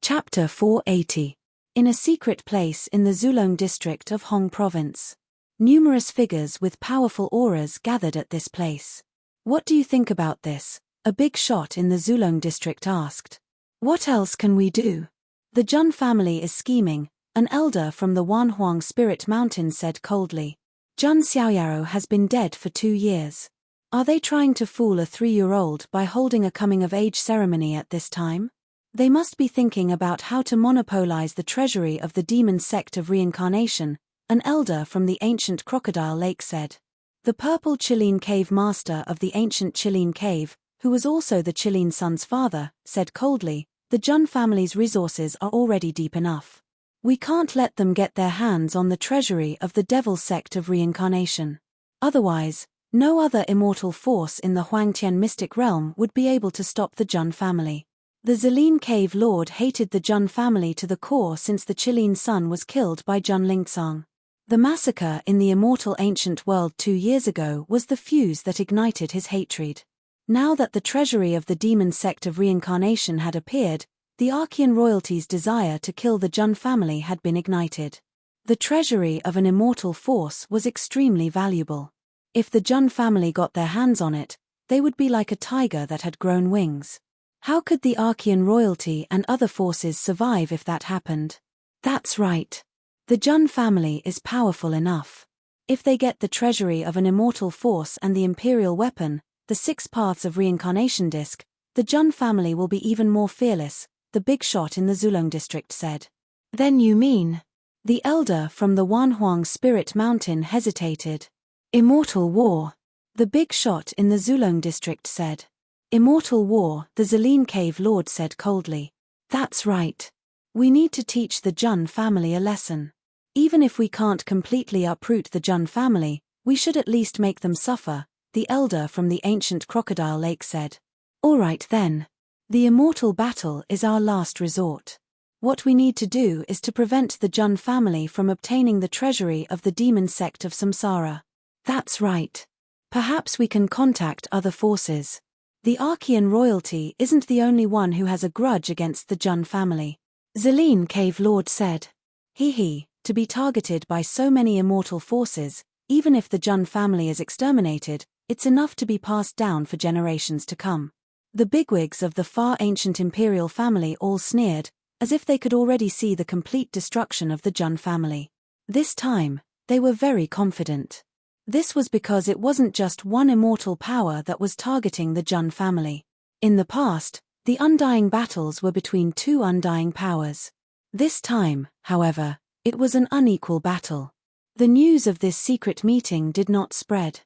Chapter 480. In a secret place in the Zulong district of Hong Province. Numerous figures with powerful auras gathered at this place. What do you think about this? A big shot in the Zulong district asked. What else can we do? The Jun family is scheming, an elder from the Wanhuang Spirit Mountain said coldly. Jun Xiaoyaro has been dead for 2 years. Are they trying to fool a 3-year-old by holding a coming-of-age ceremony at this time? They must be thinking about how to monopolize the treasury of the demon sect of reincarnation, an elder from the ancient Crocodile Lake said. The purple Chilean cave master of the ancient Chilean cave, who was also the Chilean son's father, said coldly, the Jun family's resources are already deep enough. We can't let them get their hands on the treasury of the devil sect of reincarnation. Otherwise, no other immortal force in the Huangtian mystic realm would be able to stop the Jun family. The Zilin Cave Lord hated the Jun family to the core since the Chilean son was killed by Jun Lingtsang. The massacre in the immortal ancient world 2 years ago was the fuse that ignited his hatred. Now that the treasury of the demon sect of reincarnation had appeared, the Archean royalty's desire to kill the Jun family had been ignited. The treasury of an immortal force was extremely valuable. If the Jun family got their hands on it, they would be like a tiger that had grown wings. How could the Archean royalty and other forces survive if that happened? That's right. The Jun family is powerful enough. If they get the treasury of an immortal force and the imperial weapon, the 6 paths of reincarnation disc, the Jun family will be even more fearless, the big shot in the Zulong district said. Then you mean? The elder from the Wanhuang Spirit Mountain hesitated. Immortal war. The big shot in the Zulong district said. Immortal war, the Zilin Cave Lord said coldly. That's right. We need to teach the Jun family a lesson. Even if we can't completely uproot the Jun family, we should at least make them suffer, the elder from the ancient Crocodile Lake said. All right then. The immortal battle is our last resort. What we need to do is to prevent the Jun family from obtaining the treasury of the demon sect of Samsara. That's right. Perhaps we can contact other forces. The Archean royalty isn't the only one who has a grudge against the Jun family. Zilin Cave Lord said. To be targeted by so many immortal forces, even if the Jun family is exterminated, it's enough to be passed down for generations to come. The bigwigs of the far ancient imperial family all sneered, as if they could already see the complete destruction of the Jun family. This time, they were very confident. This was because it wasn't just one immortal power that was targeting the Jun family. In the past, the undying battles were between 2 undying powers. This time, however, it was an unequal battle. The news of this secret meeting did not spread.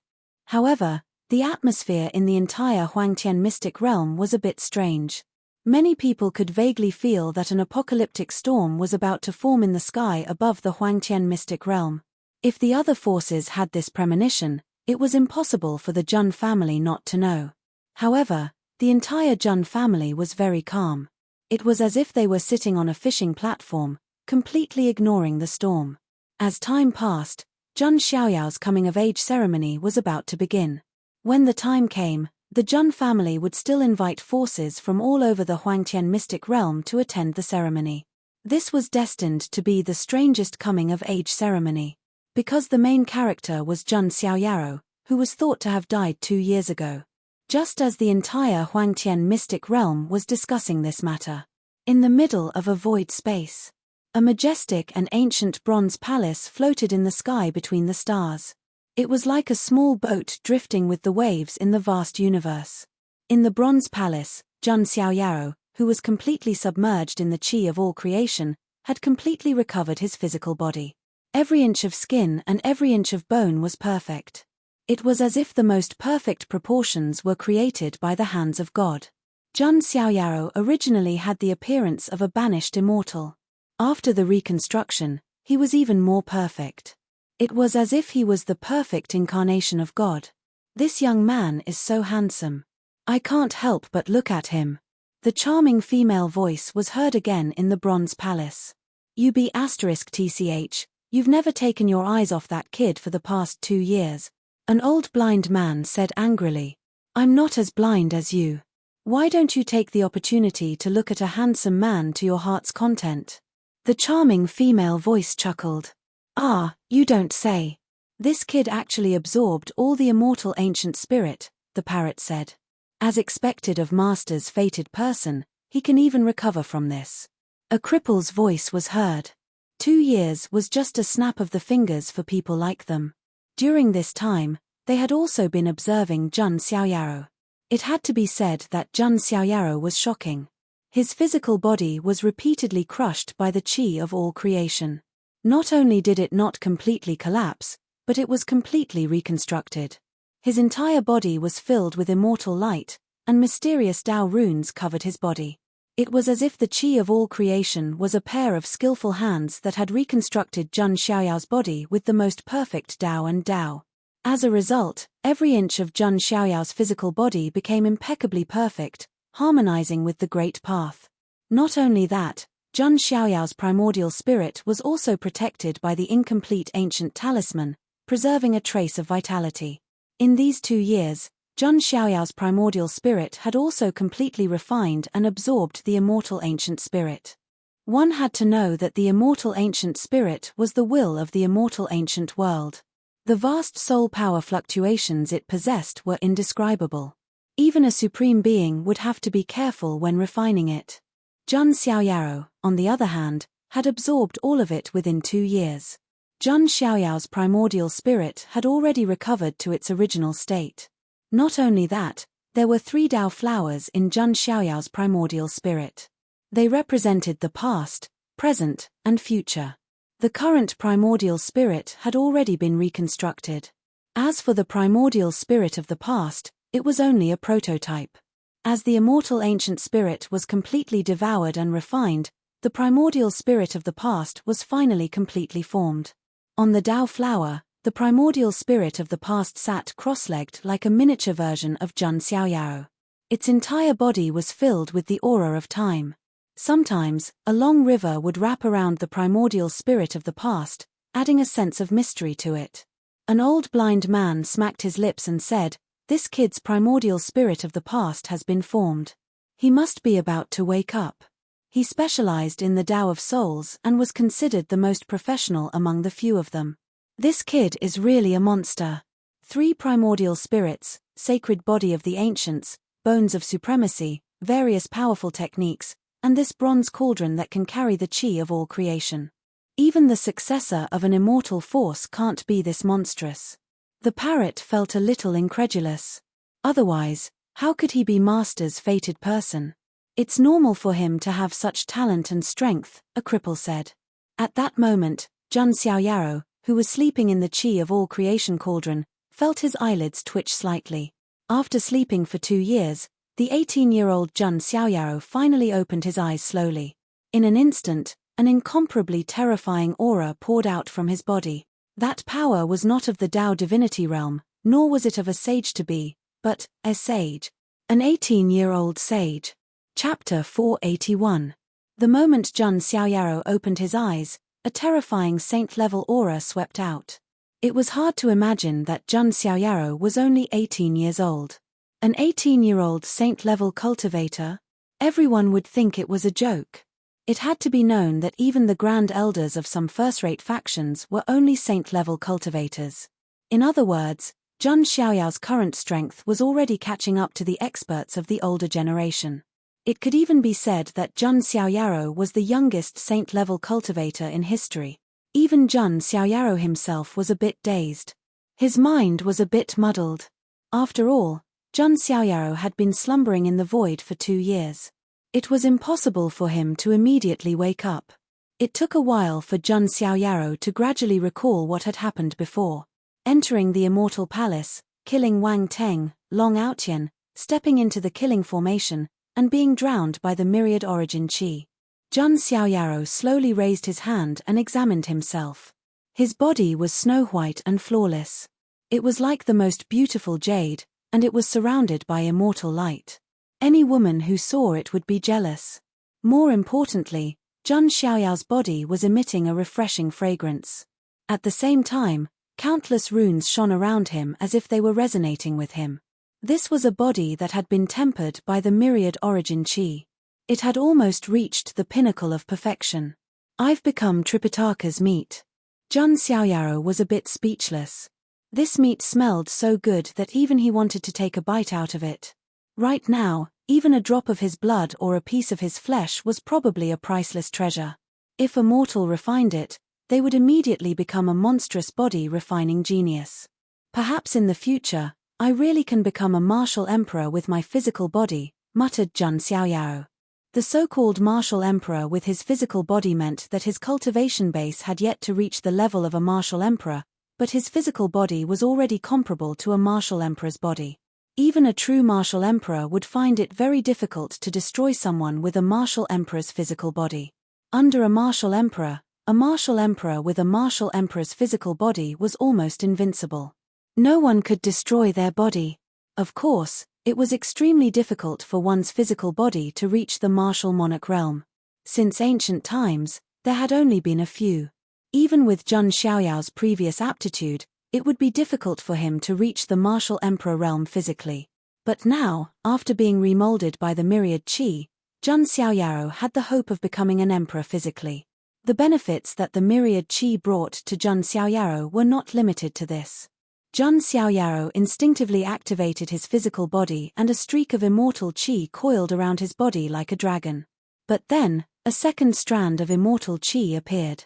However, the atmosphere in the entire Huangtian mystic realm was a bit strange. Many people could vaguely feel that an apocalyptic storm was about to form in the sky above the Huangtian mystic realm. If the other forces had this premonition, it was impossible for the Jun family not to know. However, the entire Jun family was very calm. It was as if they were sitting on a fishing platform, completely ignoring the storm. As time passed, Jun Xiaoyao's coming-of-age ceremony was about to begin. When the time came, the Jun family would still invite forces from all over the Huangtian mystic realm to attend the ceremony. This was destined to be the strangest coming-of-age ceremony. Because the main character was Jun Xiaoyaro, who was thought to have died 2 years ago. Just as the entire Huangtian mystic realm was discussing this matter. In the middle of a void space, a majestic and ancient bronze palace floated in the sky between the stars. It was like a small boat drifting with the waves in the vast universe. In the bronze palace, Jun Xiaoyaro, who was completely submerged in the qi of all creation, had completely recovered his physical body. Every inch of skin and every inch of bone was perfect. It was as if the most perfect proportions were created by the hands of God. Jun Xiaoyaro originally had the appearance of a banished immortal. After the reconstruction, he was even more perfect. It was as if he was the perfect incarnation of God. This young man is so handsome. I can't help but look at him. The charming female voice was heard again in the bronze palace. *TCH. You've never taken your eyes off that kid for the past 2 years. An old blind man said angrily. I'm not as blind as you. Why don't you take the opportunity to look at a handsome man to your heart's content? The charming female voice chuckled. Ah, you don't say. This kid actually absorbed all the immortal ancient spirit, the parrot said. As expected of Master's fated person, he can even recover from this. A cripple's voice was heard. 2 years was just a snap of the fingers for people like them. During this time, they had also been observing Jun Xiaoyaro. It had to be said that Jun Xiaoyaro was shocking. His physical body was repeatedly crushed by the qi of all creation. Not only did it not completely collapse, but it was completely reconstructed. His entire body was filled with immortal light, and mysterious Dao runes covered his body. It was as if the qi of all creation was a pair of skillful hands that had reconstructed Jun Xiaoyao's body with the most perfect Dao and Dao. As a result, every inch of Jun Xiaoyao's physical body became impeccably perfect, harmonizing with the Great Path. Not only that, Jun Xiaoyao's primordial spirit was also protected by the incomplete ancient talisman, preserving a trace of vitality. In these 2 years, Jun Xiaoyao's primordial spirit had also completely refined and absorbed the immortal ancient spirit. One had to know that the immortal ancient spirit was the will of the immortal ancient world. The vast soul power fluctuations it possessed were indescribable. Even a supreme being would have to be careful when refining it. Jun Xiaoyaro, on the other hand, had absorbed all of it within 2 years. Jun Xiaoyao's primordial spirit had already recovered to its original state. Not only that, there were 3 Dao flowers in Jun Xiaoyao's primordial spirit. They represented the past, present, and future. The current primordial spirit had already been reconstructed. As for the primordial spirit of the past, it was only a prototype. As the immortal ancient spirit was completely devoured and refined, the primordial spirit of the past was finally completely formed. On the Dao flower, the primordial spirit of the past sat cross-legged like a miniature version of Jun Xiaoyao. Its entire body was filled with the aura of time. Sometimes, a long river would wrap around the primordial spirit of the past, adding a sense of mystery to it. An old blind man smacked his lips and said, "This kid's primordial spirit of the past has been formed. He must be about to wake up." He specialized in the Tao of souls and was considered the most professional among the few of them. This kid is really a monster. 3 primordial spirits, sacred body of the ancients, bones of supremacy, various powerful techniques, and this bronze cauldron that can carry the qi of all creation. Even the successor of an immortal force can't be this monstrous. The parrot felt a little incredulous. Otherwise, how could he be Master's fated person? It's normal for him to have such talent and strength, a cripple said. At that moment, Jun Xiaoyaro, who was sleeping in the qi of all creation cauldron, felt his eyelids twitch slightly. After sleeping for 2 years, the 18-year-old Jun Xiaoyaro finally opened his eyes slowly. In an instant, an incomparably terrifying aura poured out from his body. That power was not of the Tao divinity realm, nor was it of a sage-to-be, but a sage. An 18-year-old sage. Chapter 481. The moment Jun Xiaoyaro opened his eyes, a terrifying saint-level aura swept out. It was hard to imagine that Jun Xiaoyaro was only 18 years old. An 18-year-old saint-level cultivator? Everyone would think it was a joke. It had to be known that even the grand elders of some first-rate factions were only saint-level cultivators. In other words, Jun Xiaoyao's current strength was already catching up to the experts of the older generation. It could even be said that Jun Xiaoyaro was the youngest saint-level cultivator in history. Even Jun Xiaoyaro himself was a bit dazed. His mind was a bit muddled. After all, Jun Xiaoyaro had been slumbering in the void for 2 years. It was impossible for him to immediately wake up. It took a while for Jun Xiaoyaro to gradually recall what had happened before. Entering the Immortal Palace, killing Wang Teng, Long Outyan, stepping into the killing formation, and being drowned by the myriad origin qi. Jun Xiaoyaro slowly raised his hand and examined himself. His body was snow-white and flawless. It was like the most beautiful jade, and it was surrounded by immortal light. Any woman who saw it would be jealous. More importantly, Jun Xiaoyao's body was emitting a refreshing fragrance. At the same time, countless runes shone around him as if they were resonating with him. This was a body that had been tempered by the myriad origin chi. It had almost reached the pinnacle of perfection. I've become Tripitaka's meat. Jun Xiaoyaro was a bit speechless. This meat smelled so good that even he wanted to take a bite out of it. Right now, even a drop of his blood or a piece of his flesh was probably a priceless treasure. If a mortal refined it, they would immediately become a monstrous body-refining genius. Perhaps in the future, I really can become a martial emperor with my physical body, muttered Jun Xiaoyaro. The so-called martial emperor with his physical body meant that his cultivation base had yet to reach the level of a martial emperor, but his physical body was already comparable to a martial emperor's body. Even a true martial emperor would find it very difficult to destroy someone with a martial emperor's physical body. Under a martial emperor with a martial emperor's physical body was almost invincible. No one could destroy their body. Of course, it was extremely difficult for one's physical body to reach the martial monarch realm. Since ancient times, there had only been a few. Even with Jun Xiaoyao's previous aptitude, it would be difficult for him to reach the martial emperor realm physically. But now, after being remolded by the myriad chi, Jun Xiaoyaro had the hope of becoming an emperor physically. The benefits that the myriad chi brought to Jun Xiaoyaro were not limited to this. Jun Xiaoyaro instinctively activated his physical body and a streak of immortal chi coiled around his body like a dragon. But then, a second strand of immortal chi appeared.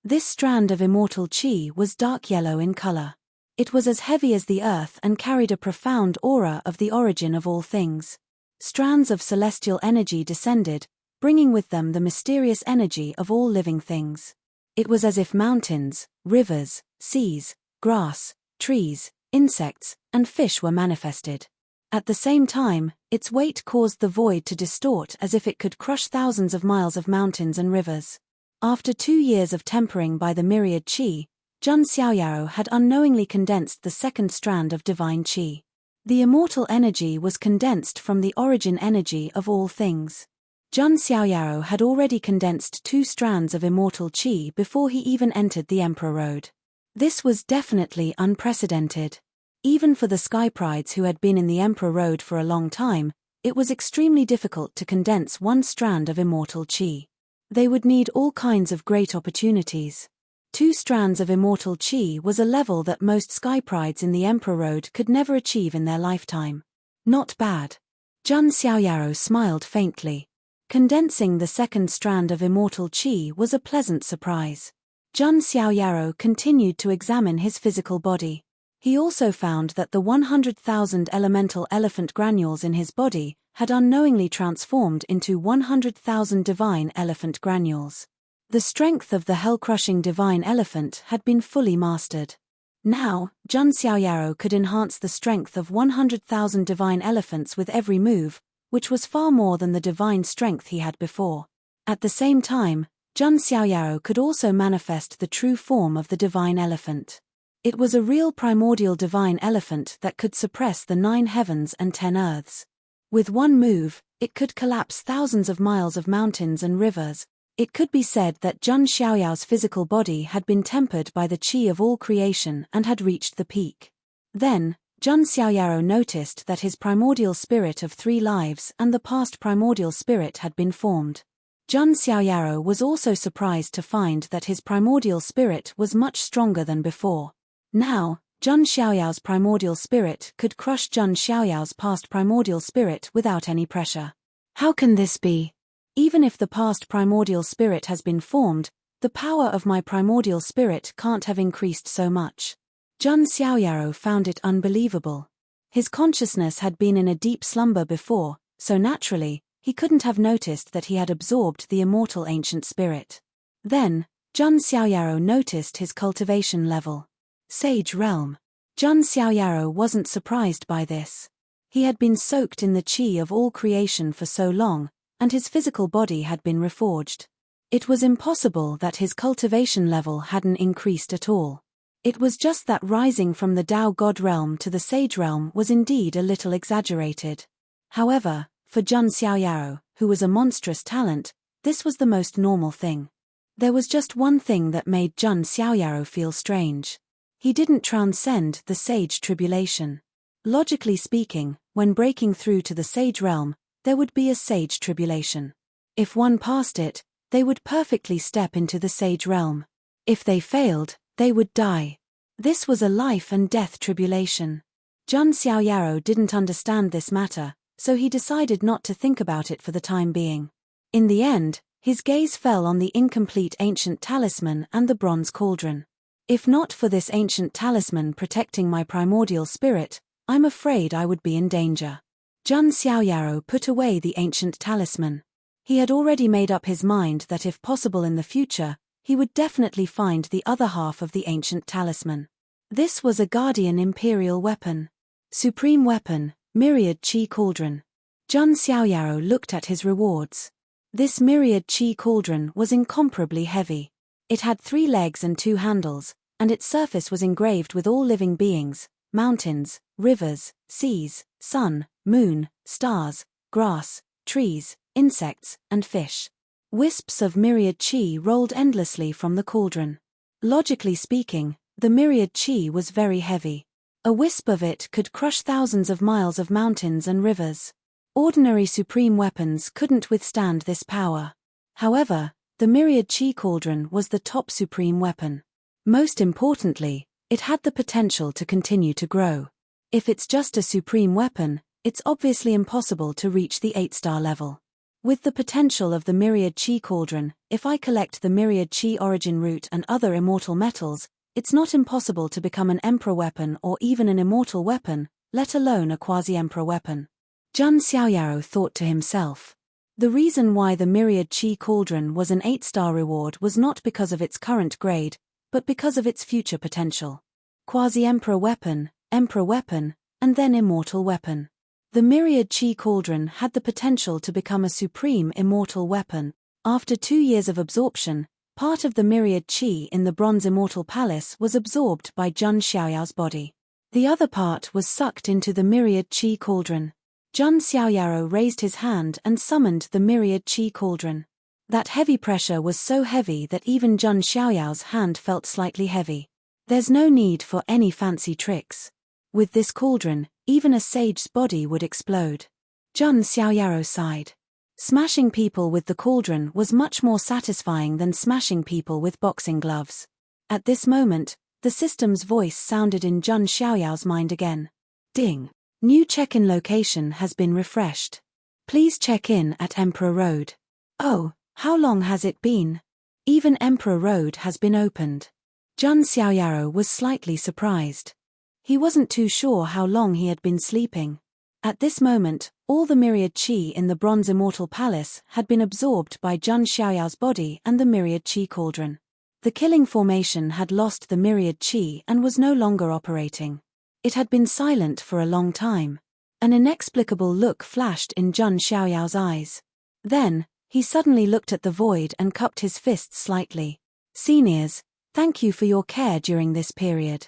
This strand of immortal chi was dark yellow in color. It was as heavy as the earth and carried a profound aura of the origin of all things. Strands of celestial energy descended, bringing with them the mysterious energy of all living things. It was as if mountains, rivers, seas, grass, trees, insects, and fish were manifested. At the same time, its weight caused the void to distort as if it could crush thousands of miles of mountains and rivers. After 2 years of tempering by the myriad chi, Jun Xiaoyaro had unknowingly condensed the second strand of divine chi. The immortal energy was condensed from the origin energy of all things. Jun Xiaoyaro had already condensed 2 strands of immortal chi before he even entered the Emperor Road. This was definitely unprecedented. Even for the Sky Prides who had been in the Emperor Road for a long time, it was extremely difficult to condense 1 strand of immortal chi. They would need all kinds of great opportunities. 2 strands of immortal chi was a level that most Sky Prides in the Emperor Road could never achieve in their lifetime. Not bad. Jun Xiaoyaro smiled faintly. Condensing the second strand of immortal chi was a pleasant surprise. Jun Xiaoyaro continued to examine his physical body. He also found that the 100,000 elemental elephant granules in his body had unknowingly transformed into 100,000 divine elephant granules. The strength of the hell-crushing divine elephant had been fully mastered. Now, Jun Xiaoyaro could enhance the strength of 100,000 divine elephants with every move, which was far more than the divine strength he had before. At the same time, Jun Xiaoyaro could also manifest the true form of the divine elephant. It was a real primordial divine elephant that could suppress the 9 heavens and 10 earths. With one move, it could collapse thousands of miles of mountains and rivers. It could be said that Jun Xiaoyao's physical body had been tempered by the chi of all creation and had reached the peak. Then, Jun Xiaoyaro noticed that his primordial spirit of 3 lives and the past primordial spirit had been formed. Jun Xiaoyaro was also surprised to find that his primordial spirit was much stronger than before. Now, Jun Xiaoyao's primordial spirit could crush Jun Xiaoyao's past primordial spirit without any pressure. How can this be? Even if the past primordial spirit has been formed, the power of my primordial spirit can't have increased so much. Jun Xiaoyaro found it unbelievable. His consciousness had been in a deep slumber before, so naturally, he couldn't have noticed that he had absorbed the immortal ancient spirit. Then, Jun Xiaoyaro noticed his cultivation level. Sage Realm. Jun Xiaoyaro wasn't surprised by this. He had been soaked in the chi of all creation for so long, and his physical body had been reforged. It was impossible that his cultivation level hadn't increased at all. It was just that rising from the Tao God realm to the Sage realm was indeed a little exaggerated. However, for Jun Xiaoyaro, who was a monstrous talent, this was the most normal thing. There was just one thing that made Jun Xiaoyaro feel strange. He didn't transcend the sage tribulation. Logically speaking, when breaking through to the sage realm, there would be a sage tribulation. If one passed it, they would perfectly step into the sage realm. If they failed, they would die. This was a life and death tribulation. Jun Xiaoyaro didn't understand this matter, so he decided not to think about it for the time being. In the end, his gaze fell on the incomplete ancient talisman and the bronze cauldron. If not for this ancient talisman protecting my primordial spirit, I'm afraid I would be in danger. Jun Xiaoyaro put away the ancient talisman. He had already made up his mind that if possible in the future, he would definitely find the other half of the ancient talisman. This was a guardian imperial weapon. Supreme weapon, myriad chi cauldron. Jun Xiaoyaro looked at his rewards. This myriad chi cauldron was incomparably heavy. It had 3 legs and 2 handles, and its surface was engraved with all living beings, mountains, rivers, seas, sun, moon, stars, grass, trees, insects, and fish. Wisps of myriad chi rolled endlessly from the cauldron. Logically speaking, the myriad chi was very heavy. A wisp of it could crush thousands of miles of mountains and rivers. Ordinary supreme weapons couldn't withstand this power. However, the myriad chi cauldron was the top supreme weapon. Most importantly, it had the potential to continue to grow. If it's just a supreme weapon, it's obviously impossible to reach the 8-star level. With the potential of the myriad chi cauldron, if I collect the myriad chi origin root and other immortal metals, it's not impossible to become an emperor weapon or even an immortal weapon, let alone a quasi-emperor weapon. Jun Xiaoyaro thought to himself. The reason why the myriad chi cauldron was an 8-star reward was not because of its current grade, but because of its future potential. Quasi-emperor weapon, emperor weapon, and then immortal weapon. The myriad chi cauldron had the potential to become a supreme immortal weapon. After 2 years of absorption, part of the myriad chi in the bronze immortal palace was absorbed by Jun Xiaoyao's body. The other part was sucked into the myriad chi cauldron. Jun Xiaoyaro raised his hand and summoned the myriad chi cauldron. That heavy pressure was so heavy that even Jun Xiaoyao's hand felt slightly heavy. There's no need for any fancy tricks. With this cauldron, even a sage's body would explode. Jun Xiaoyaro sighed. Smashing people with the cauldron was much more satisfying than smashing people with boxing gloves. At this moment, the system's voice sounded in Jun Xiaoyao's mind again. Ding. New check-in location has been refreshed. Please check in at Emperor Road. Oh, how long has it been? Even Emperor Road has been opened. Jun Xiaoyaro was slightly surprised. He wasn't too sure how long he had been sleeping. At this moment, all the myriad chi in the bronze immortal palace had been absorbed by Jun Xiaoyao's body and the myriad chi cauldron. The killing formation had lost the myriad chi and was no longer operating. It had been silent for a long time. An inexplicable look flashed in Jun Xiaoyao's eyes. Then, he suddenly looked at the void and cupped his fists slightly. Seniors, thank you for your care during this period.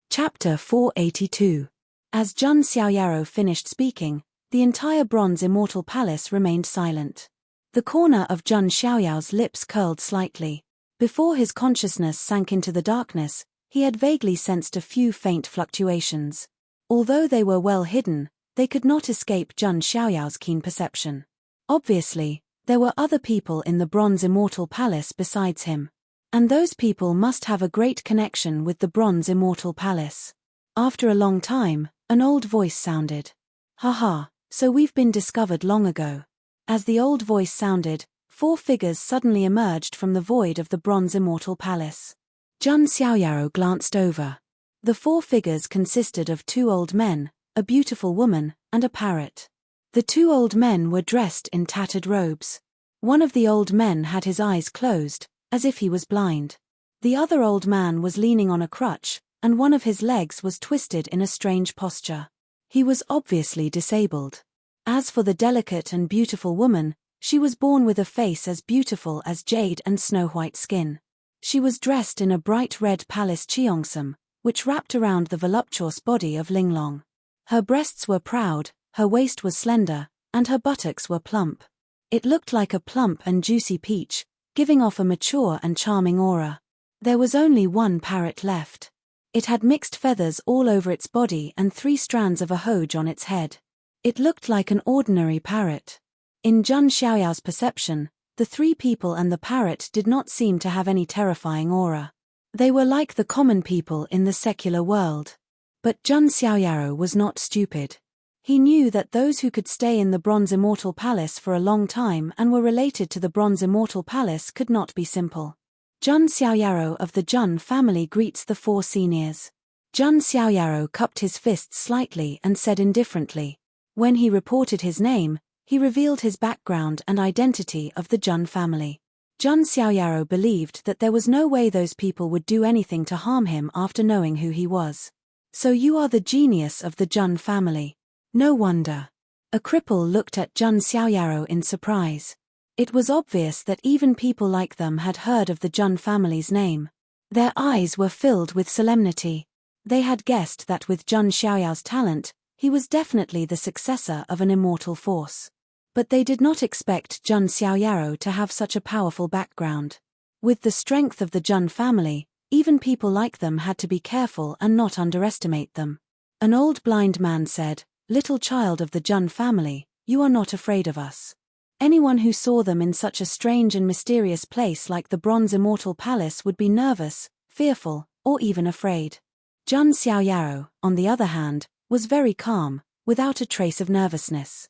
Chapter 482. As Jun Xiaoyaro finished speaking, the entire bronze immortal palace remained silent. The corner of Jun Xiaoyao's lips curled slightly. Before his consciousness sank into the darkness, he had vaguely sensed a few faint fluctuations. Although they were well hidden, they could not escape Jun Xiaoyao's keen perception. Obviously, there were other people in the bronze immortal palace besides him. And those people must have a great connection with the bronze immortal palace. After a long time, an old voice sounded. Haha, so we've been discovered long ago. As the old voice sounded, 4 figures suddenly emerged from the void of the bronze immortal palace. Jun Xiaoyaro glanced over. The 4 figures consisted of 2 old men, a beautiful woman, and a parrot. The 2 old men were dressed in tattered robes. One of the old men had his eyes closed, as if he was blind. The other old man was leaning on a crutch, and one of his legs was twisted in a strange posture. He was obviously disabled. As for the delicate and beautiful woman, she was born with a face as beautiful as jade and snow-white skin. She was dressed in a bright red palace cheongsam, which wrapped around the voluptuous body of Linglong. Her breasts were proud, her waist was slender, and her buttocks were plump. It looked like a plump and juicy peach, giving off a mature and charming aura. There was only one parrot left. It had mixed feathers all over its body and 3 strands of a hooge on its head. It looked like an ordinary parrot. In Zhun Xiaoyao's perception, the 3 people and the parrot did not seem to have any terrifying aura. They were like the common people in the secular world. But Zhun Xiaoyao was not stupid. He knew that those who could stay in the Bronze Immortal Palace for a long time and were related to the Bronze Immortal Palace could not be simple. Zhun Xiaoyao of the Zhun family greets the 4 seniors. Zhun Xiaoyao cupped his fists slightly and said indifferently. When he reported his name, he revealed his background and identity of the Zhun family. Zhun Xiaoyao believed that there was no way those people would do anything to harm him after knowing who he was. So you are the genius of the Zhun family. No wonder. A cripple looked at Zhun Xiaoyao in surprise. It was obvious that even people like them had heard of the Zhun family's name. Their eyes were filled with solemnity. They had guessed that with Zhun Xiaoyao's talent, he was definitely the successor of an immortal force. But they did not expect Zhun Xiaoyao to have such a powerful background. With the strength of the Zhun family, even people like them had to be careful and not underestimate them. An old blind man said, "Little child of the Zhun family, you are not afraid of us." Anyone who saw them in such a strange and mysterious place like the Bronze Immortal Palace would be nervous, fearful, or even afraid. Zhun Xiaoyao, on the other hand, was very calm, without a trace of nervousness.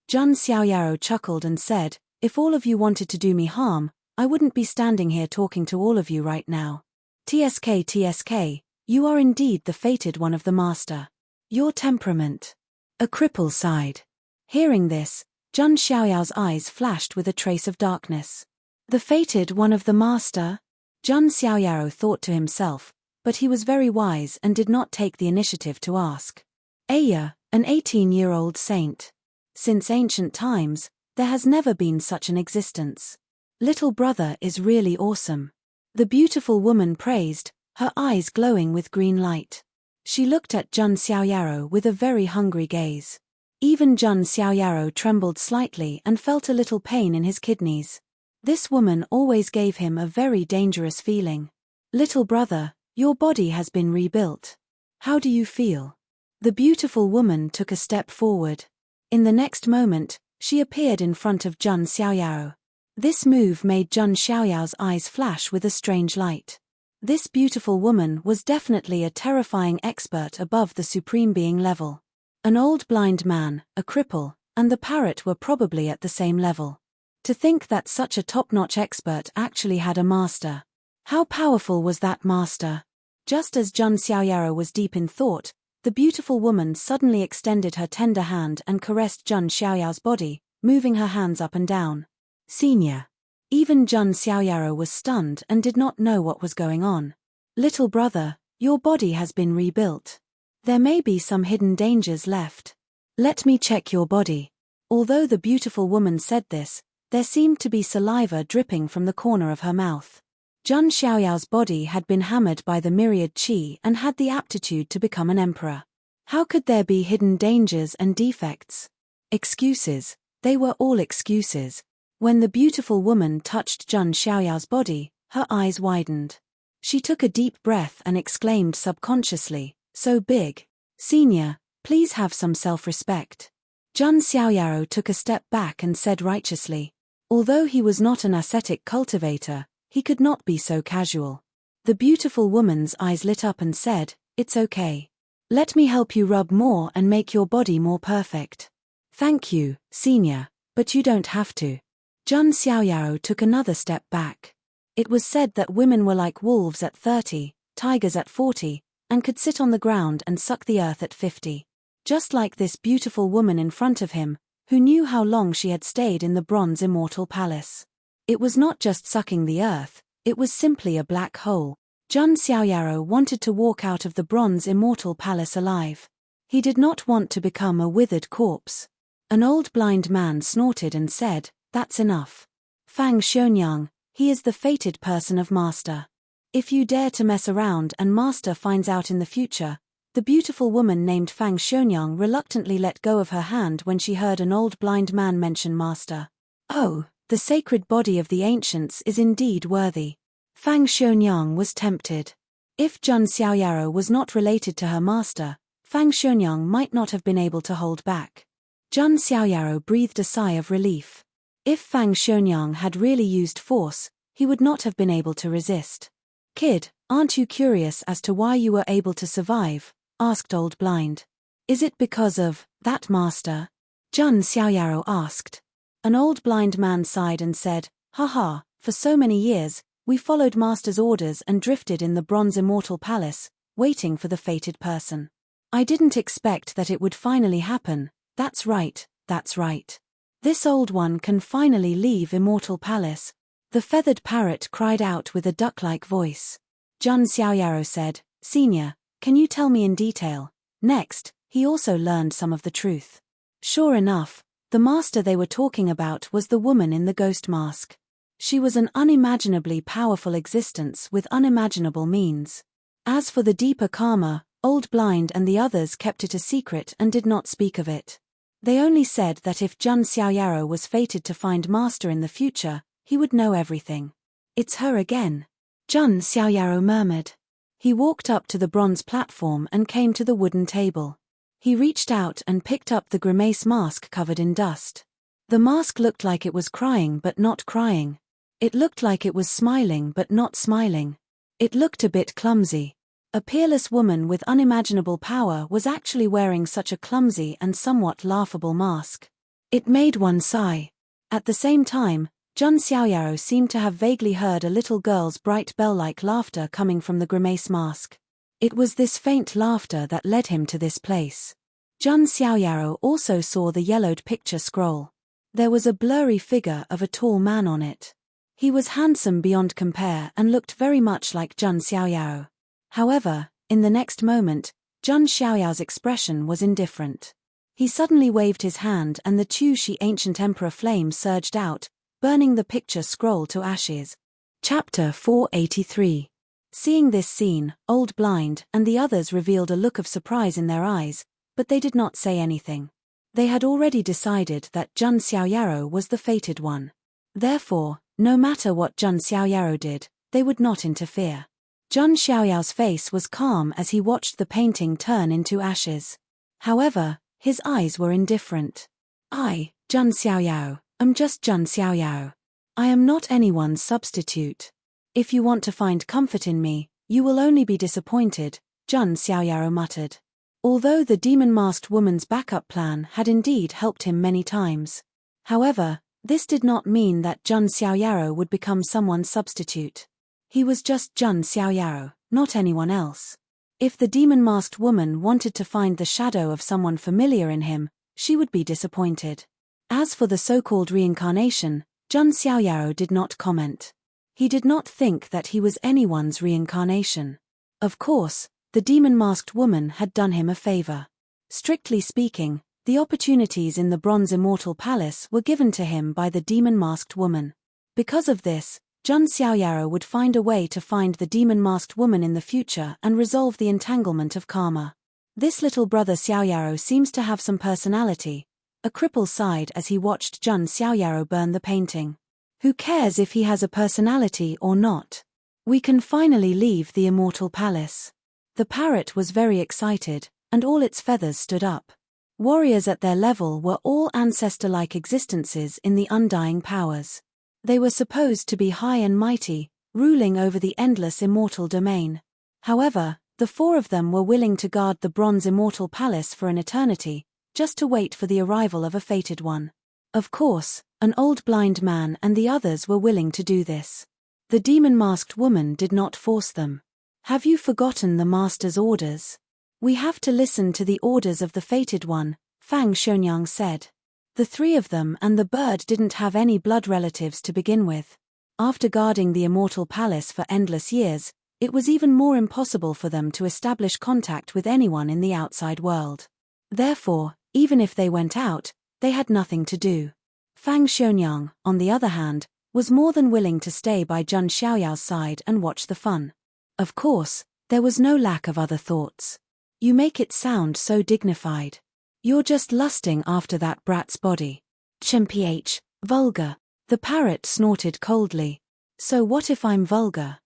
Zhun Xiaoyao chuckled and said, "If all of you wanted to do me harm, I wouldn't be standing here talking to all of you right now. TSK, you are indeed the fated one of the master. Your temperament." A cripple sighed. Hearing this, Zhun Xiaoyao's eyes flashed with a trace of darkness. The fated one of the master? Zhun Xiaoyao thought to himself, but he was very wise and did not take the initiative to ask. Aya, an 18-year-old saint. Since ancient times, there has never been such an existence. Little brother is really awesome. The beautiful woman praised, her eyes glowing with green light. She looked at Zhun Xiaoyao with a very hungry gaze. Even Zhun Xiaoyao trembled slightly and felt a little pain in his kidneys. This woman always gave him a very dangerous feeling. "Little brother, your body has been rebuilt. How do you feel?" The beautiful woman took a step forward. In the next moment, she appeared in front of Zhun Xiaoyao. This move made Zhun Xiaoyao's eyes flash with a strange light. This beautiful woman was definitely a terrifying expert above the supreme being level. An old blind man, a cripple, and the parrot were probably at the same level. To think that such a top-notch expert actually had a master. How powerful was that master? Just as Zhun Xiaoyao was deep in thought, the beautiful woman suddenly extended her tender hand and caressed Zhun Xiaoyao's body, moving her hands up and down. Senior. Even Zhun Xiaoyao was stunned and did not know what was going on. "Little brother, your body has been rebuilt. There may be some hidden dangers left. Let me check your body." Although the beautiful woman said this, there seemed to be saliva dripping from the corner of her mouth. Zhun Xiaoyao's body had been hammered by the myriad qi and had the aptitude to become an emperor. How could there be hidden dangers and defects? Excuses. They were all excuses. When the beautiful woman touched Zhun Xiaoyao's body, her eyes widened. She took a deep breath and exclaimed subconsciously, "So big. Senior, please have some self-respect." Zhun Xiaoyao took a step back and said righteously. Although he was not an ascetic cultivator, he could not be so casual. The beautiful woman's eyes lit up and said, "It's okay. Let me help you rub more and make your body more perfect." "Thank you, senior, but you don't have to." Zhun Xiaoyao took another step back. It was said that women were like wolves at 30, tigers at 40, and could sit on the ground and suck the earth at 50. Just like this beautiful woman in front of him, who knew how long she had stayed in the Bronze Immortal Palace. It was not just sucking the earth, it was simply a black hole. Zhun Xiaoyao wanted to walk out of the Bronze Immortal Palace alive. He did not want to become a withered corpse. An old blind man snorted and said, "That's enough. Fang Xionyang, he is the fated person of Master. If you dare to mess around and Master finds out in the future." The beautiful woman named Fang Xionyang reluctantly let go of her hand when she heard an old blind man mention Master. Oh, the sacred body of the ancients is indeed worthy. Fang Xionyang was tempted. If Jun Xiaoyaro was not related to her master, Fang Xuanyang might not have been able to hold back. Jun Xiaoyaro breathed a sigh of relief. If Fang Xuanyang had really used force, he would not have been able to resist. "Kid, aren't you curious as to why you were able to survive?" asked Old Blind. "Is it because of that master?" Jun Xiaoyaro asked. An old blind man sighed and said, "Haha, for so many years, we followed master's orders and drifted in the bronze immortal palace, waiting for the fated person. I didn't expect that it would finally happen. That's right, that's right. This old one can finally leave immortal palace." The feathered parrot cried out with a duck-like voice. Jun Xiaoyaro said, "Senior, can you tell me in detail?" Next, he also learned some of the truth. Sure enough, the master they were talking about was the woman in the ghost mask. She was an unimaginably powerful existence with unimaginable means. As for the deeper karma, Old Blind and the others kept it a secret and did not speak of it. They only said that if Jun Xiaoyaro was fated to find master in the future, he would know everything. "It's her again," Jun Xiaoyaro murmured. He walked up to the bronze platform and came to the wooden table. He reached out and picked up the grimace mask covered in dust. The mask looked like it was crying but not crying. It looked like it was smiling but not smiling. It looked a bit clumsy. A peerless woman with unimaginable power was actually wearing such a clumsy and somewhat laughable mask. It made one sigh. At the same time, Jun Xiaoyaro seemed to have vaguely heard a little girl's bright bell-like laughter coming from the grimace mask. It was this faint laughter that led him to this place. Jun Xiaoyaro also saw the yellowed picture scroll. There was a blurry figure of a tall man on it. He was handsome beyond compare and looked very much like Jun Xiaoyaro. However, in the next moment, Jun Xiaoyao's expression was indifferent. He suddenly waved his hand and the Chu-Shi ancient emperor flame surged out, burning the picture scroll to ashes. Chapter 483. Seeing this scene, Old Blind and the others revealed a look of surprise in their eyes, but they did not say anything. They had already decided that Jun Xiaoyaro was the fated one. Therefore, no matter what Jun Xiaoyaro did, they would not interfere. Jun Xiaoyao's face was calm as he watched the painting turn into ashes. However, his eyes were indifferent. "I, Jun Xiaoyao, am just Jun Xiaoyao. I am not anyone's substitute. If you want to find comfort in me, you will only be disappointed," Jun Xiaoyao muttered. Although the demon-masked woman's backup plan had indeed helped him many times. However, this did not mean that Jun Xiaoyao would become someone's substitute. He was just Jun Xiaoyao, not anyone else. If the demon-masked woman wanted to find the shadow of someone familiar in him, she would be disappointed. As for the so-called reincarnation, Jun Xiaoyao did not comment. He did not think that he was anyone's reincarnation. Of course, the demon-masked woman had done him a favor. Strictly speaking, the opportunities in the Bronze Immortal Palace were given to him by the demon-masked woman. Because of this, Jun Xiaoyao would find a way to find the demon-masked woman in the future and resolve the entanglement of karma. This little brother Xiaoyao seems to have some personality. A cripple sighed as he watched Jun Xiaoyao burn the painting. Who cares if he has a personality or not? We can finally leave the Immortal Palace. The parrot was very excited, and all its feathers stood up. Warriors at their level were all ancestor-like existences in the undying powers. They were supposed to be high and mighty, ruling over the endless immortal domain. However, the four of them were willing to guard the Bronze Immortal Palace for an eternity, just to wait for the arrival of a fated one. Of course, an old blind man and the others were willing to do this. The demon-masked woman did not force them. "Have you forgotten the master's orders? We have to listen to the orders of the fated one," Fang Xuanyang said. The three of them and the bird didn't have any blood relatives to begin with. After guarding the Immortal Palace for endless years, it was even more impossible for them to establish contact with anyone in the outside world. Therefore, even if they went out, they had nothing to do. Fang Xuanyang, on the other hand, was more than willing to stay by Jun Xiaoyao's side and watch the fun. Of course, there was no lack of other thoughts. "You make it sound so dignified. You're just lusting after that brat's body. Mph, vulgar." The parrot snorted coldly. "So what if I'm vulgar?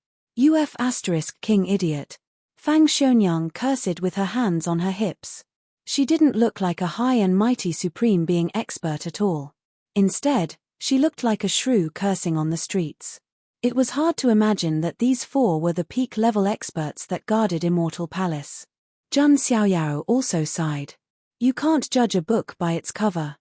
King idiot, Fang Xionyang cursed with her hands on her hips. She didn't look like a high and mighty supreme being expert at all. Instead, she looked like a shrew cursing on the streets. It was hard to imagine that these four were the peak-level experts that guarded Immortal Palace. Zhang Xiaoyao also sighed. You can't judge a book by its cover.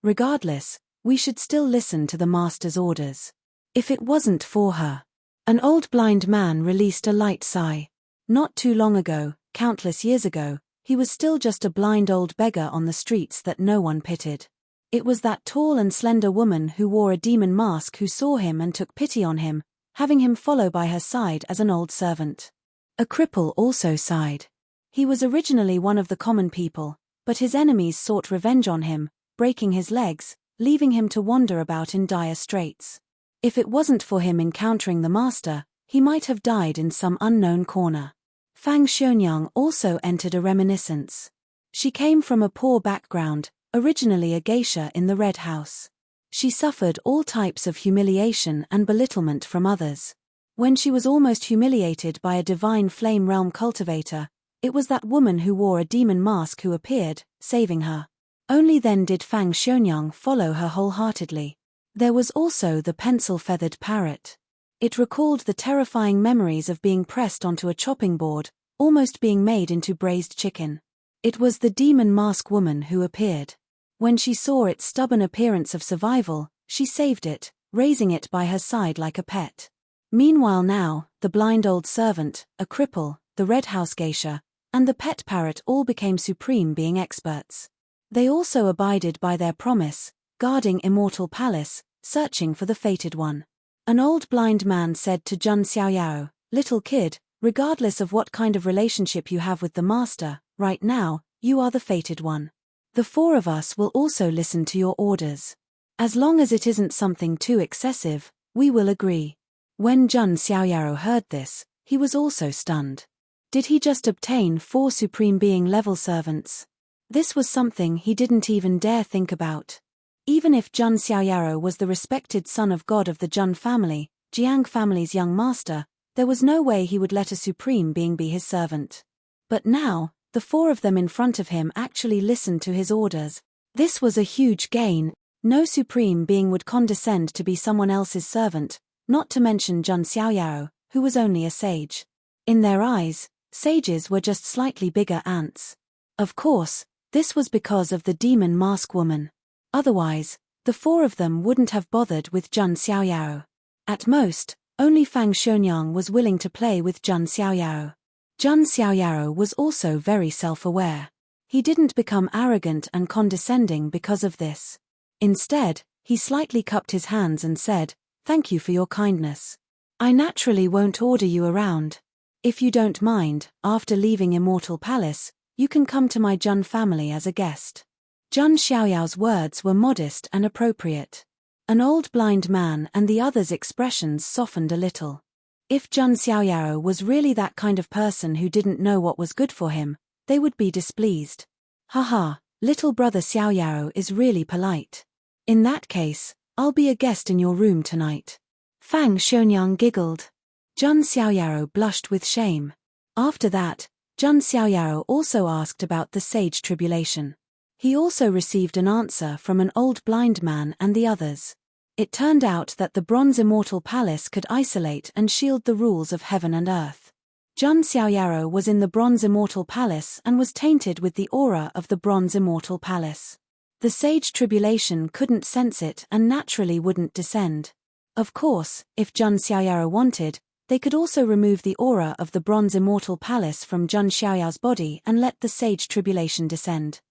Regardless, we should still listen to the master's orders. If it wasn't for her. An old blind man released a light sigh. Not too long ago, countless years ago, he was still just a blind old beggar on the streets that no one pitied. It was that tall and slender woman who wore a demon mask who saw him and took pity on him, having him follow by her side as an old servant. A cripple also sighed. He was originally one of the common people, but his enemies sought revenge on him, breaking his legs, leaving him to wander about in dire straits. If it wasn't for him encountering the master, he might have died in some unknown corner. Fang Xionyang also entered a reminiscence. She came from a poor background, originally a geisha in the Red House. She suffered all types of humiliation and belittlement from others. When she was almost humiliated by a divine flame realm cultivator, it was that woman who wore a demon mask who appeared, saving her. Only then did Fang Xionyang follow her wholeheartedly. There was also the pencil-feathered parrot. It recalled the terrifying memories of being pressed onto a chopping board, almost being made into braised chicken. It was the demon mask woman who appeared. When she saw its stubborn appearance of survival, she saved it, raising it by her side like a pet. Meanwhile now, the blind old servant, a cripple, the Red House geisha, and the pet parrot all became supreme being experts. They also abided by their promise, guarding Immortal Palace, searching for the fated one. An old blind man said to Zhang Xiaoyao, "Little kid, regardless of what kind of relationship you have with the master, right now, you are the fated one. The four of us will also listen to your orders. As long as it isn't something too excessive, we will agree." When Zhang Xiaoyao heard this, he was also stunned. Did he just obtain 4 supreme being level servants? This was something he didn't even dare think about. Even if Zhang Xiaoyao was the respected son of God of the Zhang family, Jiang family's young master, there was no way he would let a supreme being be his servant. But now, the 4 of them in front of him actually listened to his orders. This was a huge gain. No supreme being would condescend to be someone else's servant, not to mention Zhang Xiaoyao, who was only a sage. In their eyes, sages were just slightly bigger ants. Of course, this was because of the demon mask woman. Otherwise, the 4 of them wouldn't have bothered with Zhang Xiaoyao. At most, only Fang Xionyang was willing to play with Zhang Xiaoyao. Zhang Xiaoyao was also very self-aware. He didn't become arrogant and condescending because of this. Instead, he slightly cupped his hands and said, "Thank you for your kindness. I naturally won't order you around. If you don't mind, after leaving Immortal Palace, you can come to my Zhang family as a guest." Zhang Xiaoyao's words were modest and appropriate. An old blind man and the others' expressions softened a little. If Zhang Xiaoyao was really that kind of person who didn't know what was good for him, they would be displeased. Haha, little brother Xiaoyao is really polite. In that case, I'll be a guest in your room tonight. Fang Xionyang giggled. Zhang Xiaoyao blushed with shame. After that, Zhang Xiaoyao also asked about the sage tribulation. He also received an answer from an old blind man and the others. It turned out that the Bronze Immortal Palace could isolate and shield the rules of heaven and earth. Zhang Xiaoyao was in the Bronze Immortal Palace and was tainted with the aura of the Bronze Immortal Palace. The sage tribulation couldn't sense it and naturally wouldn't descend. Of course, if Zhang Xiaoyao wanted, they could also remove the aura of the Bronze Immortal Palace from Zhang Xiaoyao's body and let the sage tribulation descend.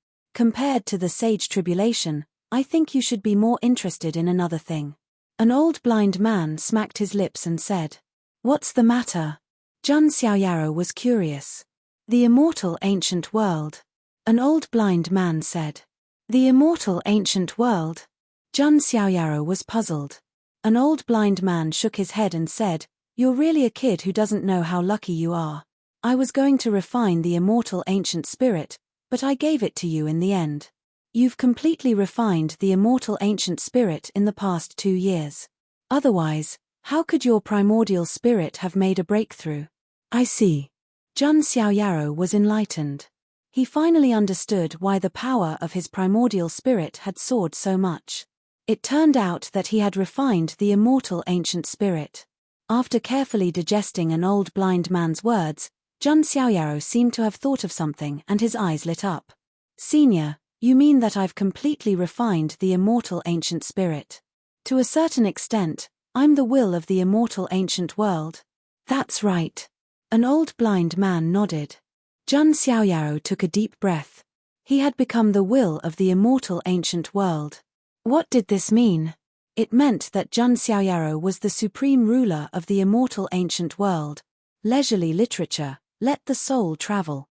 Compared to the sage tribulation, I think you should be more interested in another thing. An old blind man smacked his lips and said, "What's the matter?" Zhang Xiaoyao was curious. "The immortal ancient world." An old blind man said. "The immortal ancient world?" Zhang Xiaoyao was puzzled. An old blind man shook his head and said, "You're really a kid who doesn't know how lucky you are. I was going to refine the immortal ancient spirit, but I gave it to you in the end. You've completely refined the immortal ancient spirit in the past 2 years. Otherwise, how could your primordial spirit have made a breakthrough?" "I see. Jun Xiaoyaro was enlightened. He finally understood why the power of his primordial spirit had soared so much. It turned out that he had refined the immortal ancient spirit. After carefully digesting an old blind man's words, Jun Xiaoyaro seemed to have thought of something and his eyes lit up. Senior, you mean that I've completely refined the immortal ancient spirit? To a certain extent, I'm the will of the immortal ancient world. That's right. An old blind man nodded. Jun Xiaoyaro took a deep breath. He had become the will of the immortal ancient world. What did this mean? It meant that Jun Xiaoyaro was the supreme ruler of the immortal ancient world. Leisurely literature, let the soul travel.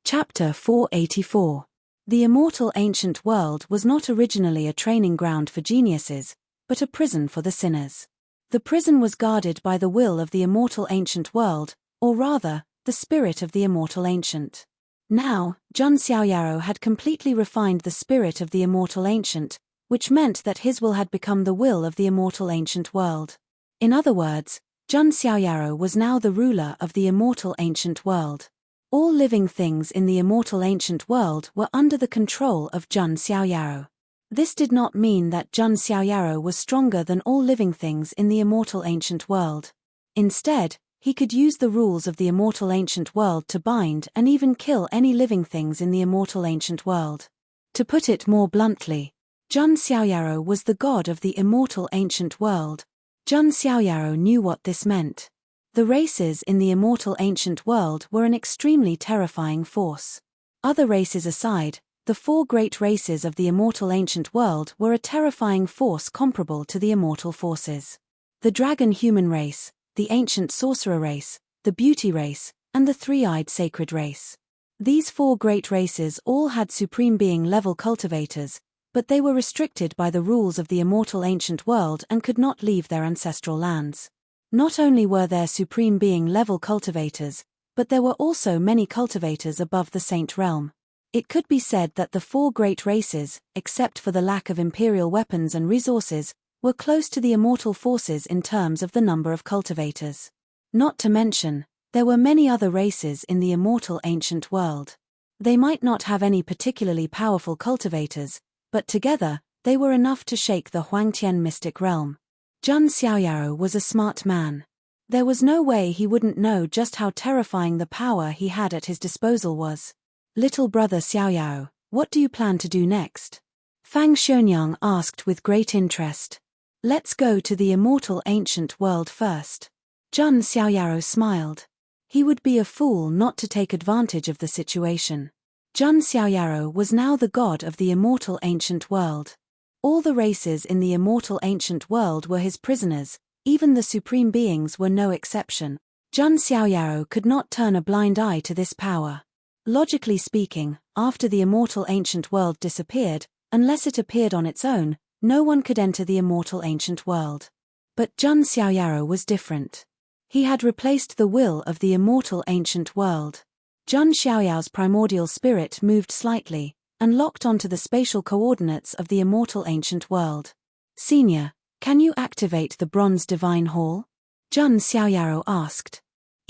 Chapter 484. The immortal ancient world was not originally a training ground for geniuses, but a prison for the sinners. The prison was guarded by the will of the immortal ancient world, or rather, the spirit of the immortal ancient. Now, Jun Xiaoyaro had completely refined the spirit of the immortal ancient, which meant that his will had become the will of the immortal ancient world. In other words, Jun Xiaoyaro was now the ruler of the immortal ancient world. All living things in the immortal ancient world were under the control of Jun Xiaoyaro. This did not mean that Jun Xiaoyaro was stronger than all living things in the immortal ancient world. Instead, he could use the rules of the immortal ancient world to bind and even kill any living things in the immortal ancient world. To put it more bluntly, Jun Xiaoyaro was the god of the immortal ancient world. Jun Xiaoyaro knew what this meant. The races in the immortal ancient world were an extremely terrifying force. Other races aside, the four great races of the immortal ancient world were a terrifying force comparable to the immortal forces. The dragon human race, the ancient sorcerer race, the beauty race, and the three-eyed sacred race. These four great races all had supreme being level cultivators, but they were restricted by the rules of the immortal ancient world and could not leave their ancestral lands. Not only were there supreme being level cultivators, but there were also many cultivators above the saint realm. It could be said that the four great races, except for the lack of imperial weapons and resources, were close to the immortal forces in terms of the number of cultivators. Not to mention, there were many other races in the immortal ancient world. They might not have any particularly powerful cultivators, but together, they were enough to shake the Huangtian mystic realm. Jun Xiaoyaro was a smart man. There was no way he wouldn't know just how terrifying the power he had at his disposal was. Little brother Xiaoyao, what do you plan to do next? Fang Xuanyang asked with great interest. Let's go to the immortal ancient world first. Jun Xiaoyaro smiled. He would be a fool not to take advantage of the situation. Jun Xiaoyaro was now the god of the immortal ancient world. All the races in the immortal ancient world were his prisoners, even the supreme beings were no exception. Jun Xiaoyaro could not turn a blind eye to this power. Logically speaking, after the immortal ancient world disappeared, unless it appeared on its own, no one could enter the immortal ancient world. But Jun Xiaoyaro was different. He had replaced the will of the immortal ancient world. Jun Xiaoyao's primordial spirit moved slightly, and locked onto the spatial coordinates of the immortal ancient world. Senior, can you activate the Bronze Divine Hall? Jun Xiaoyaro asked.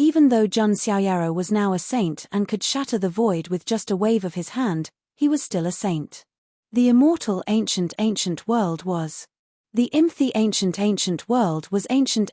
Even though Jun Xiaoyaro was now a saint and could shatter the void with just a wave of his hand, he was still a saint. The immortal ancient world was. The imth ancient world was ancient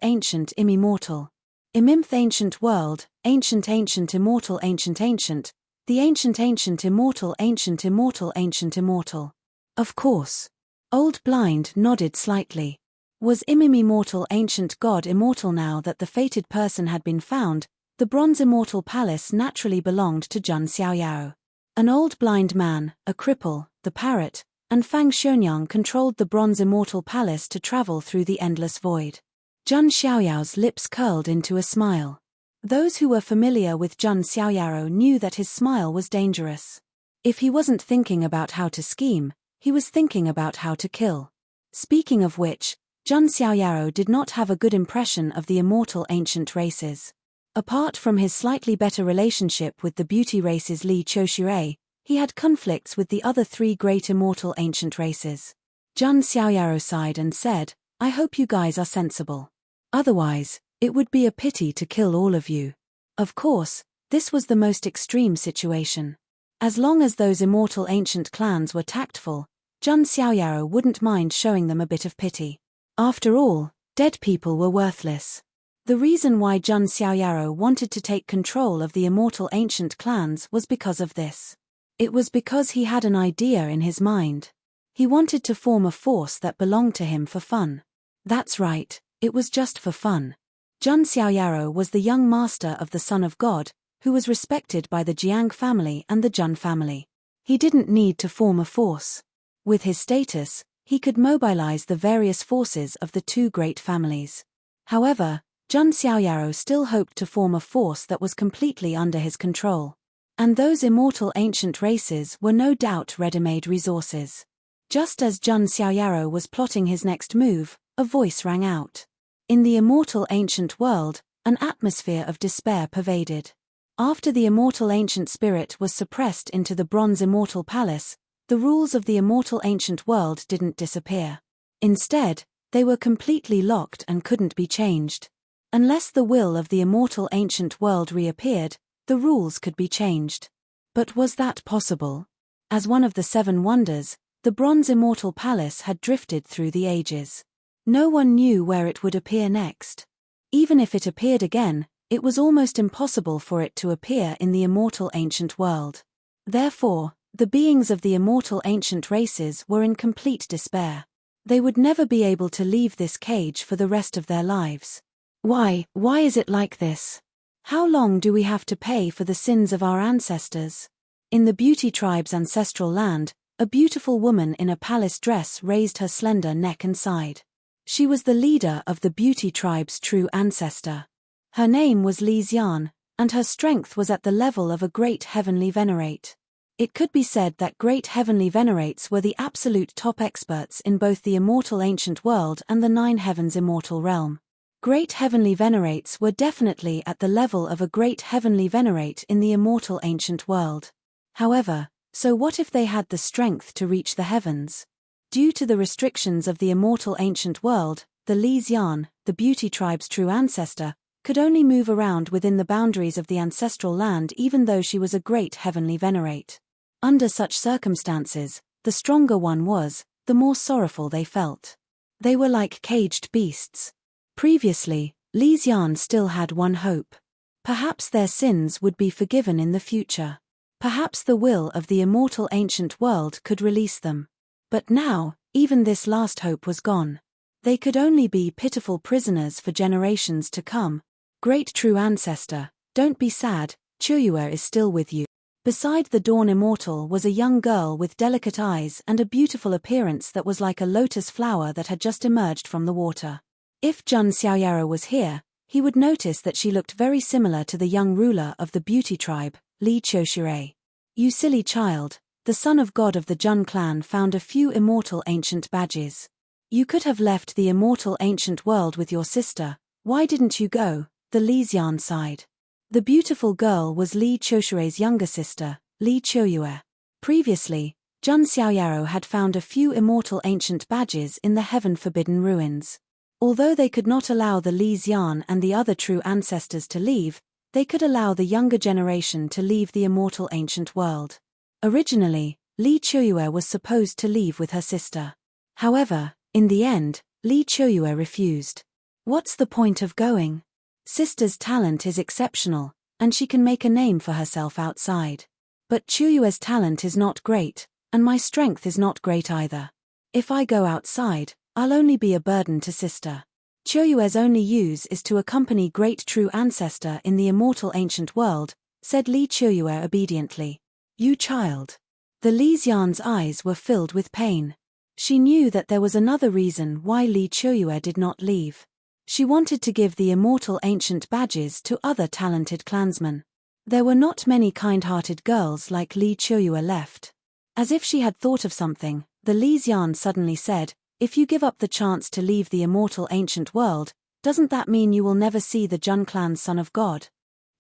immortal. Imimth ancient world, ancient immortal ancient. The ancient immortal immortal. Of course. Old Blind nodded slightly. Was immortal ancient god immortal now that the fated person had been found? The bronze immortal palace naturally belonged to Jun Xiaoyao. An old blind man, a cripple, the parrot, and Fang Xuanyang controlled the bronze immortal palace to travel through the endless void. Jun Xiaoyao's lips curled into a smile. Those who were familiar with Jun Xiaoyao knew that his smile was dangerous. If he wasn't thinking about how to scheme, he was thinking about how to kill. Speaking of which, Jun Xiaoyao did not have a good impression of the immortal ancient races. Apart from his slightly better relationship with the beauty races Li Qiushui, he had conflicts with the other three great immortal ancient races. Jun Xiaoyao sighed and said, I hope you guys are sensible. Otherwise, it would be a pity to kill all of you. Of course, this was the most extreme situation. As long as those immortal ancient clans were tactful, Jun Xiaoyaro wouldn't mind showing them a bit of pity. After all, dead people were worthless. The reason why Jun Xiaoyaro wanted to take control of the immortal ancient clans was because of this. It was because he had an idea in his mind. He wanted to form a force that belonged to him for fun. That's right, it was just for fun. Jun Xiaoyaro was the young master of the Son of God, who was respected by the Jiang family and the Jun family. He didn't need to form a force. With his status, he could mobilize the various forces of the two great families. However, Jun Xiaoyaro still hoped to form a force that was completely under his control. And those immortal ancient races were no doubt ready-made resources. Just as Jun Xiaoyaro was plotting his next move, a voice rang out. In the immortal ancient world, an atmosphere of despair pervaded. After the immortal ancient spirit was suppressed into the bronze immortal palace, the rules of the immortal ancient world didn't disappear. Instead, they were completely locked and couldn't be changed. Unless the will of the immortal ancient world reappeared, the rules could be changed. But was that possible? As one of the seven wonders, the bronze immortal palace had drifted through the ages. No one knew where it would appear next. Even if it appeared again, it was almost impossible for it to appear in the immortal ancient world. Therefore, the beings of the immortal ancient races were in complete despair. They would never be able to leave this cage for the rest of their lives. Why is it like this? How long do we have to pay for the sins of our ancestors? In the Beauty Tribe's ancestral land, a beautiful woman in a palace dress raised her slender neck and sighed. She was the leader of the Beauty Tribe's true ancestor. Her name was Li Xian, and her strength was at the level of a great heavenly venerate. It could be said that great heavenly venerates were the absolute top experts in both the immortal ancient world and the nine heavens immortal realm. Great heavenly venerates were definitely at the level of a great heavenly venerate in the immortal ancient world. However, so what if they had the strength to reach the heavens? Due to the restrictions of the immortal ancient world, the Li Xian, the Beauty Tribe's true ancestor, could only move around within the boundaries of the ancestral land even though she was a great heavenly venerate. Under such circumstances, the stronger one was, the more sorrowful they felt. They were like caged beasts. Previously, Li Xian still had one hope. Perhaps their sins would be forgiven in the future. Perhaps the will of the immortal ancient world could release them. But now, even this last hope was gone. They could only be pitiful prisoners for generations to come. Great true ancestor, don't be sad, Chuyue is still with you. Beside the Dawn Immortal was a young girl with delicate eyes and a beautiful appearance that was like a lotus flower that had just emerged from the water. If Jun Xiaoyaro was here, he would notice that she looked very similar to the young ruler of the Beauty Tribe, Li Qiushirei. You silly child, the son of God of the Jun clan found a few immortal ancient badges. You could have left the immortal ancient world with your sister, why didn't you go? The Li Xian sighed. The beautiful girl was Li Qiushirei's younger sister, Li Qiuyue. Previously, Jun Xiaoyaro had found a few immortal ancient badges in the heaven-forbidden ruins. Although they could not allow the Li Xian and the other true ancestors to leave, they could allow the younger generation to leave the immortal ancient world. Originally, Li Qiuyue was supposed to leave with her sister. However, in the end, Li Qiuyue refused. What's the point of going? Sister's talent is exceptional, and she can make a name for herself outside. But Chuyue's talent is not great, and my strength is not great either. If I go outside, I'll only be a burden to sister. Chuyue's only use is to accompany great true ancestor in the immortal ancient world, said Li Qiuyue obediently. You child. The Li Xian's eyes were filled with pain. She knew that there was another reason why Li Qiuyue did not leave. She wanted to give the immortal ancient badges to other talented clansmen. There were not many kind-hearted girls like Li Qiuyue left. As if she had thought of something, the Li Xian suddenly said, if you give up the chance to leave the immortal ancient world, doesn't that mean you will never see the Jun clan's Son of God?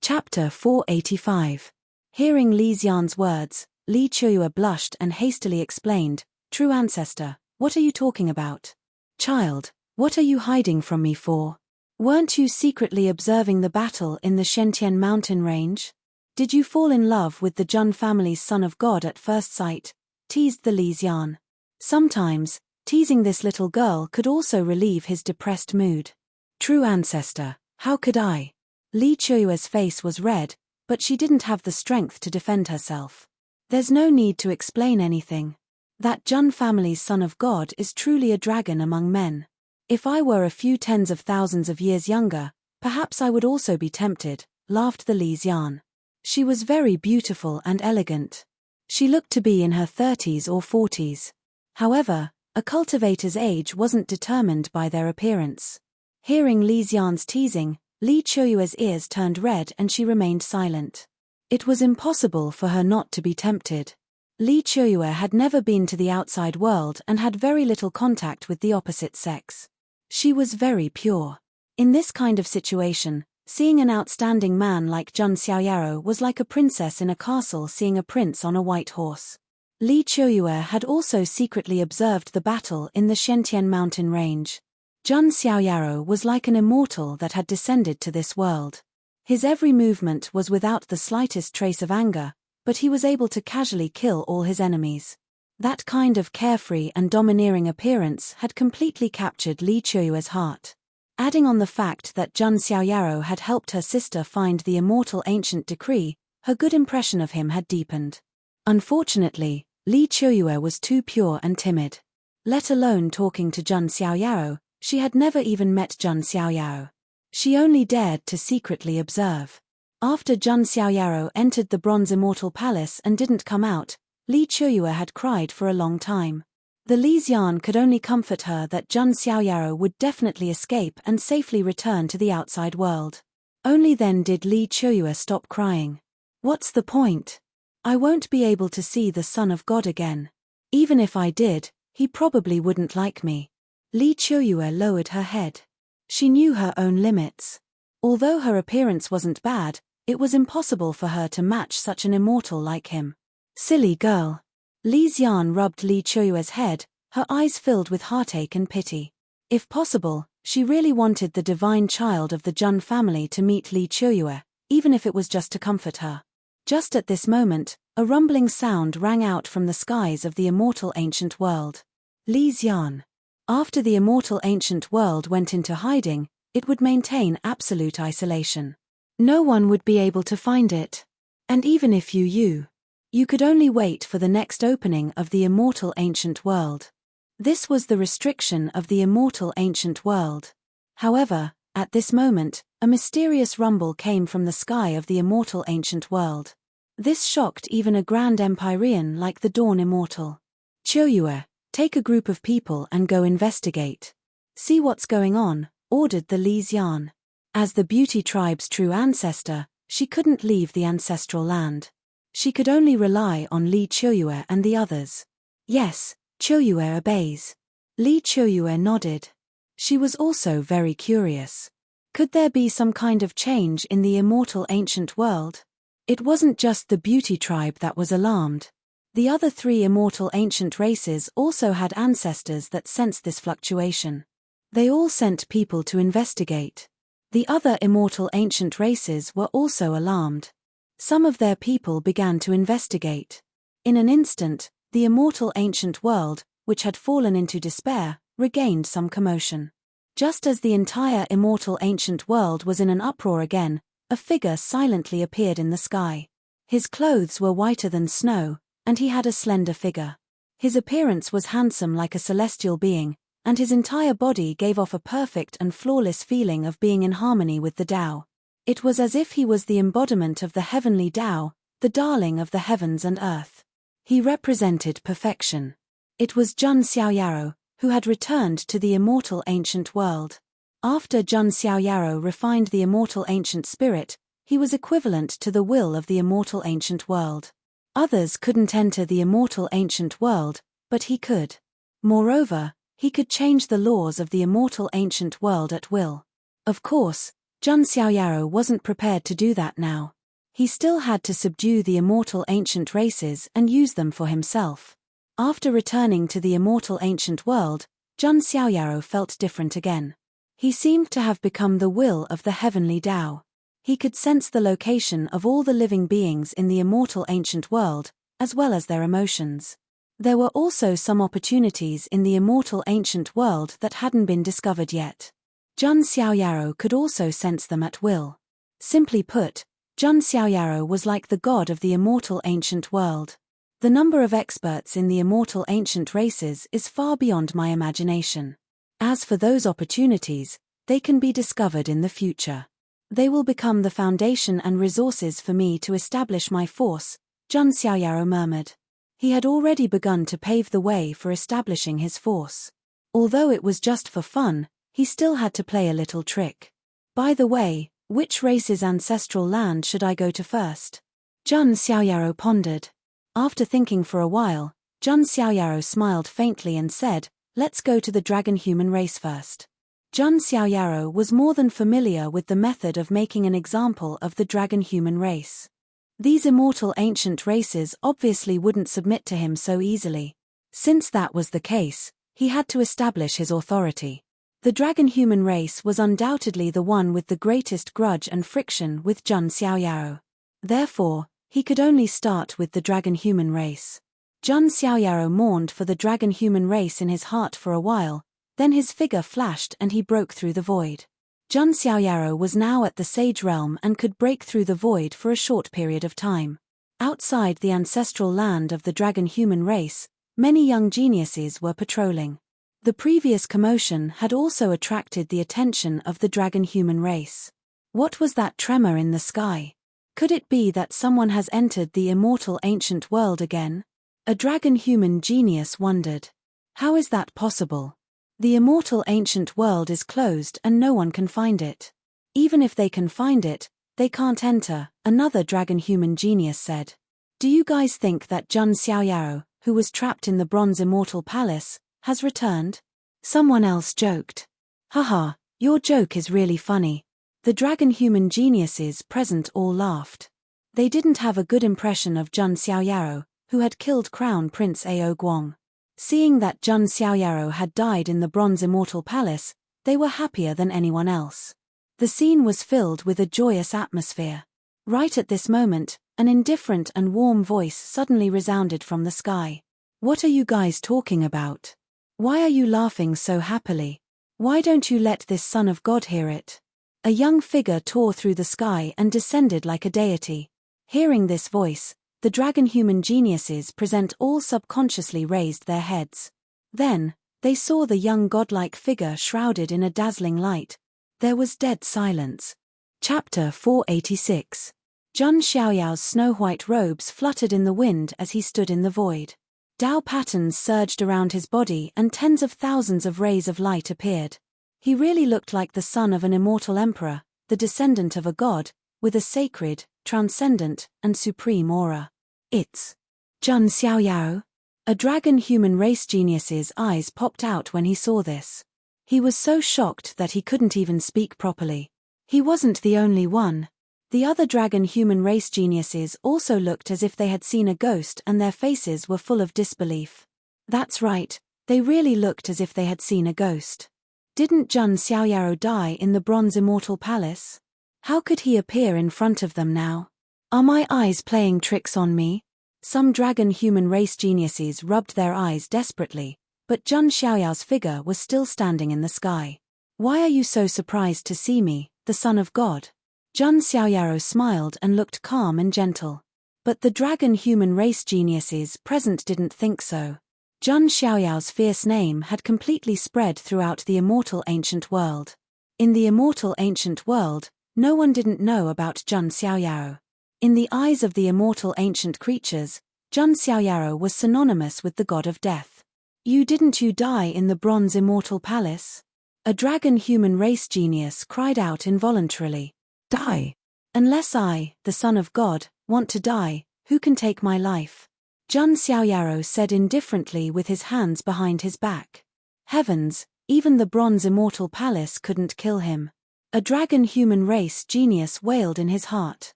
Chapter 485. Hearing Li Xian's words, Li Qiuyue blushed and hastily explained, True ancestor, what are you talking about? Child, what are you hiding from me for? Weren't you secretly observing the battle in the Shentian mountain range? Did you fall in love with the Jun family's son of God at first sight? Teased the Li Xian. Sometimes, teasing this little girl could also relieve his depressed mood. True ancestor, how could I? Li Chuyue's face was red, but she didn't have the strength to defend herself. There's no need to explain anything. That Jun family's son of God is truly a dragon among men. If I were a few tens of thousands of years younger, perhaps I would also be tempted, laughed the Li Xian. She was very beautiful and elegant. She looked to be in her 30s or 40s. However, a cultivator's age wasn't determined by their appearance. Hearing Li Xian's teasing, Li Chuyue's ears turned red and she remained silent. It was impossible for her not to be tempted. Li Chuyue had never been to the outside world and had very little contact with the opposite sex. She was very pure. In this kind of situation, seeing an outstanding man like Jun Xiaoyaro was like a princess in a castle seeing a prince on a white horse. Li Chuyue had also secretly observed the battle in the Shentian mountain range. Jun Xiaoyaro was like an immortal that had descended to this world. His every movement was without the slightest trace of anger, but he was able to casually kill all his enemies. That kind of carefree and domineering appearance had completely captured Li Chuyue's heart. Adding on the fact that Jun Xiaoyaro had helped her sister find the immortal ancient decree, her good impression of him had deepened. Unfortunately, Li Chuyue was too pure and timid. Let alone talking to Jun Xiaoyaro, she had never even met Jun Xiaoyaro. She only dared to secretly observe. After Jun Xiaoyaro entered the Bronze Immortal Palace and didn't come out, Li Chuyue had cried for a long time. The Li Xian could only comfort her that Jun Xiaoyaro would definitely escape and safely return to the outside world. Only then did Li Chuyue stop crying. What's the point? I won't be able to see the Son of God again. Even if I did, he probably wouldn't like me. Li Chuyue lowered her head. She knew her own limits. Although her appearance wasn't bad, it was impossible for her to match such an immortal like him. Silly girl. Li Xian rubbed Li Chuyue's head, her eyes filled with heartache and pity. If possible, she really wanted the divine child of the Jun family to meet Li Chuyue, even if it was just to comfort her. Just at this moment, a rumbling sound rang out from the skies of the immortal ancient world. Li Xian. After the immortal ancient world went into hiding, it would maintain absolute isolation. No one would be able to find it. And even if you could only wait for the next opening of the immortal ancient world. This was the restriction of the immortal ancient world. However, at this moment, a mysterious rumble came from the sky of the immortal ancient world. This shocked even a grand empyrean like the Dawn Immortal. Chuyue, take a group of people and go investigate. See what's going on, ordered the Li Xian. As the Beauty Tribe's true ancestor, she couldn't leave the ancestral land. She could only rely on Li Chuyue and the others. Yes, Chuyue obeys. Li Chuyue nodded. She was also very curious. Could there be some kind of change in the immortal ancient world? It wasn't just the Beauty Tribe that was alarmed. The other three immortal ancient races also had ancestors that sensed this fluctuation. They all sent people to investigate. The other immortal ancient races were also alarmed. Some of their people began to investigate. In an instant, the immortal ancient world, which had fallen into despair, regained some commotion. Just as the entire immortal ancient world was in an uproar again, a figure silently appeared in the sky. His clothes were whiter than snow, and he had a slender figure. His appearance was handsome like a celestial being, and his entire body gave off a perfect and flawless feeling of being in harmony with the Tao. It was as if he was the embodiment of the heavenly Tao, the darling of the heavens and earth. He represented perfection. It was Jun Xiaoyaro, who had returned to the immortal ancient world. After Jun Xiaoyaro refined the immortal ancient spirit, he was equivalent to the will of the immortal ancient world. Others couldn't enter the immortal ancient world, but he could. Moreover, he could change the laws of the immortal ancient world at will. Of course, Jun Xiaoyaro wasn't prepared to do that now. He still had to subdue the immortal ancient races and use them for himself. After returning to the immortal ancient world, Jun Xiaoyaro felt different again. He seemed to have become the will of the heavenly Tao. He could sense the location of all the living beings in the immortal ancient world, as well as their emotions. There were also some opportunities in the immortal ancient world that hadn't been discovered yet. Jun Xiaoyaro could also sense them at will. Simply put, Jun Xiaoyaro was like the god of the immortal ancient world. The number of experts in the immortal ancient races is far beyond my imagination. As for those opportunities, they can be discovered in the future. They will become the foundation and resources for me to establish my force, Jun Xiaoyaro murmured. He had already begun to pave the way for establishing his force. Although it was just for fun, he still had to play a little trick. By the way, which race's ancestral land should I go to first? Jun Xiaoyaro pondered. After thinking for a while, Jun Xiaoyaro smiled faintly and said, "Let's go to the dragon human race first." Jun Xiaoyaro was more than familiar with the method of making an example of the dragon human race. These immortal ancient races obviously wouldn't submit to him so easily. Since that was the case, he had to establish his authority. The dragon human race was undoubtedly the one with the greatest grudge and friction with Jun Xiaoyaro. Therefore, he could only start with the dragon human race. Jun Xiaoyaro mourned for the dragon human race in his heart for a while, then his figure flashed and he broke through the void. Jun Xiaoyaro was now at the Sage Realm and could break through the void for a short period of time. Outside the ancestral land of the dragon human race, many young geniuses were patrolling. The previous commotion had also attracted the attention of the dragon human race. What was that tremor in the sky? Could it be that someone has entered the immortal ancient world again? A dragon human genius wondered. How is that possible? The immortal ancient world is closed and no one can find it. Even if they can find it, they can't enter, another dragon human genius said. Do you guys think that Jun Xiaoyaro, who was trapped in the bronze immortal palace, has returned? Someone else joked. Haha, your joke is really funny. The dragon human geniuses present all laughed. They didn't have a good impression of Jun Xiaoyaro, who had killed Crown Prince Ao Guang. Seeing that Jun Xiaoyaro had died in the bronze immortal palace, they were happier than anyone else. The scene was filled with a joyous atmosphere. Right at this moment, an indifferent and warm voice suddenly resounded from the sky. What are you guys talking about? Why are you laughing so happily? Why don't you let this son of God hear it? A young figure tore through the sky and descended like a deity. Hearing this voice, the dragon human geniuses present all subconsciously raised their heads. Then, they saw the young godlike figure shrouded in a dazzling light. There was dead silence. Chapter 486. Jun Xiaoyao's snow-white robes fluttered in the wind as he stood in the void. Tao patterns surged around his body and tens of thousands of rays of light appeared. He really looked like the son of an immortal emperor, the descendant of a god, with a sacred, transcendent, and supreme aura. It's Jun Xiaoyao. A dragon human race genius's eyes popped out when he saw this. He was so shocked that he couldn't even speak properly. He wasn't the only one. The other dragon human race geniuses also looked as if they had seen a ghost and their faces were full of disbelief. That's right, they really looked as if they had seen a ghost. Didn't Jun Xiaoyao die in the bronze immortal palace? How could he appear in front of them now? Are my eyes playing tricks on me? Some dragon human race geniuses rubbed their eyes desperately, but Jun Xiaoyao's figure was still standing in the sky. Why are you so surprised to see me, the son of God? Jun Xiaoyao smiled and looked calm and gentle. But the dragon human race geniuses present didn't think so. Jun Xiaoyao's fierce name had completely spread throughout the immortal ancient world. In the immortal ancient world, no one didn't know about Jun Xiaoyao. In the eyes of the immortal ancient creatures, Jun Xiaoyao was synonymous with the god of death. Didn't you die in the bronze immortal palace? A dragon human race genius cried out involuntarily. Die! Unless I, the son of God, want to die, who can take my life? Jun Xiaoyao said indifferently with his hands behind his back. Heavens, even the bronze immortal palace couldn't kill him. A dragon human race genius wailed in his heart.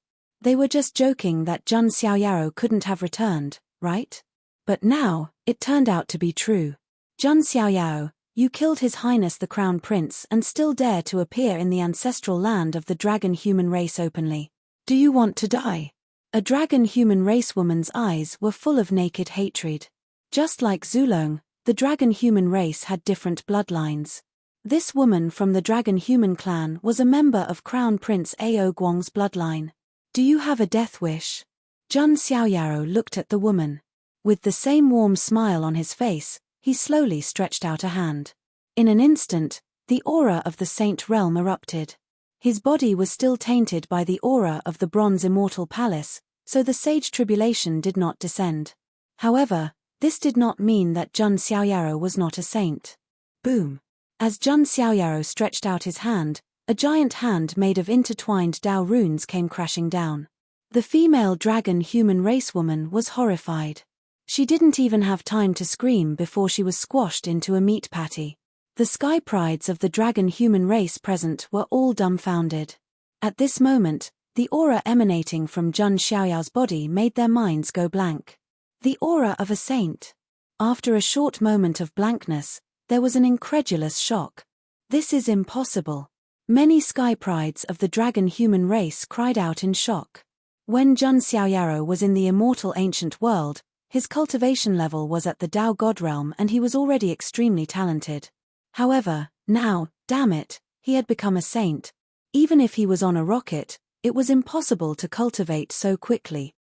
They were just joking that Jun Xiaoyao couldn't have returned, right? But now, it turned out to be true. Jun Xiaoyao, You killed His Highness the Crown Prince and still dare to appear in the ancestral land of the dragon human race openly. Do you want to die? A dragon human race woman's eyes were full of naked hatred. Just like Zulong, the dragon human race had different bloodlines. This woman from the dragon human clan was a member of Crown Prince Ao Guang's bloodline. Do you have a death wish? Jun Xiaoyaro looked at the woman. With the same warm smile on his face, he slowly stretched out a hand. In an instant, the aura of the saint realm erupted. His body was still tainted by the aura of the bronze immortal palace, so the sage tribulation did not descend. However, this did not mean that Jun Xiaoyaro was not a saint. Boom! As Jun Xiaoyaro stretched out his hand, a giant hand made of intertwined Dao runes came crashing down. The female dragon human race woman was horrified. She didn't even have time to scream before she was squashed into a meat patty. The sky prides of the dragon human race present were all dumbfounded. At this moment, the aura emanating from Jun Xiaoyao's body made their minds go blank. The aura of a saint. After a short moment of blankness, there was an incredulous shock. This is impossible. Many sky prides of the dragon human race cried out in shock. When Jun Xiaoyaro was in the immortal ancient world, his cultivation level was at the Dao God realm and he was already extremely talented. However, now, damn it, he had become a saint. Even if he was on a rocket, it was impossible to cultivate so quickly.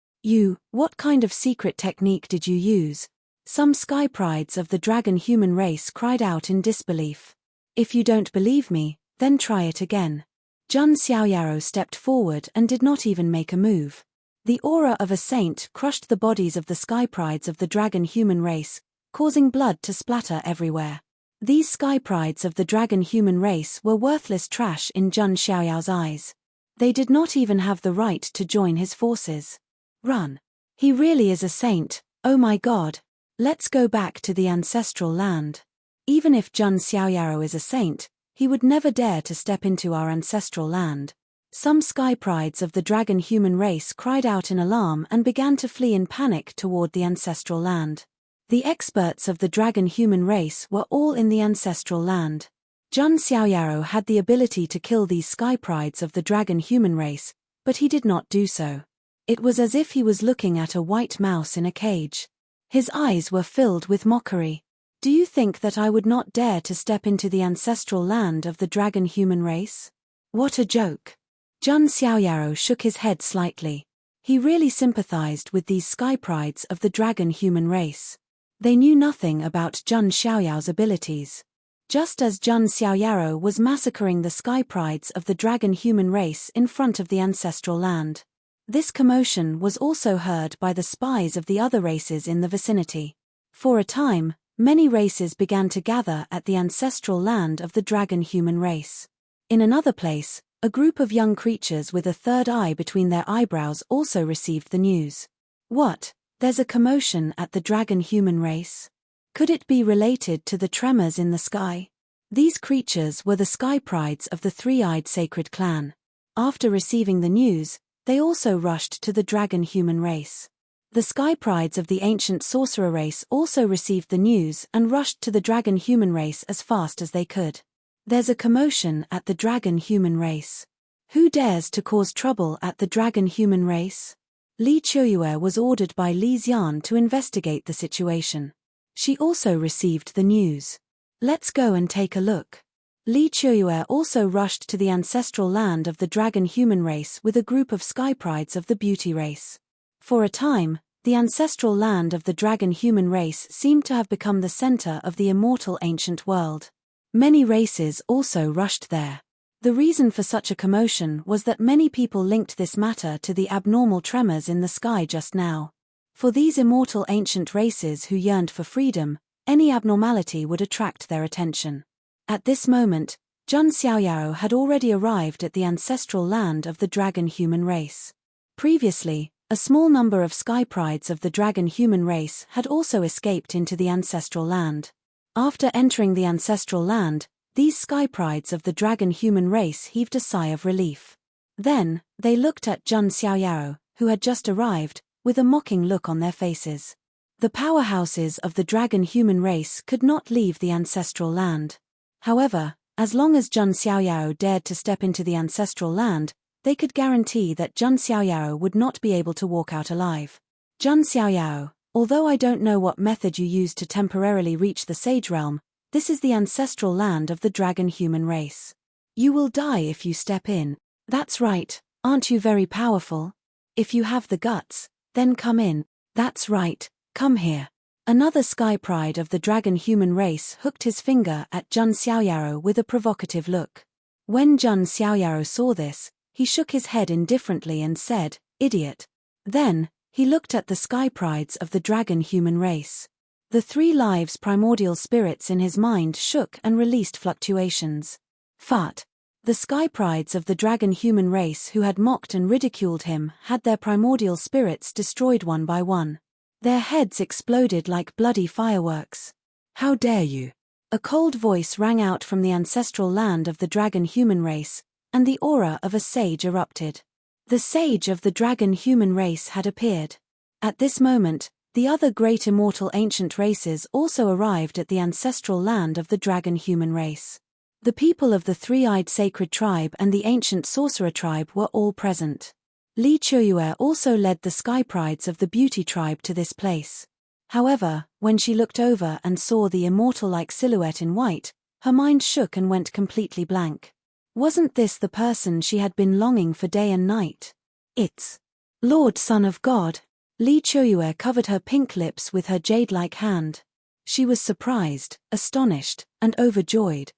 What kind of secret technique did you use? Some sky prides of the dragon human race cried out in disbelief. If you don't believe me, then try it again. Jun Xiaoyaro stepped forward and did not even make a move. The aura of a saint crushed the bodies of the sky prides of the dragon human race, causing blood to splatter everywhere. These sky prides of the dragon human race were worthless trash in Jun Xiaoyao's eyes. They did not even have the right to join his forces. Run. He really is a saint, oh my god. Let's go back to the ancestral land. Even if Jun Xiaoyaro is a saint, he would never dare to step into our ancestral land. Some sky prides of the dragon human race cried out in alarm and began to flee in panic toward the ancestral land. The experts of the dragon human race were all in the ancestral land. Jun Xiaoyaro had the ability to kill these sky prides of the dragon human race, but he did not do so. It was as if he was looking at a white mouse in a cage. His eyes were filled with mockery. Do you think that I would not dare to step into the ancestral land of the dragon human race? What a joke. Jun Xiaoyaro shook his head slightly. He really sympathized with these sky prides of the dragon human race. They knew nothing about Jun Xiaoyao's abilities. Just as Jun Xiaoyaro was massacring the sky prides of the dragon human race in front of the ancestral land. This commotion was also heard by the spies of the other races in the vicinity. For a time, many races began to gather at the ancestral land of the dragon human race. In another place, a group of young creatures with a third eye between their eyebrows also received the news. What? There's a commotion at the dragon human race? Could it be related to the tremors in the sky? These creatures were the sky prides of the three-eyed sacred clan. After receiving the news, they also rushed to the dragon human race. The sky prides of the ancient sorcerer race also received the news and rushed to the dragon human race as fast as they could. There's a commotion at the dragon human race. Who dares to cause trouble at the dragon human race? Li Chueyue was ordered by Li Xian to investigate the situation. She also received the news. Let's go and take a look. Li Chueyue also rushed to the ancestral land of the dragon human race with a group of sky prides of the beauty race. For a time, the ancestral land of the dragon human race seemed to have become the center of the immortal ancient world. Many races also rushed there. The reason for such a commotion was that many people linked this matter to the abnormal tremors in the sky just now. For these immortal ancient races who yearned for freedom, any abnormality would attract their attention. At this moment, Jun Xiaoyaro had already arrived at the ancestral land of the dragon human race. Previously, a small number of sky prides of the dragon human race had also escaped into the ancestral land. After entering the ancestral land, these sky prides of the dragon human race heaved a sigh of relief. Then, they looked at Jun Xiaoyaro, who had just arrived, with a mocking look on their faces. The powerhouses of the dragon human race could not leave the ancestral land. However, as long as Jun Xiaoyao dared to step into the ancestral land, they could guarantee that Jun Xiaoyao would not be able to walk out alive. Jun Xiaoyao, although I don't know what method you used to temporarily reach the Sage Realm, this is the ancestral land of the dragon human race. You will die if you step in. That's right, aren't you very powerful? If you have the guts, then come in. That's right, come here. Another sky pride of the dragon human race hooked his finger at Jun Xiaoyao with a provocative look. When Jun Xiaoyao saw this, he shook his head indifferently and said, "Idiot." Then, he looked at the sky prides of the dragon human race. The 3 lives primordial spirits in his mind shook and released fluctuations. Fart. The sky prides of the dragon human race who had mocked and ridiculed him had their primordial spirits destroyed one by one. Their heads exploded like bloody fireworks. How dare you? A cold voice rang out from the ancestral land of the dragon human race, and the aura of a sage erupted. The sage of the dragon human race had appeared. At this moment, the other great immortal ancient races also arrived at the ancestral land of the dragon human race. The people of the 3-eyed sacred tribe and the ancient sorcerer tribe were all present. Li Chueyue also led the sky prides of the beauty tribe to this place. However, when she looked over and saw the immortal-like silhouette in white, her mind shook and went completely blank. Wasn't this the person she had been longing for day and night? It's Lord Son of God. Li Chueyue covered her pink lips with her jade-like hand. She was surprised, astonished, and overjoyed.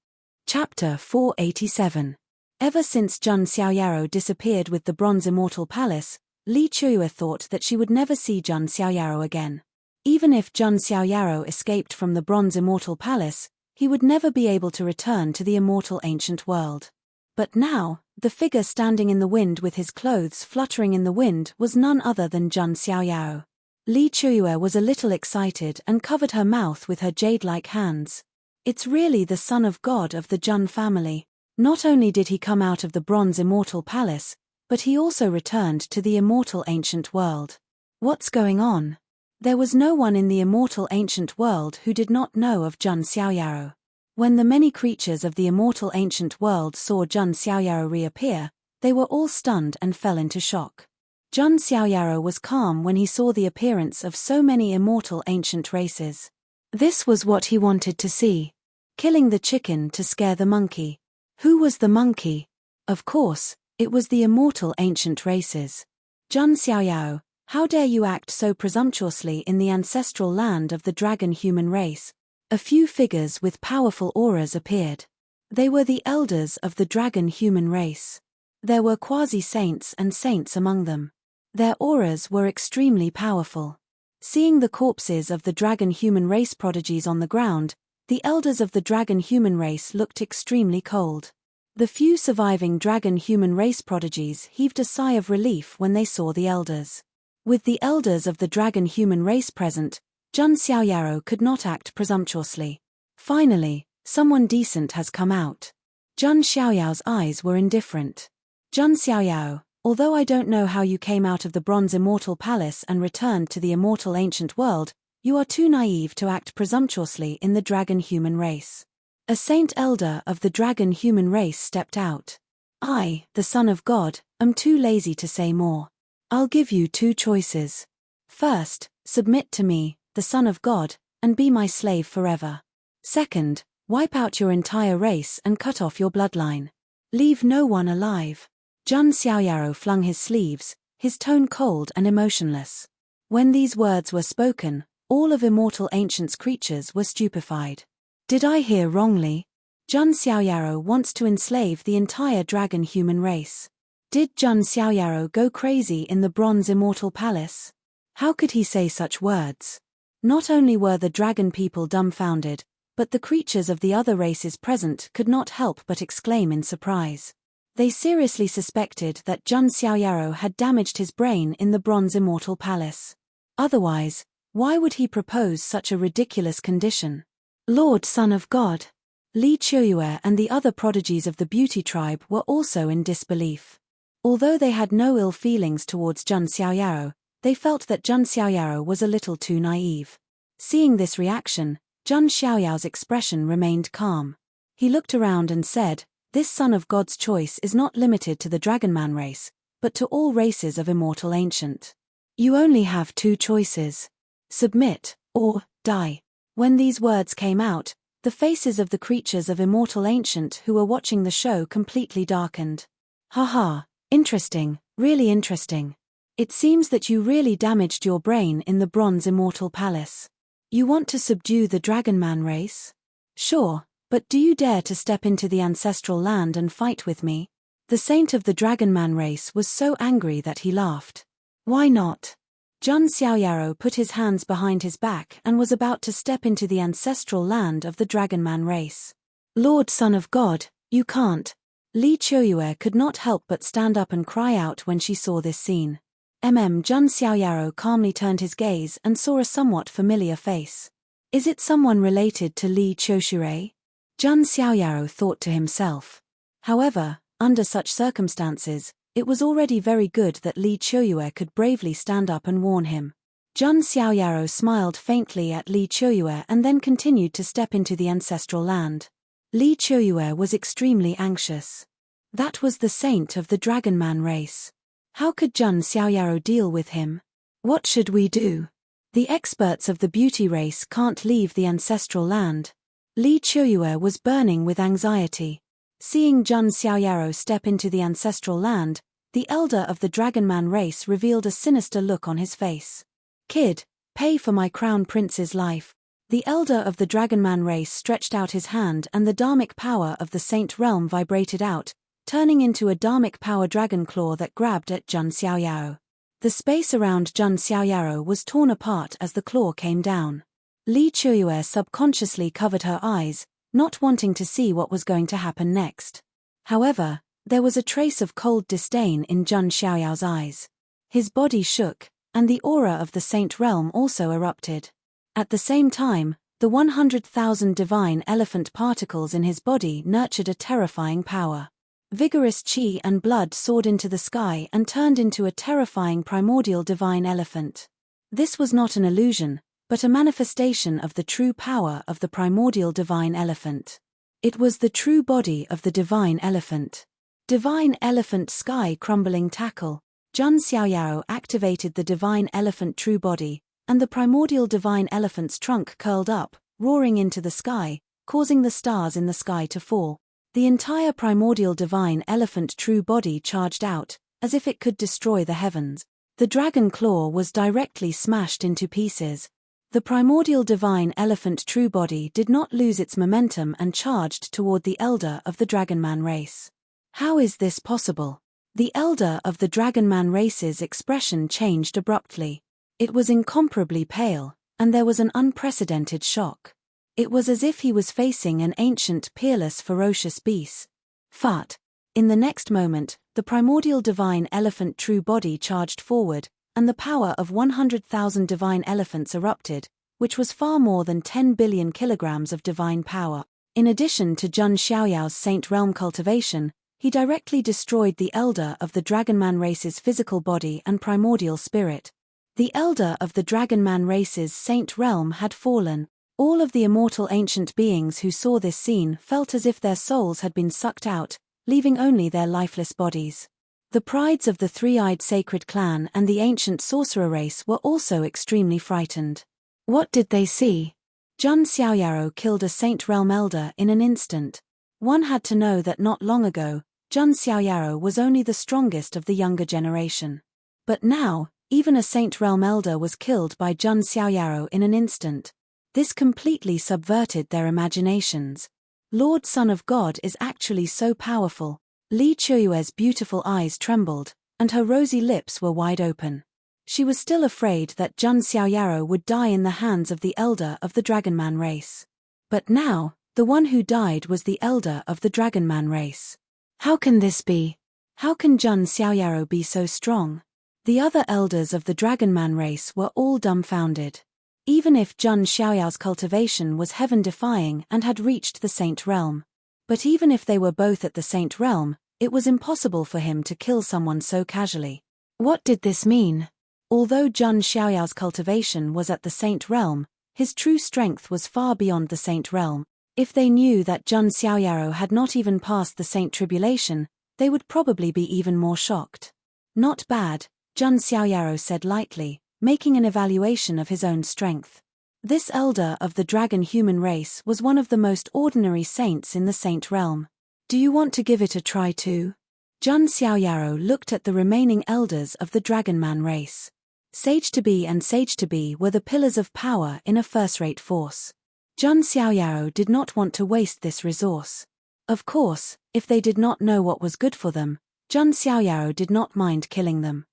Chapter 487. Ever since Jun Xiaoyao disappeared with the Bronze Immortal Palace, Li Chueyue thought that she would never see Jun Xiaoyao again. Even if Jun Xiaoyao escaped from the Bronze Immortal Palace, he would never be able to return to the immortal ancient world. But now, the figure standing in the wind with his clothes fluttering in the wind was none other than Jun Xiaoyao. Li Chueyue was a little excited and covered her mouth with her jade-like hands. It's really the son of God of the Jun family. Not only did he come out of the Bronze Immortal Palace, but he also returned to the immortal ancient world. What's going on? There was no one in the immortal ancient world who did not know of Jun Xiaoyao. When the many creatures of the immortal ancient world saw Jun Xiaoyao reappear, they were all stunned and fell into shock. Jun Xiaoyao was calm when he saw the appearance of so many immortal ancient races. This was what he wanted to see. Killing the chicken to scare the monkey. Who was the monkey? Of course, it was the immortal ancient races. Jun Xiaoyao, how dare you act so presumptuously in the ancestral land of the dragon human race? A few figures with powerful auras appeared. They were the elders of the dragon human race. There were quasi-saints and saints among them. Their auras were extremely powerful. Seeing the corpses of the dragon human race prodigies on the ground, the elders of the dragon human race looked extremely cold. The few surviving dragon human race prodigies heaved a sigh of relief when they saw the elders. With the elders of the dragon human race present, Jun Xiaoyao could not act presumptuously. Finally, someone decent has come out. Jun Xiaoyao's eyes were indifferent. Jun Xiaoyao, although I don't know how you came out of the Bronze Immortal Palace and returned to the immortal ancient world, you are too naive to act presumptuously in the dragon human race. A saint elder of the dragon human race stepped out. I, the son of God, am too lazy to say more. I'll give you 2 choices. First, submit to me, the son of God, and be my slave forever. Second, wipe out your entire race and cut off your bloodline. Leave no one alive. Jun Xiaoyao flung his sleeves, his tone cold and emotionless. When these words were spoken, all of immortal ancient's creatures were stupefied. Did I hear wrongly? Jun Xiaoyao wants to enslave the entire dragon human race. Did Jun Xiaoyao go crazy in the Bronze Immortal Palace? How could he say such words? Not only were the dragon people dumbfounded, but the creatures of the other races present could not help but exclaim in surprise. They seriously suspected that Jun Xiaoyao had damaged his brain in the Bronze Immortal Palace. Otherwise, why would he propose such a ridiculous condition? Lord Son of God. Li Chueyue and the other prodigies of the beauty tribe were also in disbelief. Although they had no ill feelings towards Jun Xiaoyao, They felt that Zheng Xiaoyao was a little too naive. Seeing this reaction, Zheng Xiaoyao's expression remained calm. He looked around and said, "This son of God's choice is not limited to the Dragonman race, but to all races of immortal ancient. You only have two choices. Submit, or die." When these words came out, the faces of the creatures of immortal ancient who were watching the show completely darkened. "Haha, interesting, really interesting. It seems that you really damaged your brain in the Bronze Immortal Palace. You want to subdue the Dragonman race? Sure, but do you dare to step into the ancestral land and fight with me?" The saint of the Dragonman race was so angry that he laughed. "Why not?" Zheng Xiaoyao put his hands behind his back and was about to step into the ancestral land of the Dragonman race. "Lord Son of God, you can't." Li Qiuyue could not help but stand up and cry out when she saw this scene. Zheng Xiaoyao calmly turned his gaze and saw a somewhat familiar face. Is it someone related to Li Qiushui? Zheng Xiaoyao thought to himself. However, under such circumstances, it was already very good that Li Qiuyue could bravely stand up and warn him. Zheng Xiaoyao smiled faintly at Li Qiuyue and then continued to step into the ancestral land. Li Qiuyue was extremely anxious. That was the saint of the Dragonman race. How could Zheng Xiaoyao deal with him? What should we do? The experts of the beauty race can't leave the ancestral land. Li Qiuyue was burning with anxiety. Seeing Zheng Xiaoyao step into the ancestral land, the elder of the Dragonman race revealed a sinister look on his face. "Kid, pay for my crown prince's life." The elder of the Dragonman race stretched out his hand and the dharmic power of the Saint realm vibrated out, turning into a dharmic power dragon claw that grabbed at Zheng Xiaoyao. The space around Zheng Xiaoyao was torn apart as the claw came down. Li Qiuyue subconsciously covered her eyes, not wanting to see what was going to happen next. However, there was a trace of cold disdain in Zheng Xiaoyao's eyes. His body shook, and the aura of the Saint realm also erupted. At the same time, the 100,000 divine elephant particles in his body nurtured a terrifying power. Vigorous qi and blood soared into the sky and turned into a terrifying primordial divine elephant. This was not an illusion, but a manifestation of the true power of the primordial divine elephant. It was the true body of the divine elephant. Divine elephant sky crumbling tackle. Zheng Xiaoyao activated the divine elephant true body, and the primordial divine elephant's trunk curled up, roaring into the sky, causing the stars in the sky to fall. The entire primordial divine elephant true body charged out, as if it could destroy the heavens. The dragon claw was directly smashed into pieces. The primordial divine elephant true body did not lose its momentum and charged toward the elder of the Dragonman race. How is this possible? The elder of the Dragonman race's expression changed abruptly. It was incomparably pale, and there was an unprecedented shock. It was as if he was facing an ancient, peerless, ferocious beast. Fart. In the next moment, the primordial divine elephant true body charged forward, and the power of 100,000 divine elephants erupted, which was far more than 10 billion kilograms of divine power. In addition to Zheng Xiaoyao's Saint realm cultivation, he directly destroyed the elder of the Dragonman race's physical body and primordial spirit. The elder of the Dragonman race's Saint realm had fallen. All of the immortal ancient beings who saw this scene felt as if their souls had been sucked out, leaving only their lifeless bodies. The prides of the three-eyed sacred clan and the ancient sorcerer race were also extremely frightened. What did they see? Zheng Xiaoyao killed a Saint realm elder in an instant. One had to know that not long ago, Zheng Xiaoyao was only the strongest of the younger generation. But now, even a Saint realm elder was killed by Zheng Xiaoyao in an instant. This completely subverted their imaginations. Lord Son of God is actually so powerful. Li Qiuyue's beautiful eyes trembled, and her rosy lips were wide open. She was still afraid that Zheng Xiaoyao would die in the hands of the elder of the Dragonman race. But now, the one who died was the elder of the Dragonman race. How can this be? How can Zheng Xiaoyao be so strong? The other elders of the Dragonman race were all dumbfounded. Even if Zheng Xiaoyao's cultivation was heaven-defying and had reached the Saint realm. But even if they were both at the Saint realm, it was impossible for him to kill someone so casually. What did this mean? Although Zheng Xiaoyao's cultivation was at the Saint Realm, his true strength was far beyond the Saint Realm. If they knew that Zheng Xiaoyao had not even passed the Saint Tribulation, they would probably be even more shocked. Not bad, Zheng Xiaoyao said lightly, making an evaluation of his own strength. This elder of the dragon human race was one of the most ordinary saints in the Saint Realm. Do you want to give it a try too? Zheng Xiaoyao looked at the remaining elders of the dragon man race. Sage-to-be and Sage-to-be were the pillars of power in a first-rate force. Zheng Xiaoyao did not want to waste this resource. Of course, if they did not know what was good for them, Zheng Xiaoyao did not mind killing them.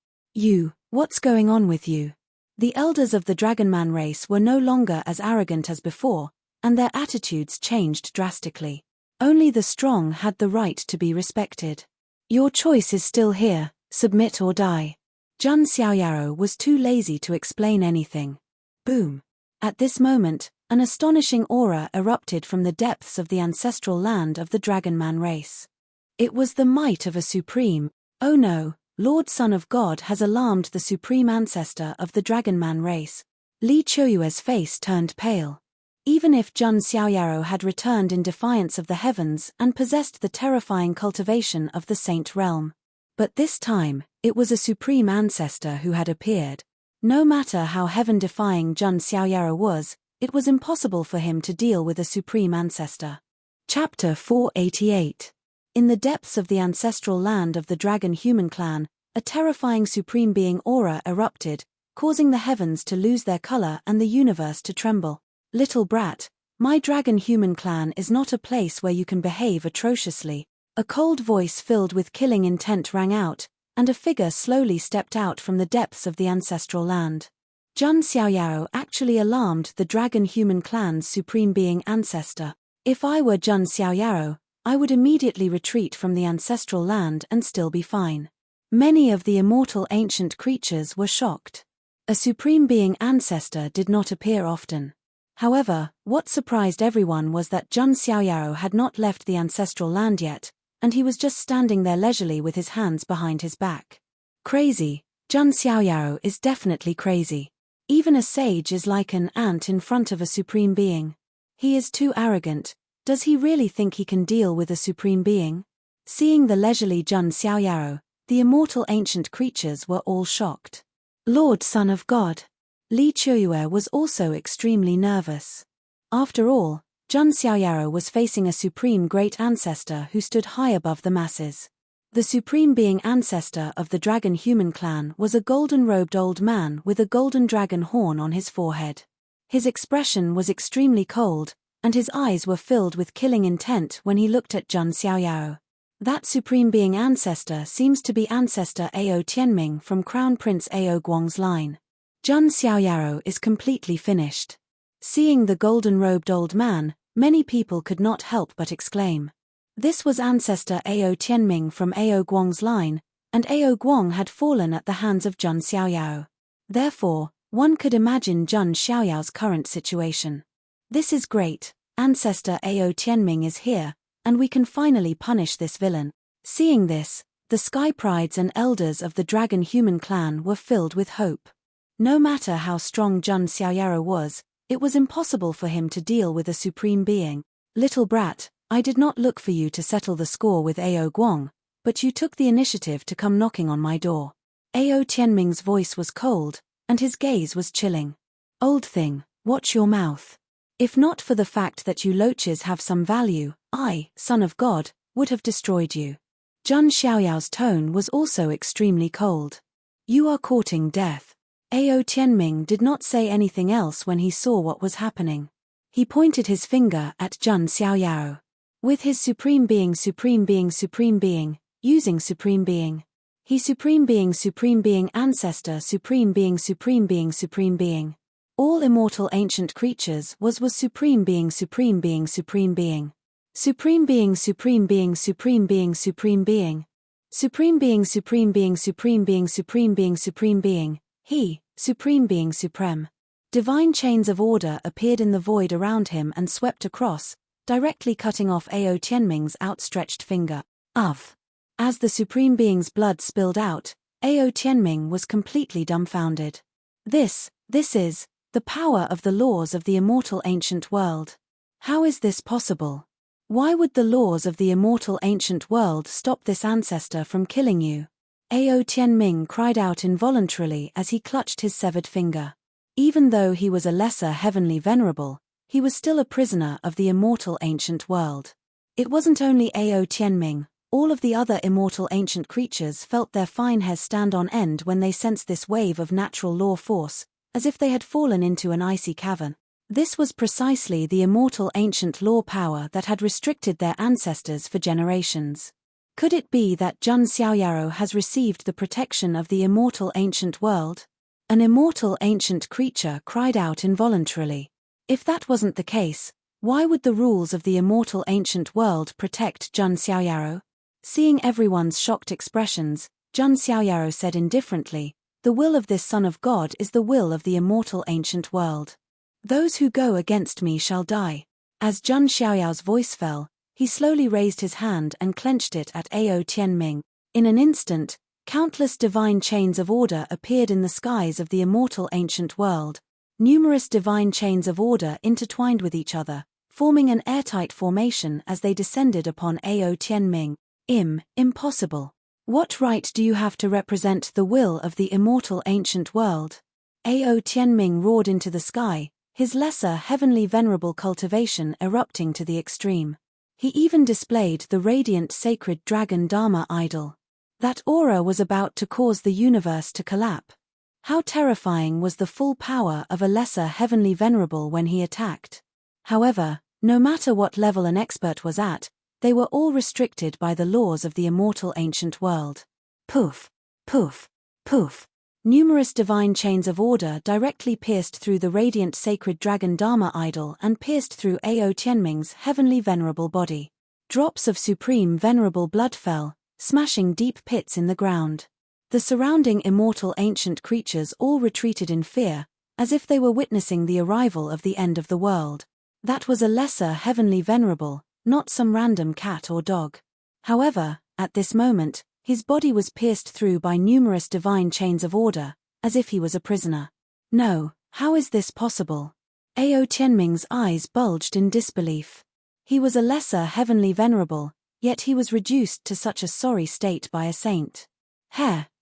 What's going on with you? The elders of the Dragonman race were no longer as arrogant as before, and their attitudes changed drastically. Only the strong had the right to be respected. Your choice is still here, submit or die. Zheng Xiaoyao was too lazy to explain anything. Boom. At this moment, an astonishing aura erupted from the depths of the ancestral land of the Dragonman race. It was the might of a supreme, oh no, Lord Son of God has alarmed the supreme ancestor of the Dragonman race. Li Qiuyue's face turned pale. Even if Zheng Xiaoyao had returned in defiance of the heavens and possessed the terrifying cultivation of the Saint Realm. But this time, it was a supreme ancestor who had appeared. No matter how heaven-defying Zheng Xiaoyao was, it was impossible for him to deal with a supreme ancestor. Chapter 488. In the depths of the ancestral land of the dragon human clan, a terrifying supreme being aura erupted, causing the heavens to lose their color and the universe to tremble. Little brat, my dragon human clan is not a place where you can behave atrociously. A cold voice filled with killing intent rang out, and a figure slowly stepped out from the depths of the ancestral land. Zheng Xiaoyao actually alarmed the dragon human clan's supreme being ancestor. If I were Zheng Xiaoyao, I would immediately retreat from the ancestral land and still be fine. Many of the immortal ancient creatures were shocked. A supreme being ancestor did not appear often. However, what surprised everyone was that Zheng Xiaoyao had not left the ancestral land yet, and he was just standing there leisurely with his hands behind his back. Crazy, Zheng Xiaoyao is definitely crazy. Even a sage is like an ant in front of a supreme being. He is too arrogant. Does he really think he can deal with a supreme being? Seeing the leisurely Zheng Xiaoyao, the immortal ancient creatures were all shocked. Lord Son of God. Li Qiuyue was also extremely nervous. After all, Zheng Xiaoyao was facing a supreme great ancestor who stood high above the masses. The supreme being ancestor of the dragon human clan was a golden-robed old man with a golden dragon horn on his forehead. His expression was extremely cold, and his eyes were filled with killing intent when he looked at Zheng Xiaoyao. That supreme being ancestor seems to be ancestor Ao Tianming from Crown Prince Ao Guang's line. Zheng Xiaoyao is completely finished. Seeing the golden-robed old man, many people could not help but exclaim. This was ancestor Ao Tianming from Ao Guang's line, and Ao Guang had fallen at the hands of Zheng Xiaoyao. Therefore, one could imagine Zheng Xiaoyao's current situation. This is great, ancestor Ao Tianming is here, and we can finally punish this villain. Seeing this, the Sky Prides and elders of the dragon human clan were filled with hope. No matter how strong Zheng Xiaoyao was, it was impossible for him to deal with a supreme being. Little brat, I did not look for you to settle the score with Ao Guang, but you took the initiative to come knocking on my door. Ao Tianming's voice was cold, and his gaze was chilling. Old thing, watch your mouth. If not for the fact that you loaches have some value, I, Son of God, would have destroyed you. Zheng Xiaoyao's tone was also extremely cold. You are courting death. Ao Tianming did not say anything else when he saw what was happening. He pointed his finger at Zheng Xiaoyao. With his supreme being, using supreme being. He supreme being ancestor, supreme being. All immortal ancient creatures was supreme being. Supreme being. Supreme being, supreme being. Supreme being, supreme being. He, supreme being supreme. Divine chains of order appeared in the void around him and swept across, directly cutting off Ao Tianming's outstretched finger. As the supreme being's blood spilled out, Ao Tianming was completely dumbfounded. This is the power of the laws of the immortal ancient world. How is this possible? Why would the laws of the immortal ancient world stop this ancestor from killing you? Ao Tianming cried out involuntarily as he clutched his severed finger. Even though he was a lesser heavenly venerable, he was still a prisoner of the immortal ancient world. It wasn't only Ao Tianming, all of the other immortal ancient creatures felt their fine hairs stand on end when they sensed this wave of natural law force, as if they had fallen into an icy cavern. This was precisely the immortal ancient law power that had restricted their ancestors for generations. Could it be that Jun Xiaoyaro has received the protection of the immortal ancient world? An immortal ancient creature cried out involuntarily. If that wasn't the case, why would the rules of the immortal ancient world protect Jun Xiaoyaro? Seeing everyone's shocked expressions, Jun Xiaoyaro said indifferently, "The will of this Son of God is the will of the immortal ancient world. Those who go against me shall die." As Jun Xiaoyao's voice fell, he slowly raised his hand and clenched it at Ao Tianming. In an instant, countless divine chains of order appeared in the skies of the immortal ancient world. Numerous divine chains of order intertwined with each other, forming an airtight formation as they descended upon Ao Tianming. Impossible. What right do you have to represent the will of the immortal ancient world? Ao Tianming roared into the sky, his lesser heavenly venerable cultivation erupting to the extreme. He even displayed the radiant sacred dragon Dharma idol. That aura was about to cause the universe to collapse. How terrifying was the full power of a lesser heavenly venerable when he attacked. However, no matter what level an expert was at, they were all restricted by the laws of the immortal ancient world. Poof, poof, poof. Numerous divine chains of order directly pierced through the radiant sacred dragon Dharma idol and pierced through Ao Tianming's heavenly venerable body. Drops of supreme venerable blood fell, smashing deep pits in the ground. The surrounding immortal ancient creatures all retreated in fear, as if they were witnessing the arrival of the end of the world. That was a lesser heavenly venerable, not some random cat or dog. However, at this moment, his body was pierced through by numerous divine chains of order, as if he was a prisoner. No, how is this possible? Ao Tianming's eyes bulged in disbelief. He was a lesser heavenly venerable, yet he was reduced to such a sorry state by a saint.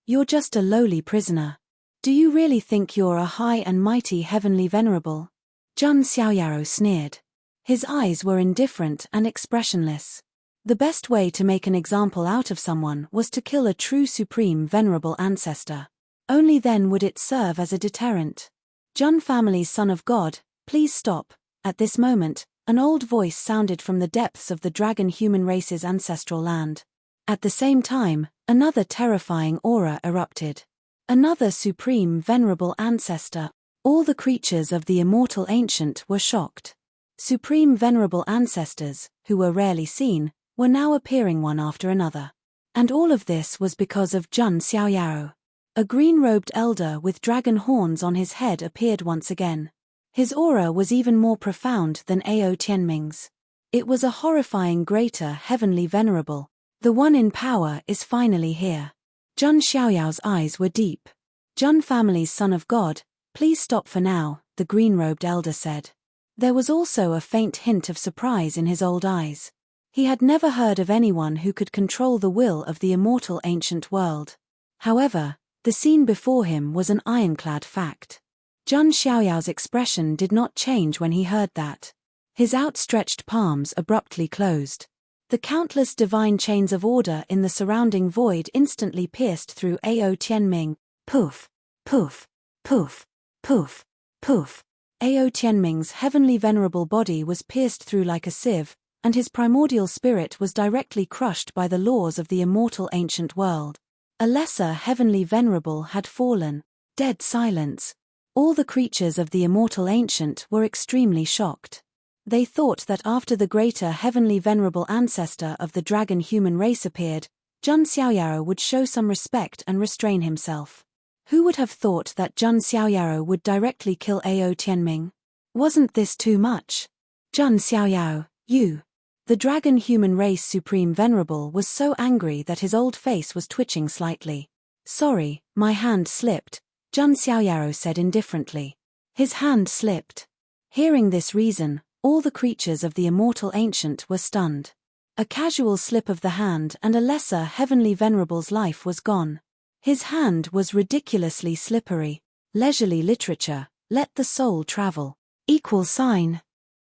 You're just a lowly prisoner. Do you really think you're a high and mighty heavenly venerable? Jun Xiaoyaro sneered. His eyes were indifferent and expressionless. The best way to make an example out of someone was to kill a true supreme venerable ancestor. Only then would it serve as a deterrent. Jun family's Son of God, please stop. At this moment, an old voice sounded from the depths of the dragon human race's ancestral land. At the same time, another terrifying aura erupted. Another supreme venerable ancestor. All the creatures of the immortal ancient were shocked. Supreme venerable ancestors, who were rarely seen, were now appearing one after another. And all of this was because of Jun Xiaoyaro. A green-robed elder with dragon horns on his head appeared once again. His aura was even more profound than Ao Tianming's. It was a horrifying greater heavenly venerable. The one in power is finally here. Jun Xiaoyao's eyes were deep. Jun family's Son of God, please stop for now, the green-robed elder said. There was also a faint hint of surprise in his old eyes. He had never heard of anyone who could control the will of the immortal ancient world. However, the scene before him was an ironclad fact. Jun Xiaoyao's expression did not change when he heard that. His outstretched palms abruptly closed. The countless divine chains of order in the surrounding void instantly pierced through Ao Tianming. Poof, poof, poof, poof, poof. Ao Tianming's heavenly venerable body was pierced through like a sieve, and his primordial spirit was directly crushed by the laws of the immortal ancient world. A lesser heavenly venerable had fallen. Dead silence. All the creatures of the immortal ancient were extremely shocked. They thought that after the greater heavenly venerable ancestor of the dragon human race appeared, Jun Xiaoyaro would show some respect and restrain himself. Who would have thought that Jun Xiaoyaro would directly kill Ao Tianming? Wasn't this too much? Jun Xiaoyaro, you. The dragon human race supreme venerable was so angry that his old face was twitching slightly. Sorry, my hand slipped, Jun Xiaoyaro said indifferently. His hand slipped. Hearing this reason, all the creatures of the immortal ancient were stunned. A casual slip of the hand and a lesser heavenly venerable's life was gone. His hand was ridiculously slippery. Leisurely literature, let the soul travel. ==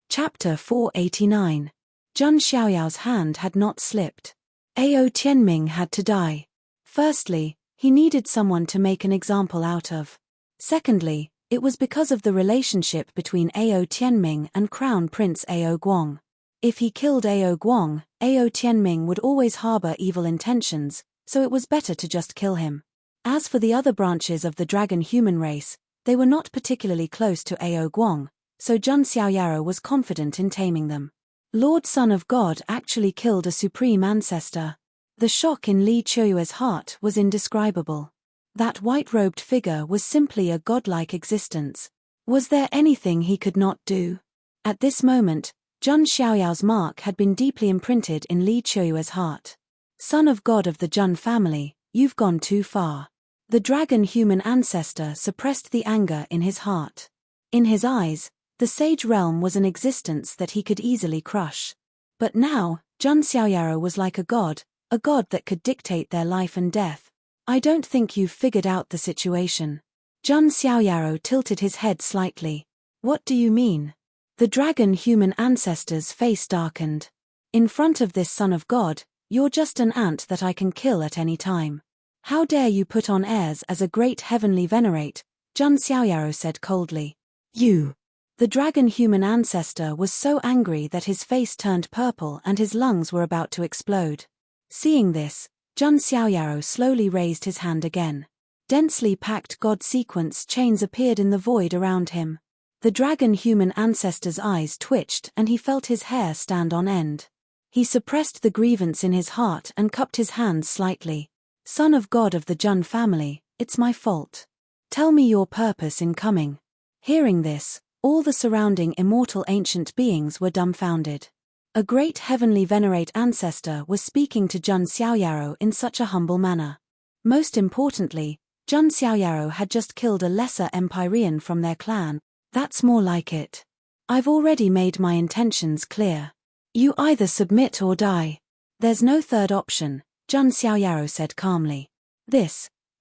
Chapter 489. Jun Xiaoyao's hand had not slipped. Ao Tianming had to die. Firstly, he needed someone to make an example out of. Secondly, it was because of the relationship between Ao Tianming and Crown Prince Ao Guang. If he killed Ao Guang, Ao Tianming would always harbor evil intentions, so it was better to just kill him. As for the other branches of the dragon human race, they were not particularly close to Ao Guang, so Jun Xiaoyaro was confident in taming them. Lord Son of God actually killed a supreme ancestor. The shock in Li Qiuyue's heart was indescribable. That white-robed figure was simply a godlike existence. Was there anything he could not do? At this moment, Jun Xiaoyao's mark had been deeply imprinted in Li Qiuyue's heart. Son of God of the Jun family, you've gone too far. The dragon human ancestor suppressed the anger in his heart. In his eyes, the sage realm was an existence that he could easily crush. But now, Jun Xiaoyaro was like a god that could dictate their life and death. I don't think you've figured out the situation. Jun Xiaoyaro tilted his head slightly. What do you mean? The dragon human ancestor's face darkened. In front of this son of God, you're just an ant that I can kill at any time. How dare you put on airs as a great heavenly venerate, Jun Xiaoyaro said coldly. You. The dragon human ancestor was so angry that his face turned purple and his lungs were about to explode. Seeing this, Jun Xiaoyaro slowly raised his hand again. Densely packed god sequence chains appeared in the void around him. The dragon human ancestor's eyes twitched and he felt his hair stand on end. He suppressed the grievance in his heart and cupped his hands slightly. Son of God of the Jun family, it's my fault. Tell me your purpose in coming. Hearing this, all the surrounding immortal ancient beings were dumbfounded. A great heavenly venerate ancestor was speaking to Jun Xiaoyaro in such a humble manner. Most importantly, Jun Xiaoyaro had just killed a lesser Empyrean from their clan. That's more like it. I've already made my intentions clear. You either submit or die. There's no third option, Jun Xiaoyaro said calmly.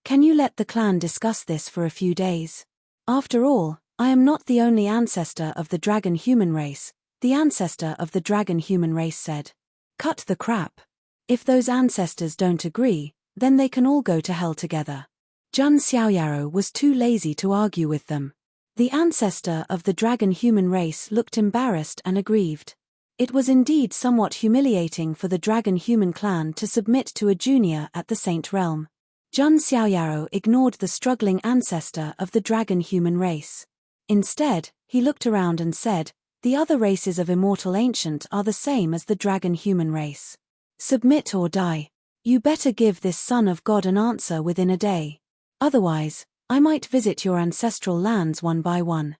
Can you let the clan discuss this for a few days? After all, I am not the only ancestor of the dragon human race, the ancestor of the dragon human race said. Cut the crap. If those ancestors don't agree, then they can all go to hell together. Jun Xiaoyaro was too lazy to argue with them. The ancestor of the dragon human race looked embarrassed and aggrieved. It was indeed somewhat humiliating for the dragon human clan to submit to a junior at the Saint realm. Jun Xiaoyaro ignored the struggling ancestor of the dragon human race. Instead, he looked around and said, the other races of immortal ancient are the same as the dragon human race. Submit or die. You better give this son of God an answer within a day. Otherwise, I might visit your ancestral lands one by one.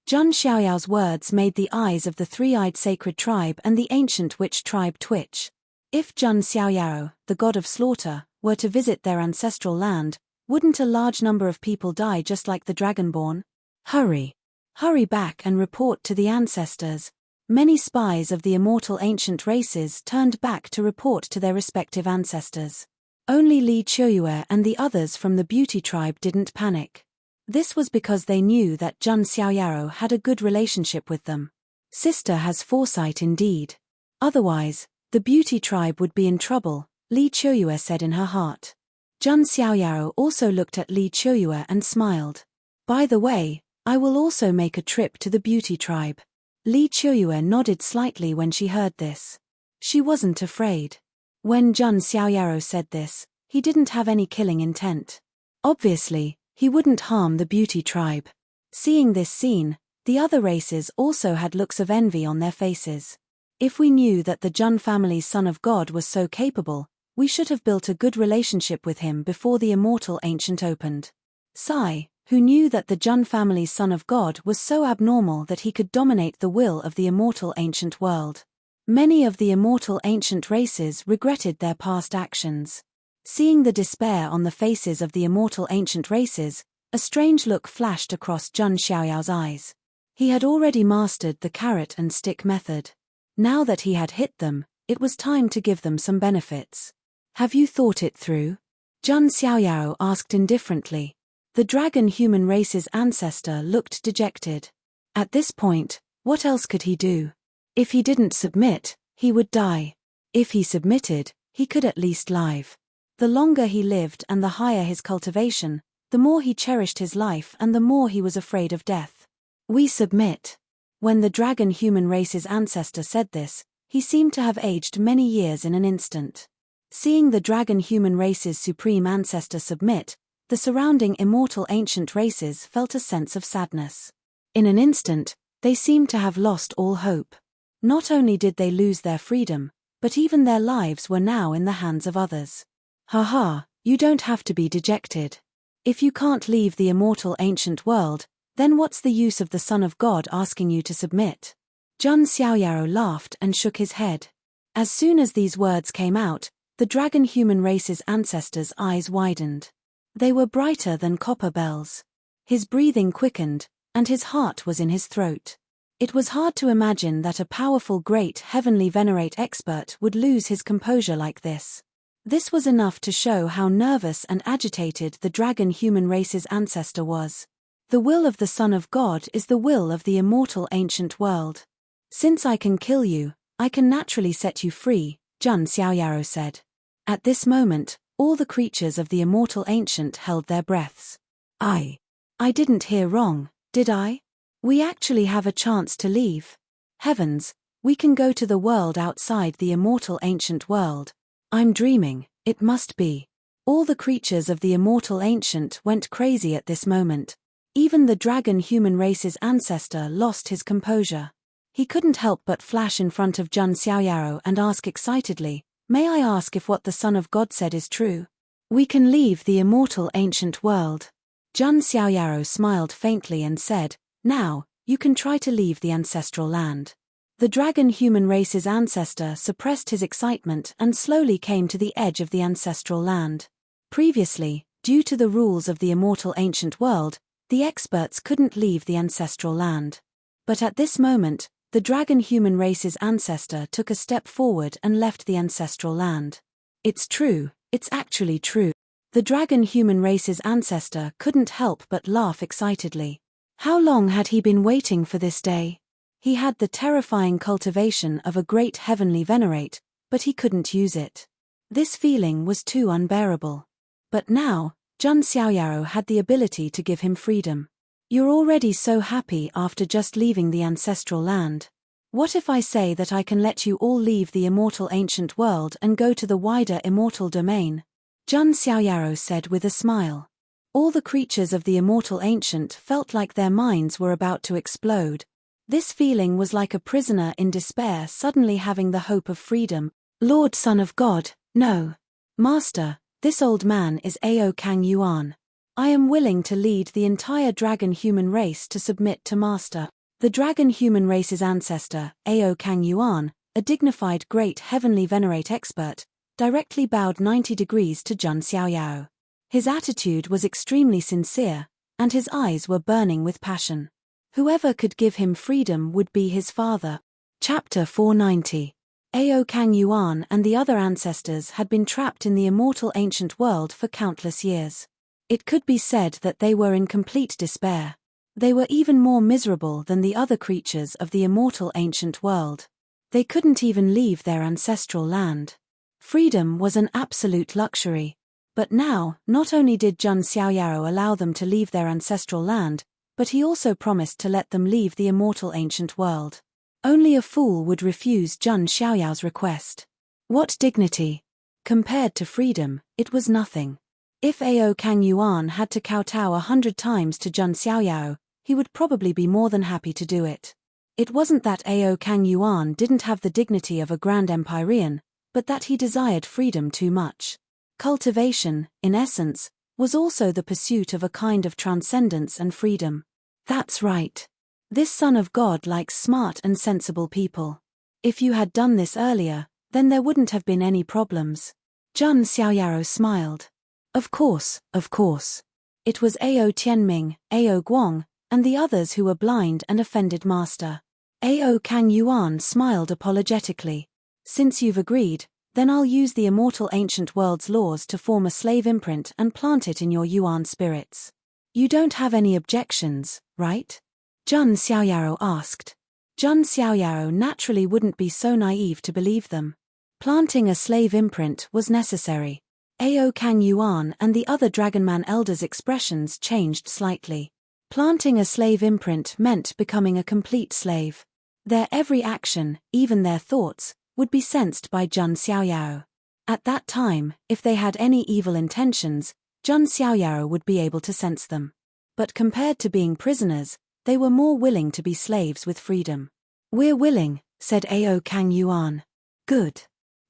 Jun Xiaoyao's words made the eyes of the three-eyed sacred tribe and the ancient witch tribe twitch. If Jun Xiaoyaro, the god of slaughter, were to visit their ancestral land, wouldn't a large number of people die just like the dragonborn? Hurry. Hurry back and report to the ancestors. Many spies of the immortal ancient races turned back to report to their respective ancestors. Only Li Qiuyue and the others from the beauty tribe didn't panic. This was because they knew that Jun Xiaoyaro had a good relationship with them. Sister has foresight indeed. Otherwise, the beauty tribe would be in trouble, Li Qiuyue said in her heart. Jun Xiaoyaro also looked at Li Qiuyue and smiled. By the way, I will also make a trip to the beauty tribe. Li Qiuyue nodded slightly when she heard this. She wasn't afraid. When Jun Xiaoyaro said this, he didn't have any killing intent. Obviously, he wouldn't harm the beauty tribe. Seeing this scene, the other races also had looks of envy on their faces. If we knew that the Jun family's son of God was so capable, we should have built a good relationship with him before the immortal ancient opened. Sai, who knew that the Jun family's son of God was so abnormal that he could dominate the will of the immortal ancient world. Many of the immortal ancient races regretted their past actions. Seeing the despair on the faces of the immortal ancient races, a strange look flashed across Zhang Xiaoyao's eyes. He had already mastered the carrot and stick method. Now that he had hit them, it was time to give them some benefits. Have you thought it through? Zhang Xiaoyao asked indifferently. The dragon human race's ancestor looked dejected. At this point, what else could he do? If he didn't submit, he would die. If he submitted, he could at least live. The longer he lived and the higher his cultivation, the more he cherished his life and the more he was afraid of death. We submit. When the dragon human race's ancestor said this, he seemed to have aged many years in an instant. Seeing the dragon human race's supreme ancestor submit, the surrounding immortal ancient races felt a sense of sadness. In an instant, they seemed to have lost all hope. Not only did they lose their freedom, but even their lives were now in the hands of others. Haha, you don't have to be dejected. If you can't leave the immortal ancient world, then what's the use of the Son of God asking you to submit? Zhang Xiaoyao laughed and shook his head. As soon as these words came out, the dragon human race's ancestors' eyes widened. They were brighter than copper bells. His breathing quickened, and his heart was in his throat. It was hard to imagine that a powerful great heavenly venerate expert would lose his composure like this. This was enough to show how nervous and agitated the dragon human race's ancestor was. The will of the Son of God is the will of the immortal ancient world. Since I can kill you, I can naturally set you free, Zhang Xiaoyao said. At this moment, all the creatures of the immortal ancient held their breaths. I didn't hear wrong, did I? We actually have a chance to leave. Heavens, we can go to the world outside the immortal ancient world. I'm dreaming, it must be. All the creatures of the immortal ancient went crazy at this moment. Even the dragon human race's ancestor lost his composure. He couldn't help but flash in front of Zhang Xiaoyao and ask excitedly, "May I ask if what the Son of God said is true? We can leave the immortal ancient world." Zhang Xiaoyao smiled faintly and said, "Now, you can try to leave the ancestral land." The dragon human race's ancestor suppressed his excitement and slowly came to the edge of the ancestral land. Previously, due to the rules of the immortal ancient world, the experts couldn't leave the ancestral land. But at this moment, the dragon human race's ancestor took a step forward and left the ancestral land. It's true, it's actually true. The dragon human race's ancestor couldn't help but laugh excitedly. How long had he been waiting for this day? He had the terrifying cultivation of a great heavenly venerate, but he couldn't use it. This feeling was too unbearable. But now, Zhang Xiaoyao had the ability to give him freedom. You're already so happy after just leaving the ancestral land. What if I say that I can let you all leave the immortal ancient world and go to the wider immortal domain? Zhang Xiaoyao said with a smile. All the creatures of the immortal ancient felt like their minds were about to explode. This feeling was like a prisoner in despair suddenly having the hope of freedom. Lord Son of God, no. Master, this old man is Ao Kang Yuan. I am willing to lead the entire dragon human race to submit to Master. The dragon human race's ancestor, Ao Kang Yuan, a dignified great heavenly venerate expert, directly bowed 90 degrees to Zhang Xiaoyao. His attitude was extremely sincere, and his eyes were burning with passion. Whoever could give him freedom would be his father. Chapter 490. Ao Kang Yuan and the other ancestors had been trapped in the immortal ancient world for countless years. It could be said that they were in complete despair. They were even more miserable than the other creatures of the immortal ancient world. They couldn't even leave their ancestral land. Freedom was an absolute luxury. But now, not only did Zhang Xiaoyao allow them to leave their ancestral land, but he also promised to let them leave the immortal ancient world. Only a fool would refuse Zhang Xiaoyao's request. What dignity! Compared to freedom, it was nothing. If Ao Kang Yuan had to kowtow 100 times to Zhang Xiaoyao, he would probably be more than happy to do it. It wasn't that Ao Kang Yuan didn't have the dignity of a grand empyrean, but that he desired freedom too much. Cultivation, in essence, was also the pursuit of a kind of transcendence and freedom. That's right. This Son of God likes smart and sensible people. If you had done this earlier, then there wouldn't have been any problems. Jun Xiaoyaro smiled. Of course, of course. It was Ao Tianming, Ao Guang, and the others who were blind and offended master. Ao Kang Yuan smiled apologetically. Since you've agreed, then I'll use the immortal ancient world's laws to form a slave imprint and plant it in your Yuan spirits. You don't have any objections, right? Jun Xiaoyaro asked. Jun Xiaoyaro naturally wouldn't be so naive to believe them. Planting a slave imprint was necessary. Ao Kang Yuan and the other Dragonman elders' expressions changed slightly. Planting a slave imprint meant becoming a complete slave. Their every action, even their thoughts, would be sensed by Jun Xiaoyaro. At that time, if they had any evil intentions, Jun Xiaoyaro would be able to sense them. But compared to being prisoners, they were more willing to be slaves with freedom. We're willing, said Ao Kang Yuan. Good.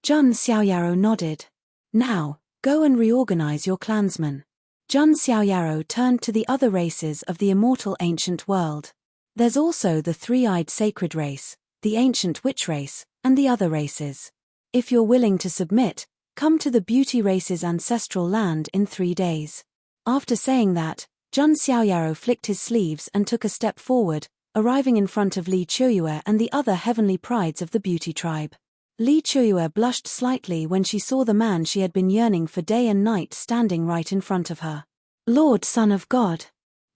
Jun Xiaoyaro nodded. Now, go and reorganize your clansmen. Jun Xiaoyaro turned to the other races of the immortal ancient world. There's also the three-eyed sacred race, the ancient witch race, and the other races. If you're willing to submit, come to the beauty race's ancestral land in 3 days. After saying that, Jun Xiaoyaro flicked his sleeves and took a step forward, arriving in front of Li Qiuyue and the other heavenly prides of the beauty tribe. Li Qiuyue blushed slightly when she saw the man she had been yearning for day and night standing right in front of her. Lord Son of God.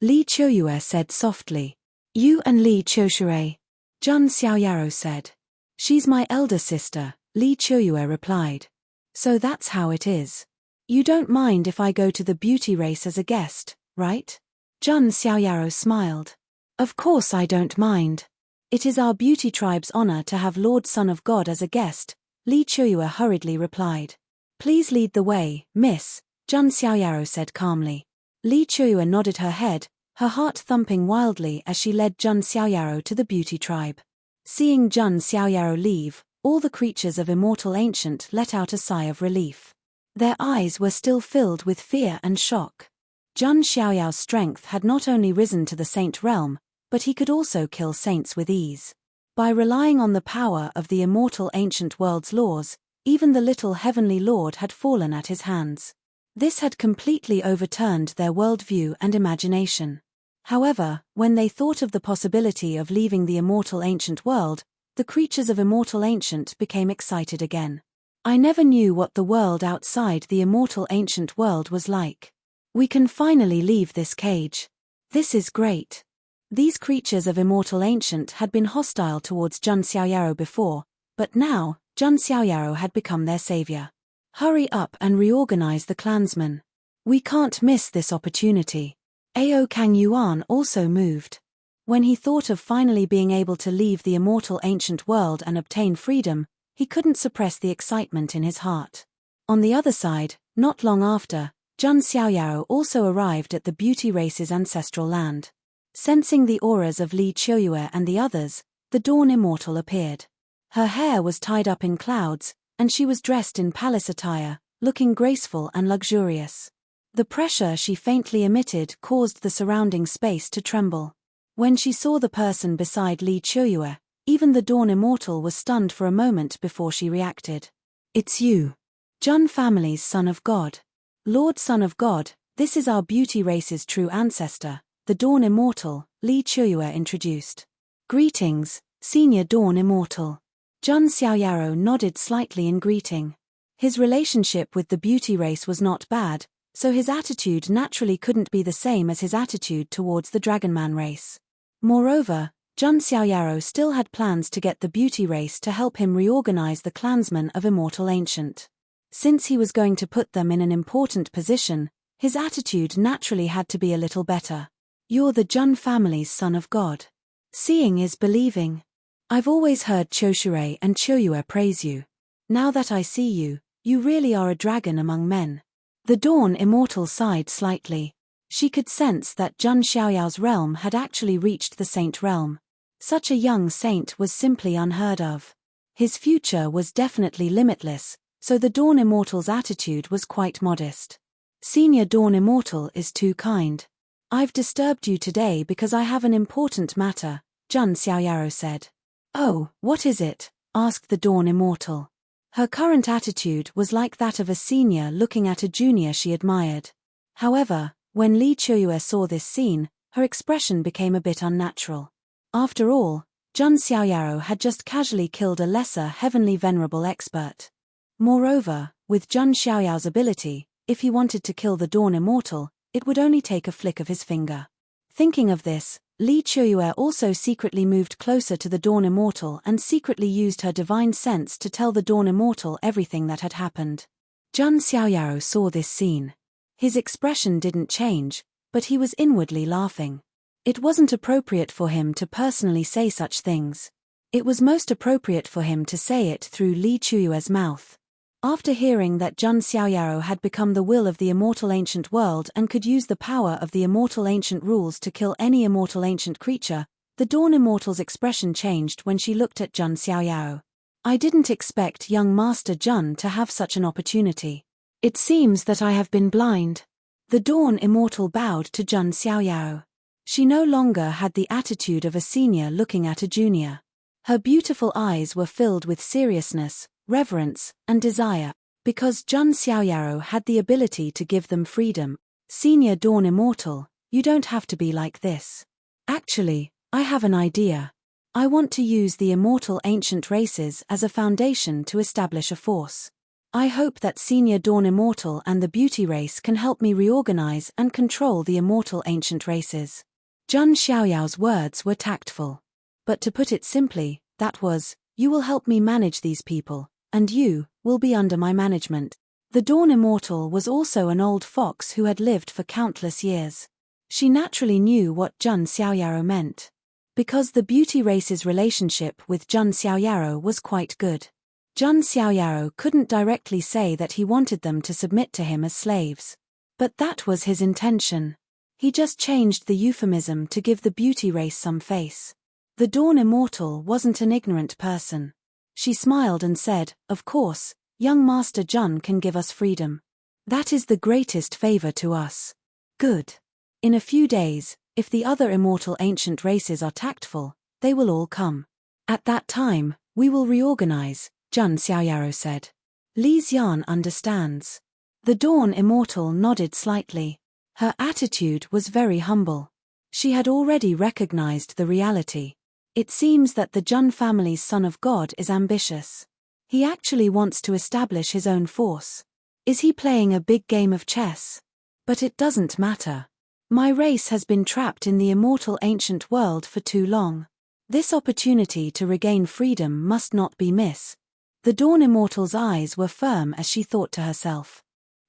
Li Qiuyue said softly. You and Li Qiushui. Jun Xiaoyaro said. She's my elder sister, Li Qiuyue replied. So that's how it is. You don't mind if I go to the beauty race as a guest, right? Jun Xiaoyaro smiled. Of course I don't mind. It is our beauty tribe's honor to have Lord Son of God as a guest, Li Qiuyue hurriedly replied. Please lead the way, miss, Jun Xiaoyaro said calmly. Li Qiuyue nodded her head, her heart thumping wildly as she led Jun Xiaoyaro to the beauty tribe. Seeing Jun Xiaoyaro leave, all the creatures of Immortal Ancient let out a sigh of relief. Their eyes were still filled with fear and shock. Jun Xiaoyao's strength had not only risen to the saint realm, but he could also kill saints with ease. By relying on the power of the Immortal Ancient World's laws, even the little heavenly lord had fallen at his hands. This had completely overturned their worldview and imagination. However, when they thought of the possibility of leaving the Immortal Ancient World, the creatures of Immortal Ancient became excited again. I never knew what the world outside the Immortal Ancient World was like. We can finally leave this cage. This is great. These creatures of Immortal Ancient had been hostile towards Jun Xiaoyaro before, but now, Jun Xiaoyaro had become their savior. Hurry up and reorganize the clansmen. We can't miss this opportunity. Ao Kang Yuan also moved. When he thought of finally being able to leave the Immortal Ancient World and obtain freedom, he couldn't suppress the excitement in his heart. On the other side, not long after, Jun Xiaoyaro also arrived at the beauty race's ancestral land. Sensing the auras of Li Qiuyue and the others, the Dawn Immortal appeared. Her hair was tied up in clouds, and she was dressed in palace attire, looking graceful and luxurious. The pressure she faintly emitted caused the surrounding space to tremble. When she saw the person beside Li Qiuyue, even the Dawn Immortal was stunned for a moment before she reacted. It's you. Jun family's Son of God. Lord Son of God, this is our beauty race's true ancestor, the Dawn Immortal, Li Qiuyue introduced. Greetings, Senior Dawn Immortal. Jun Xiaoyaro nodded slightly in greeting. His relationship with the beauty race was not bad, so his attitude naturally couldn't be the same as his attitude towards the Dragonman race. Moreover, Jun Xiaoyaro still had plans to get the beauty race to help him reorganize the clansmen of Immortal Ancient. Since he was going to put them in an important position, his attitude naturally had to be a little better. You're the Jun family's Son of God. Seeing is believing. I've always heard Qiushui and Qiuyue praise you. Now that I see you, you really are a dragon among men. The Dawn Immortal sighed slightly. She could sense that Jun Xiaoyao's realm had actually reached the saint realm. Such a young saint was simply unheard of. His future was definitely limitless, so the Dawn Immortal's attitude was quite modest. Senior Dawn Immortal is too kind. I've disturbed you today because I have an important matter, Jun Xiaoyaro said. Oh, what is it? Asked the Dawn Immortal. Her current attitude was like that of a senior looking at a junior she admired. However, when Li Qiuyue saw this scene, her expression became a bit unnatural. After all, Jun Xiaoyaro had just casually killed a lesser heavenly venerable expert. Moreover, with Jun Xiaoyao's ability, if he wanted to kill the Dawn Immortal, it would only take a flick of his finger. Thinking of this, Li Qiuyue also secretly moved closer to the Dawn Immortal and secretly used her divine sense to tell the Dawn Immortal everything that had happened. Jun Xiaoyaro saw this scene. His expression didn't change, but he was inwardly laughing. It wasn't appropriate for him to personally say such things. It was most appropriate for him to say it through Li Qiuyue's mouth. After hearing that Jun Xiaoyaro had become the will of the immortal ancient world and could use the power of the immortal ancient rules to kill any immortal ancient creature, the Dawn Immortal's expression changed when she looked at Jun Xiaoyaro. I didn't expect young Master Jun to have such an opportunity. It seems that I have been blind. The Dawn Immortal bowed to Jun Xiaoyaro. She no longer had the attitude of a senior looking at a junior. Her beautiful eyes were filled with seriousness, reverence, and desire. Because Jun Xiaoyaro had the ability to give them freedom. Senior Dawn Immortal, you don't have to be like this. Actually, I have an idea. I want to use the immortal ancient races as a foundation to establish a force. I hope that Senior Dawn Immortal and the beauty race can help me reorganize and control the immortal ancient races. Jun Xiaoyao's words were tactful. But to put it simply, that was, you will help me manage these people, and you will be under my management. The Dawn Immortal was also an old fox who had lived for countless years. She naturally knew what Jun Xiaoyaro meant. Because the beauty race's relationship with Jun Xiaoyaro was quite good. Jun Xiaoyaro couldn't directly say that he wanted them to submit to him as slaves. But that was his intention. He just changed the euphemism to give the beauty race some face. The Dawn Immortal wasn't an ignorant person. She smiled and said, "Of course, young Master Jun can give us freedom. That is the greatest favor to us." Good. In a few days, if the other immortal ancient races are tactful, they will all come. At that time, we will reorganize, Jun Xiaoyaro said. Li Xian understands. The Dawn Immortal nodded slightly. Her attitude was very humble. She had already recognized the reality. It seems that the Jun family's son of God is ambitious. He actually wants to establish his own force. Is he playing a big game of chess? But it doesn't matter. My race has been trapped in the immortal ancient world for too long. This opportunity to regain freedom must not be missed. The Dawn Immortal's eyes were firm as she thought to herself.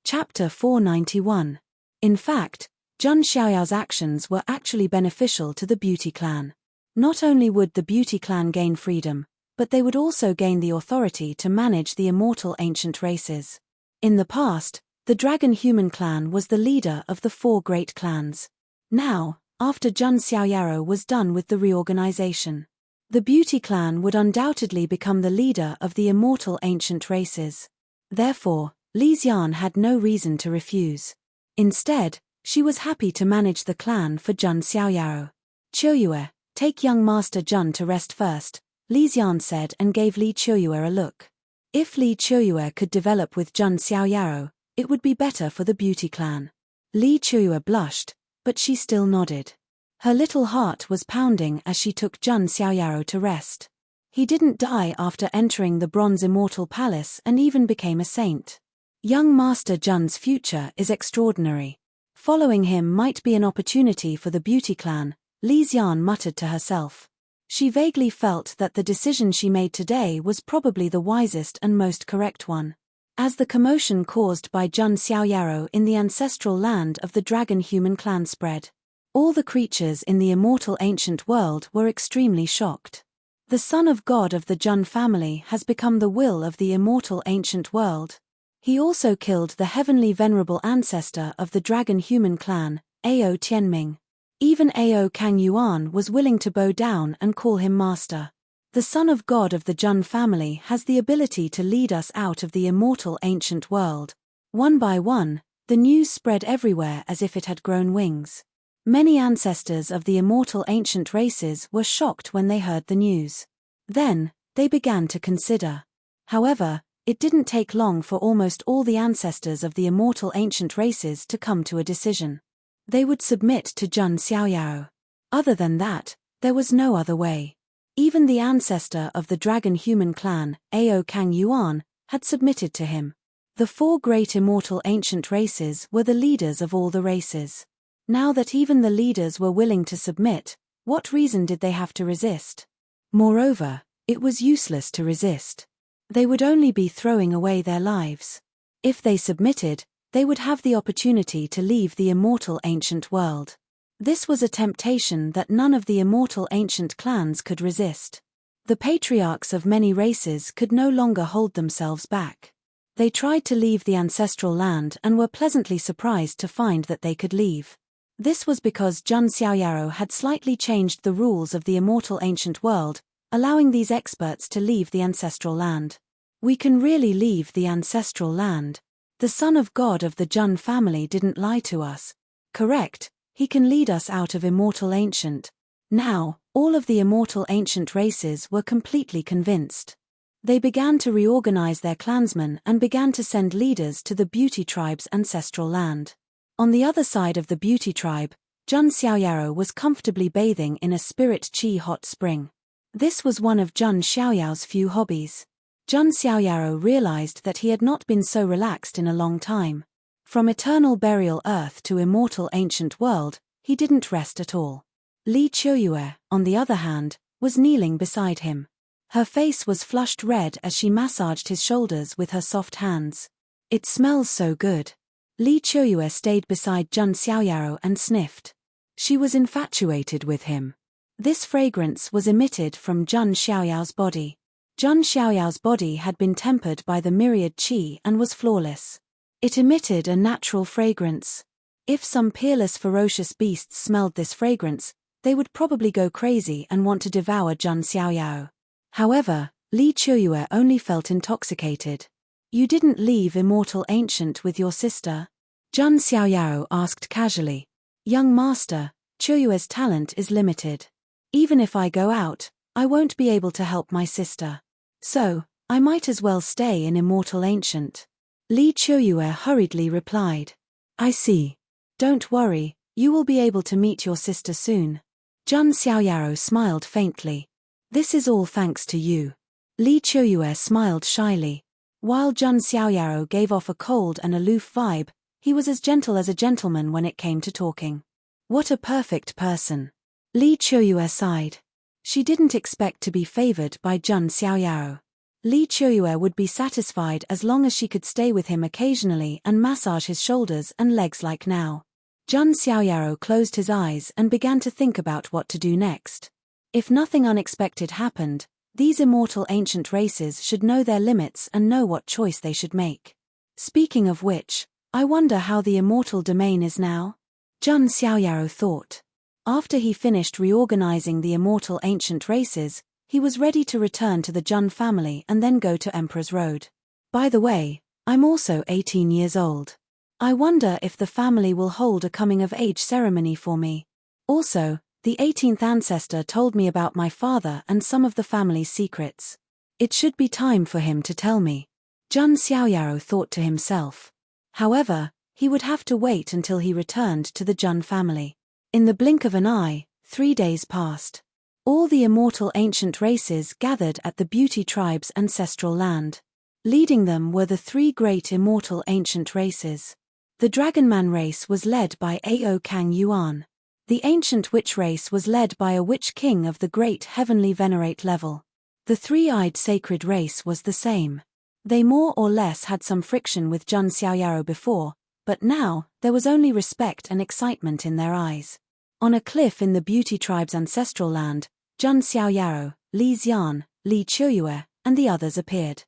Chapter 491. In fact, Jun Xiaoyao's actions were actually beneficial to the Beauty Clan. Not only would the Beauty Clan gain freedom, but they would also gain the authority to manage the immortal ancient races. In the past, the Dragon Human Clan was the leader of the 4 great clans. Now, after Jun Xiaoyaro was done with the reorganization, the Beauty Clan would undoubtedly become the leader of the immortal ancient races. Therefore, Li Xian had no reason to refuse. Instead, she was happy to manage the clan for Jun Xiaoyaro. "Qiuyue, take young Master Jun to rest first," Li Xian said and gave Li Qiuyue a look. If Li Qiuyue could develop with Jun Xiaoyaro, it would be better for the Beauty Clan. Li Qiuyue blushed, but she still nodded. Her little heart was pounding as she took Jun Xiaoyaro to rest. He didn't die after entering the Bronze Immortal Palace and even became a saint. Young Master Jun's future is extraordinary. Following him might be an opportunity for the Beauty Clan, Li Xian muttered to herself. She vaguely felt that the decision she made today was probably the wisest and most correct one. As the commotion caused by Jun Xiaoyaro in the ancestral land of the Dragon Human Clan spread, all the creatures in the immortal ancient world were extremely shocked. The son of God of the Jun family has become the will of the immortal ancient world. He also killed the heavenly venerable ancestor of the Dragon Human Clan, Ao Tianming. Even Ao Kang Yuan was willing to bow down and call him master. The son of God of the Jun family has the ability to lead us out of the immortal ancient world. One by one, the news spread everywhere as if it had grown wings. Many ancestors of the immortal ancient races were shocked when they heard the news. Then, they began to consider. However, It didn't take long for almost all the ancestors of the immortal ancient races to come to a decision. They would submit to Zheng Xiaoyao. Other than that, there was no other way. Even the ancestor of the dragon-human clan, Ao Kang Yuan, had submitted to him. The four great immortal ancient races were the leaders of all the races. Now that even the leaders were willing to submit, what reason did they have to resist? Moreover, it was useless to resist. They would only be throwing away their lives. If they submitted, they would have the opportunity to leave the immortal ancient world. This was a temptation that none of the immortal ancient clans could resist. The patriarchs of many races could no longer hold themselves back. They tried to leave the ancestral land and were pleasantly surprised to find that they could leave. This was because Zheng Xiaoyao had slightly changed the rules of the immortal ancient world, allowing these experts to leave the ancestral land. We can really leave the ancestral land. The son of God of the Zheng family didn't lie to us. Correct, he can lead us out of immortal ancient. Now, all of the immortal ancient races were completely convinced. They began to reorganize their clansmen and began to send leaders to the Beauty Tribe's ancestral land. On the other side of the Beauty Tribe, Zheng Xiaoyao was comfortably bathing in a spirit qi hot spring. This was one of Zheng Xiaoyao's few hobbies. Zheng Xiaoyao realized that he had not been so relaxed in a long time. From eternal burial earth to immortal ancient world, he didn't rest at all. Li Qiuyue, on the other hand, was kneeling beside him. Her face was flushed red as she massaged his shoulders with her soft hands. It smells so good. Li Qiuyue stayed beside Zheng Xiaoyao and sniffed. She was infatuated with him. This fragrance was emitted from Zheng Xiaoyao's body. Zheng Xiaoyao's body had been tempered by the myriad qi and was flawless. It emitted a natural fragrance. If some peerless ferocious beasts smelled this fragrance, they would probably go crazy and want to devour Zheng Xiaoyao. However, Li Qiuyue only felt intoxicated. You didn't leave immortal ancient with your sister? Zheng Xiaoyao asked casually. Young master, Qiuyue's talent is limited. Even if I go out, I won't be able to help my sister. So, I might as well stay in immortal ancient. Li Qiuyue hurriedly replied. I see. Don't worry, you will be able to meet your sister soon. Zheng Xiaoyao smiled faintly. This is all thanks to you. Li Qiuyue smiled shyly. While Zheng Xiaoyao gave off a cold and aloof vibe, he was as gentle as a gentleman when it came to talking. What a perfect person. Li Qiuyue sighed. She didn't expect to be favored by Zheng Xiaoyao. Li Qiuyue would be satisfied as long as she could stay with him occasionally and massage his shoulders and legs like now. Zheng Xiaoyao closed his eyes and began to think about what to do next. If nothing unexpected happened, these immortal ancient races should know their limits and know what choice they should make. Speaking of which, I wonder how the immortal domain is now? Zheng Xiaoyao thought. After he finished reorganizing the immortal ancient races, he was ready to return to the Zheng family and then go to Emperor's Road. By the way, I'm also 18 years old. I wonder if the family will hold a coming-of-age ceremony for me. Also, the 18th ancestor told me about my father and some of the family's secrets. It should be time for him to tell me. Zheng Xiaoyao thought to himself. However, he would have to wait until he returned to the Zheng family. In the blink of an eye, 3 days passed. All the immortal ancient races gathered at the Beauty Tribe's ancestral land. Leading them were the 3 great immortal ancient races. The Dragonman race was led by Ao Kang Yuan. The ancient witch race was led by a witch king of the great heavenly venerate level. The 3-eyed sacred race was the same. They more or less had some friction with Zheng Xiaoyao before, but now, there was only respect and excitement in their eyes. On a cliff in the Beauty Tribe's ancestral land, Zheng Xiaoyao, Li Xian, Li Qiuyue, and the others appeared.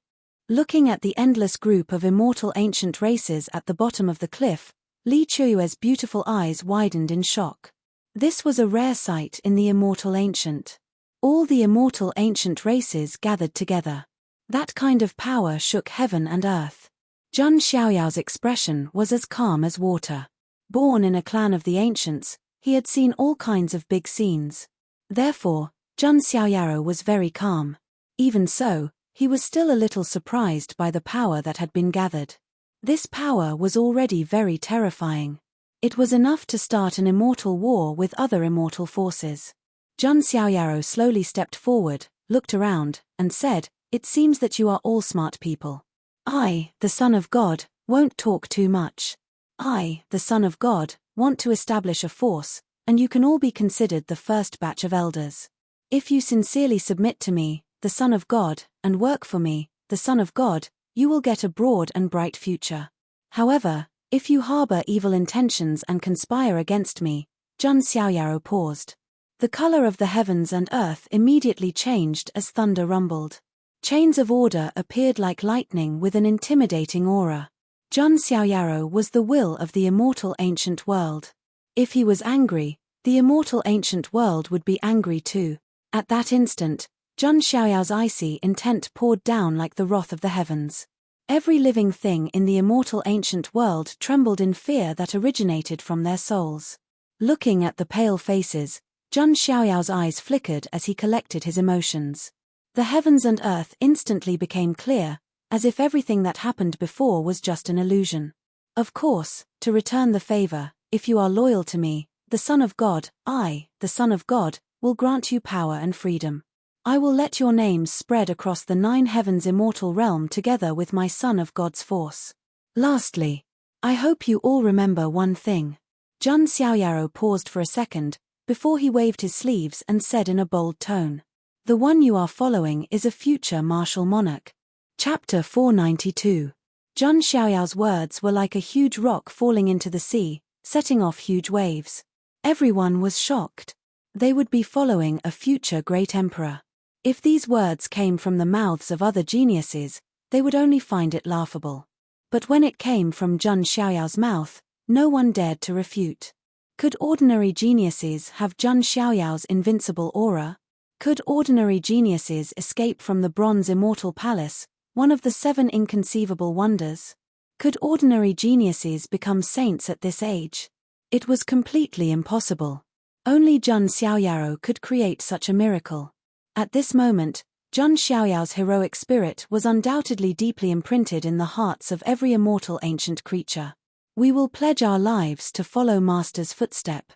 Looking at the endless group of immortal ancient races at the bottom of the cliff, Li Qiuyue's beautiful eyes widened in shock. This was a rare sight in the immortal ancient. All the immortal ancient races gathered together. That kind of power shook heaven and earth. Zheng Xiaoyao's expression was as calm as water. Born in a clan of the ancients, he had seen all kinds of big scenes. Therefore, Zheng Xiaoyao was very calm. Even so, he was still a little surprised by the power that had been gathered. This power was already very terrifying. It was enough to start an immortal war with other immortal forces. Jun Xiaoyaro slowly stepped forward, looked around, and said, "It seems that you are all smart people. I, the Son of God, won't talk too much. I, the Son of God, want to establish a force, and you can all be considered the first batch of elders. If you sincerely submit to me, the Son of God, and work for me, the Son of God, you will get a broad and bright future. However, if you harbor evil intentions and conspire against me," Jun Xiaoyaro paused. The color of the heavens and earth immediately changed as thunder rumbled. Chains of order appeared like lightning with an intimidating aura. Jun Xiaoyaro was the will of the immortal ancient world. If he was angry, the immortal ancient world would be angry too. At that instant, Jun Xiaoyao's icy intent poured down like the wrath of the heavens. Every living thing in the immortal ancient world trembled in fear that originated from their souls. Looking at the pale faces, Jun Xiaoyao's eyes flickered as he collected his emotions. The heavens and earth instantly became clear, as if everything that happened before was just an illusion. Of course, to return the favor, if you are loyal to me, the Son of God, I, the Son of God, will grant you power and freedom. I will let your names spread across the 9 heavens immortal realm together with my Son of God's force. Lastly, I hope you all remember one thing." Jun Xiaoyaro paused for a second, before he waved his sleeves and said in a bold tone, "The one you are following is a future martial monarch." Chapter 492. Jun Xiaoyao's words were like a huge rock falling into the sea, setting off huge waves. Everyone was shocked. They would be following a future great emperor. If these words came from the mouths of other geniuses, they would only find it laughable. But when it came from Jun Xiaoyao's mouth, no one dared to refute. Could ordinary geniuses have Jun Xiaoyao's invincible aura? Could ordinary geniuses escape from the bronze immortal palace, one of the 7 inconceivable wonders? Could ordinary geniuses become saints at this age? It was completely impossible. Only Jun Xiaoyaro could create such a miracle. At this moment, Jun Xiaoyao's heroic spirit was undoubtedly deeply imprinted in the hearts of every immortal ancient creature. "We will pledge our lives to follow Master's footstep."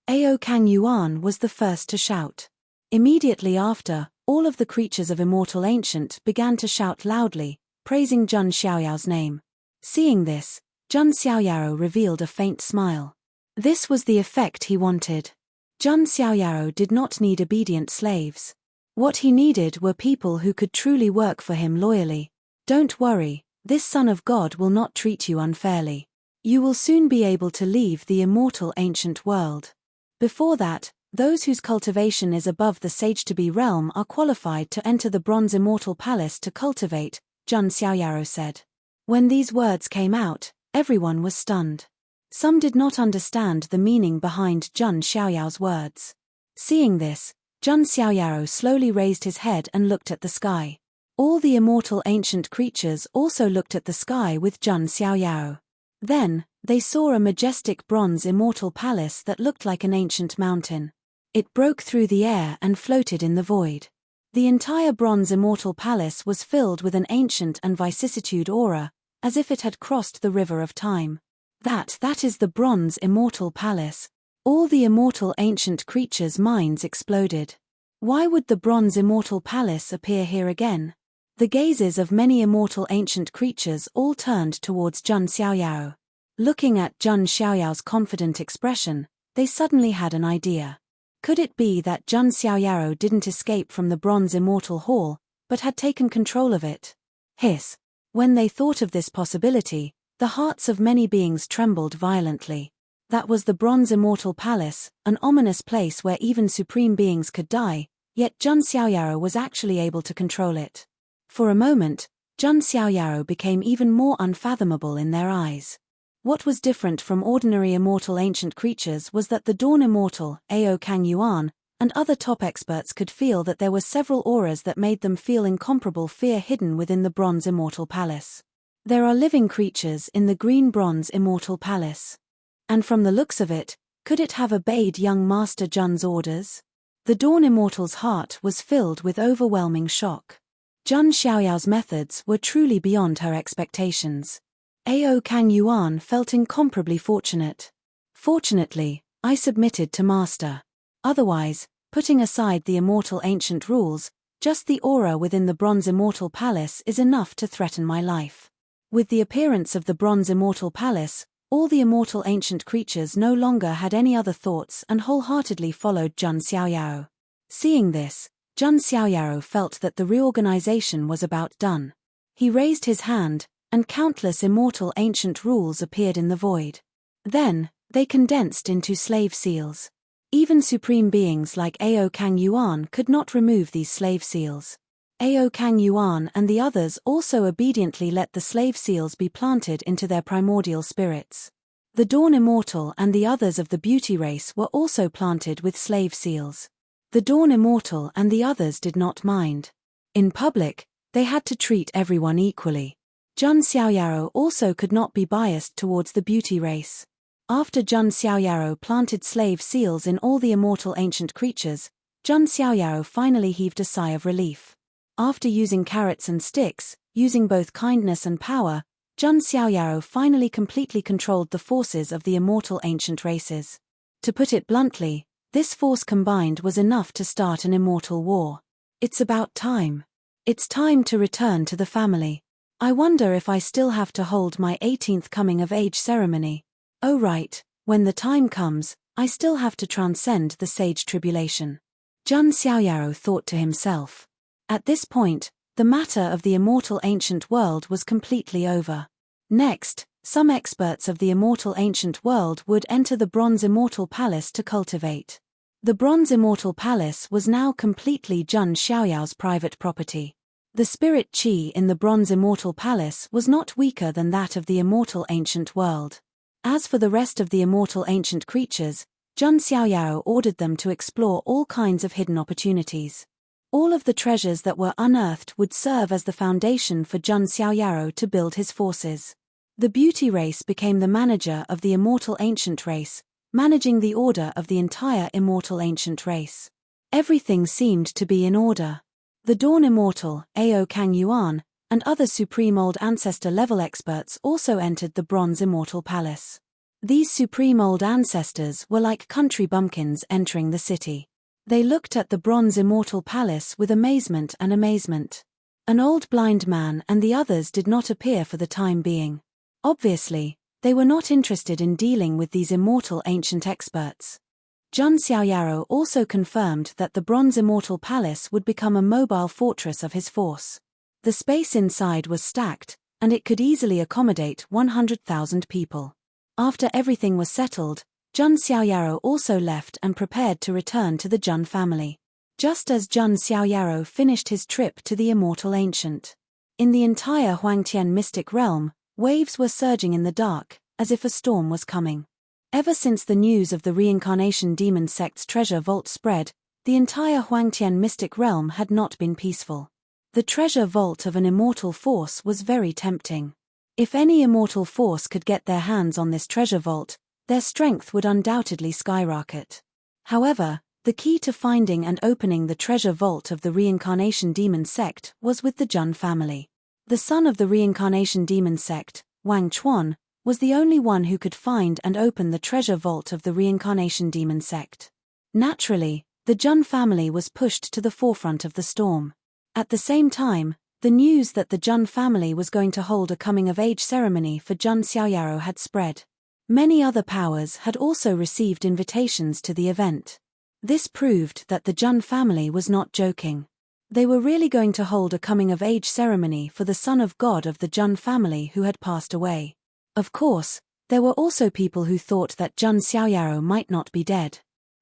Ao Kang Yuan was the first to shout. Immediately after, all of the creatures of immortal ancient began to shout loudly, praising Jun Xiaoyao's name. Seeing this, Jun Xiaoyaro revealed a faint smile. This was the effect he wanted. Jun Xiaoyaro did not need obedient slaves. What he needed were people who could truly work for him loyally. "Don't worry, this Son of God will not treat you unfairly. You will soon be able to leave the immortal ancient world. Before that, those whose cultivation is above the sage-to-be realm are qualified to enter the bronze immortal palace to cultivate," Jun Xiaoyaro said. When these words came out, everyone was stunned. Some did not understand the meaning behind Jun Xiaoyao's words. Seeing this, Jun Xiaoyaro slowly raised his head and looked at the sky. All the immortal ancient creatures also looked at the sky with Jun Xiaoyaro. Then, they saw a majestic bronze immortal palace that looked like an ancient mountain. It broke through the air and floated in the void. The entire bronze immortal palace was filled with an ancient and vicissitude aura, as if it had crossed the river of time. That is the bronze immortal palace. All the immortal ancient creatures' minds exploded. Why would the bronze immortal palace appear here again? The gazes of many immortal ancient creatures all turned towards Jun Xiaoyao. Looking at Jun Xiaoyao's confident expression, they suddenly had an idea. Could it be that Jun Xiaoyao didn't escape from the bronze immortal hall, but had taken control of it? Hiss. When they thought of this possibility, the hearts of many beings trembled violently. That was the bronze immortal palace, an ominous place where even supreme beings could die, yet Jun Xiaoyao was actually able to control it. For a moment, Jun Xiaoyao became even more unfathomable in their eyes. What was different from ordinary immortal ancient creatures was that the Dawn Immortal, Ao Kang Yuan, and other top experts could feel that there were several auras that made them feel incomparable fear hidden within the bronze immortal palace. There are living creatures in the green bronze immortal palace. And from the looks of it, could it have obeyed young Master Jun's orders? The Dawn Immortal's heart was filled with overwhelming shock. Zhang Xiaoyao's methods were truly beyond her expectations. Ao Kang Yuan felt incomparably fortunate. Fortunately, I submitted to master. Otherwise, putting aside the immortal ancient rules, just the aura within the Bronze Immortal Palace is enough to threaten my life. With the appearance of the Bronze Immortal Palace, all the immortal ancient creatures no longer had any other thoughts and wholeheartedly followed Zhang Xiaoyao. Seeing this, Zhang Xiaoyao felt that the reorganization was about done. He raised his hand, and countless immortal ancient rules appeared in the void. Then, they condensed into slave seals. Even supreme beings like Ao Kang Yuan could not remove these slave seals. Ao Kang Yuan and the others also obediently let the slave seals be planted into their primordial spirits. The Dawn Immortal and the others of the beauty race were also planted with slave seals. The Dawn Immortal and the others did not mind. In public, they had to treat everyone equally. Zhang Xiaoyao also could not be biased towards the beauty race. After Zhang Xiaoyao planted slave seals in all the immortal ancient creatures, Zhang Xiaoyao finally heaved a sigh of relief. After using carrots and sticks, using both kindness and power, Zhang Xiaoyao finally completely controlled the forces of the immortal ancient races. To put it bluntly, this force combined was enough to start an immortal war. It's about time. It's time to return to the family. I wonder if I still have to hold my 18th coming-of-age ceremony. Oh right, when the time comes, I still have to transcend the sage tribulation. Zhang Xiaoyao thought to himself. At this point, the matter of the immortal ancient world was completely over. Next, some experts of the immortal ancient world would enter the Bronze Immortal Palace to cultivate. The Bronze Immortal Palace was now completely Zhang Xiaoyao's private property. The spirit qi in the Bronze Immortal Palace was not weaker than that of the immortal ancient world. As for the rest of the immortal ancient creatures, Zhang Xiaoyao ordered them to explore all kinds of hidden opportunities. All of the treasures that were unearthed would serve as the foundation for Zhang Xiaoyao to build his forces. The beauty race became the manager of the immortal ancient race, managing the order of the entire immortal ancient race. Everything seemed to be in order. The Dawn Immortal, Ao Kang Yuan, and other Supreme Old Ancestor level experts also entered the Bronze Immortal Palace. These Supreme Old Ancestors were like country bumpkins entering the city. They looked at the Bronze Immortal Palace with amazement and amazement. An old blind man and the others did not appear for the time being. Obviously, they were not interested in dealing with these immortal ancient experts. Zhang Xiaoyao also confirmed that the Bronze Immortal Palace would become a mobile fortress of his force. The space inside was stacked, and it could easily accommodate 100,000 people. After everything was settled, Zhang Xiaoyao also left and prepared to return to the Zhang family. Just as Zhang Xiaoyao finished his trip to the Immortal Ancient. In the entire Huangtian mystic realm, waves were surging in the dark, as if a storm was coming. Ever since the news of the reincarnation demon sect's treasure vault spread, the entire Huangtian mystic realm had not been peaceful. The treasure vault of an immortal force was very tempting. If any immortal force could get their hands on this treasure vault, their strength would undoubtedly skyrocket. However, the key to finding and opening the treasure vault of the reincarnation demon sect was with the Zhang family. The son of the reincarnation demon sect, Wang Chuan, was the only one who could find and open the treasure vault of the reincarnation demon sect. Naturally, the Zhang family was pushed to the forefront of the storm. At the same time, the news that the Zhang family was going to hold a coming-of-age ceremony for Zhang Xiaoyao had spread. Many other powers had also received invitations to the event. This proved that the Zhang family was not joking. They were really going to hold a coming-of-age ceremony for the son of God of the Zhang family who had passed away. Of course, there were also people who thought that Zhang Xiaoyao might not be dead.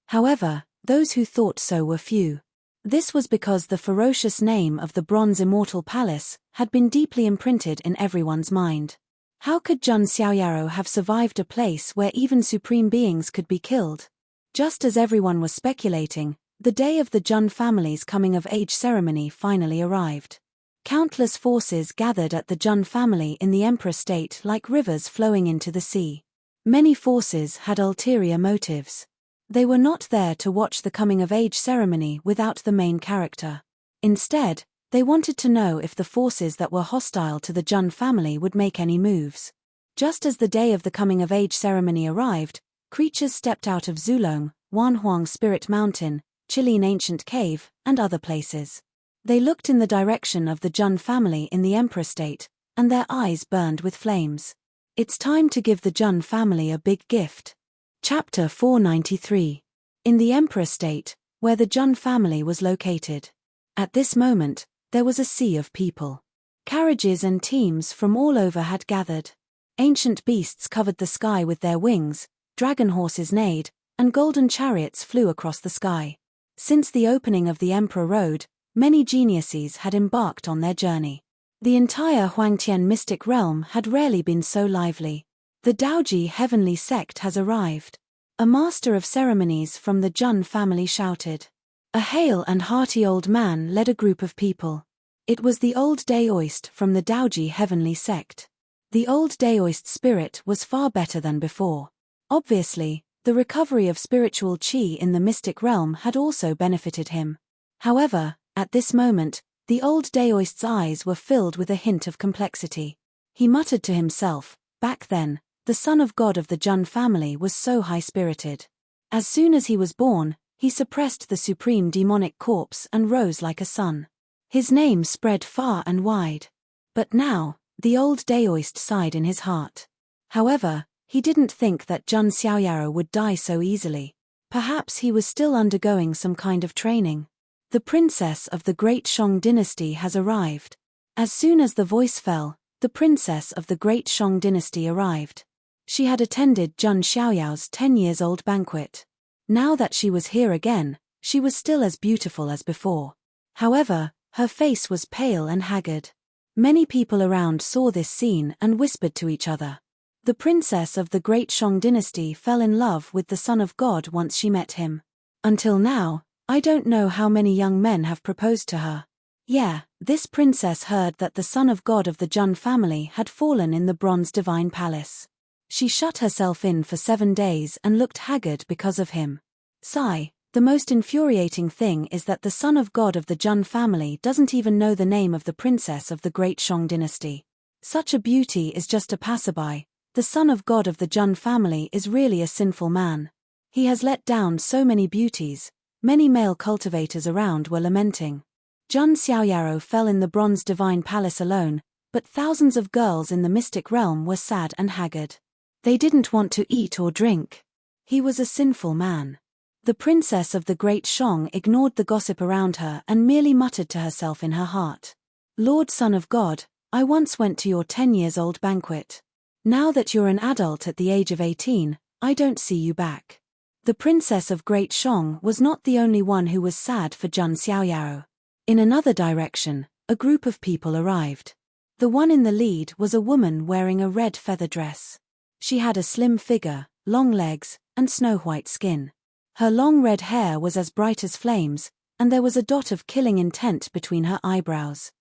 However, those who thought so were few. This was because the ferocious name of the Bronze Immortal Palace had been deeply imprinted in everyone's mind. How could Zhang Xiaoyao have survived a place where even supreme beings could be killed? Just as everyone was speculating, the day of the Zhang family's coming-of-age ceremony finally arrived. Countless forces gathered at the Zhang family in the Emperor state like rivers flowing into the sea. Many forces had ulterior motives. They were not there to watch the coming-of-age ceremony without the main character. Instead, They wanted to know if the forces that were hostile to the Jun family would make any moves. Just as the day of the coming-of-age ceremony arrived, creatures stepped out of Zulong, Wanhuang Spirit Mountain, Chilean Ancient Cave, and other places. They looked in the direction of the Jun family in the Emperor State, and their eyes burned with flames. It's time to give the Jun family a big gift. Chapter 493. In the Emperor State, where the Jun family was located. At this moment, there was a sea of people. Carriages and teams from all over had gathered. Ancient beasts covered the sky with their wings, dragon horses neighed, and golden chariots flew across the sky. Since the opening of the Emperor Road, many geniuses had embarked on their journey. The entire Huangtian mystic realm had rarely been so lively. The Daoji heavenly sect has arrived. A master of ceremonies from the Jun family shouted. A hale and hearty old man led a group of people. It was the old Daoist from the Daoji heavenly sect. The old Daoist spirit was far better than before. Obviously, the recovery of spiritual qi in the mystic realm had also benefited him. However, at this moment, the old Daoist's eyes were filled with a hint of complexity. He muttered to himself, back then, the son of God of the Jun family was so high-spirited. As soon as he was born, he suppressed the supreme demonic corpse and rose like a sun. His name spread far and wide. But now, the old Daoist sighed in his heart. However, he didn't think that Jun Xiaoyaro would die so easily. Perhaps he was still undergoing some kind of training. The princess of the Great Shang dynasty has arrived. As soon as the voice fell, the princess of the Great Shang dynasty arrived. She had attended Jun Xiaoyao's 10-years-old banquet. Now that she was here again, she was still as beautiful as before. However, her face was pale and haggard. Many people around saw this scene and whispered to each other. The princess of the Great Shang dynasty fell in love with the son of God once she met him. Until now, I don't know how many young men have proposed to her. Yeah, this princess heard that the son of God of the Jun family had fallen in the Bronze Divine Palace. She shut herself in for 7 days and looked haggard because of him. Sigh, the most infuriating thing is that the son of God of the Jun family doesn't even know the name of the princess of the Great Shang dynasty. Such a beauty is just a passerby. The son of God of the Jun family is really a sinful man. He has let down so many beauties. Many male cultivators around were lamenting. Jun Xiaoyaro fell in the Bronze Divine Palace alone, but thousands of girls in the mystic realm were sad and haggard. They didn't want to eat or drink. He was a sinful man. The princess of the Great Shang ignored the gossip around her and merely muttered to herself in her heart. Lord Son of God, I once went to your 10-years-old banquet. Now that you're an adult at the age of 18, I don't see you back. The princess of Great Shang was not the only one who was sad for Jun Xiaoyaro. In another direction, a group of people arrived. The one in the lead was a woman wearing a red feather dress. She had a slim figure, long legs, and snow-white skin. Her long red hair was as bright as flames, and there was a dot of killing intent between her eyebrows.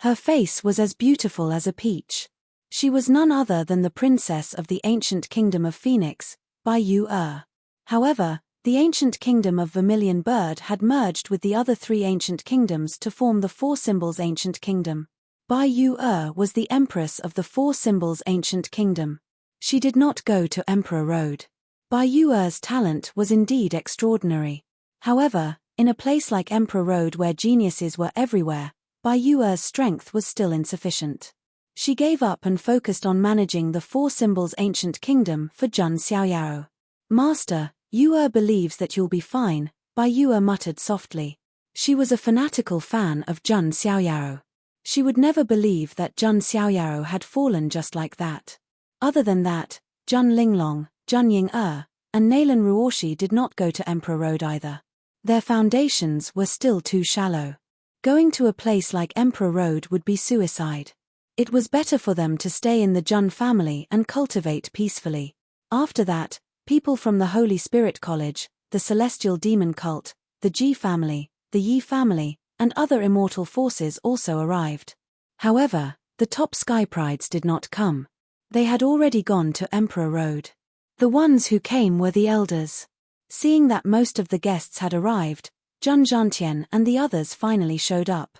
Her face was as beautiful as a peach. She was none other than the princess of the ancient kingdom of Phoenix, Bai Yu-er. However, the ancient kingdom of Vermilion Bird had merged with the other 3 ancient kingdoms to form the Four Symbols Ancient Kingdom. Bai Yu-er was the empress of the Four Symbols Ancient Kingdom. She did not go to Emperor Road. Bai Yu-er's talent was indeed extraordinary. However, in a place like Emperor Road where geniuses were everywhere, Bai Yu-er's strength was still insufficient. She gave up and focused on managing the Four Symbols Ancient Kingdom for Jun Xiaoyaro. Master, Yu-er believes that you'll be fine, Bai Yu-er muttered softly. She was a fanatical fan of Jun Xiaoyaro. She would never believe that Jun Xiaoyaro had fallen just like that. Other than that, Jun Linglong, Jun Ying-er, and Nalan Ruoshi did not go to Emperor Road either. Their foundations were still too shallow. Going to a place like Emperor Road would be suicide. It was better for them to stay in the Jun family and cultivate peacefully. After that, people from the Holy Spirit College, the Celestial Demon Cult, the Ji family, the Yi family, and other immortal forces also arrived. However, the top Sky Prides did not come. They had already gone to Emperor Road. The ones who came were the elders. Seeing that most of the guests had arrived, Jun Zhantian and the others finally showed up.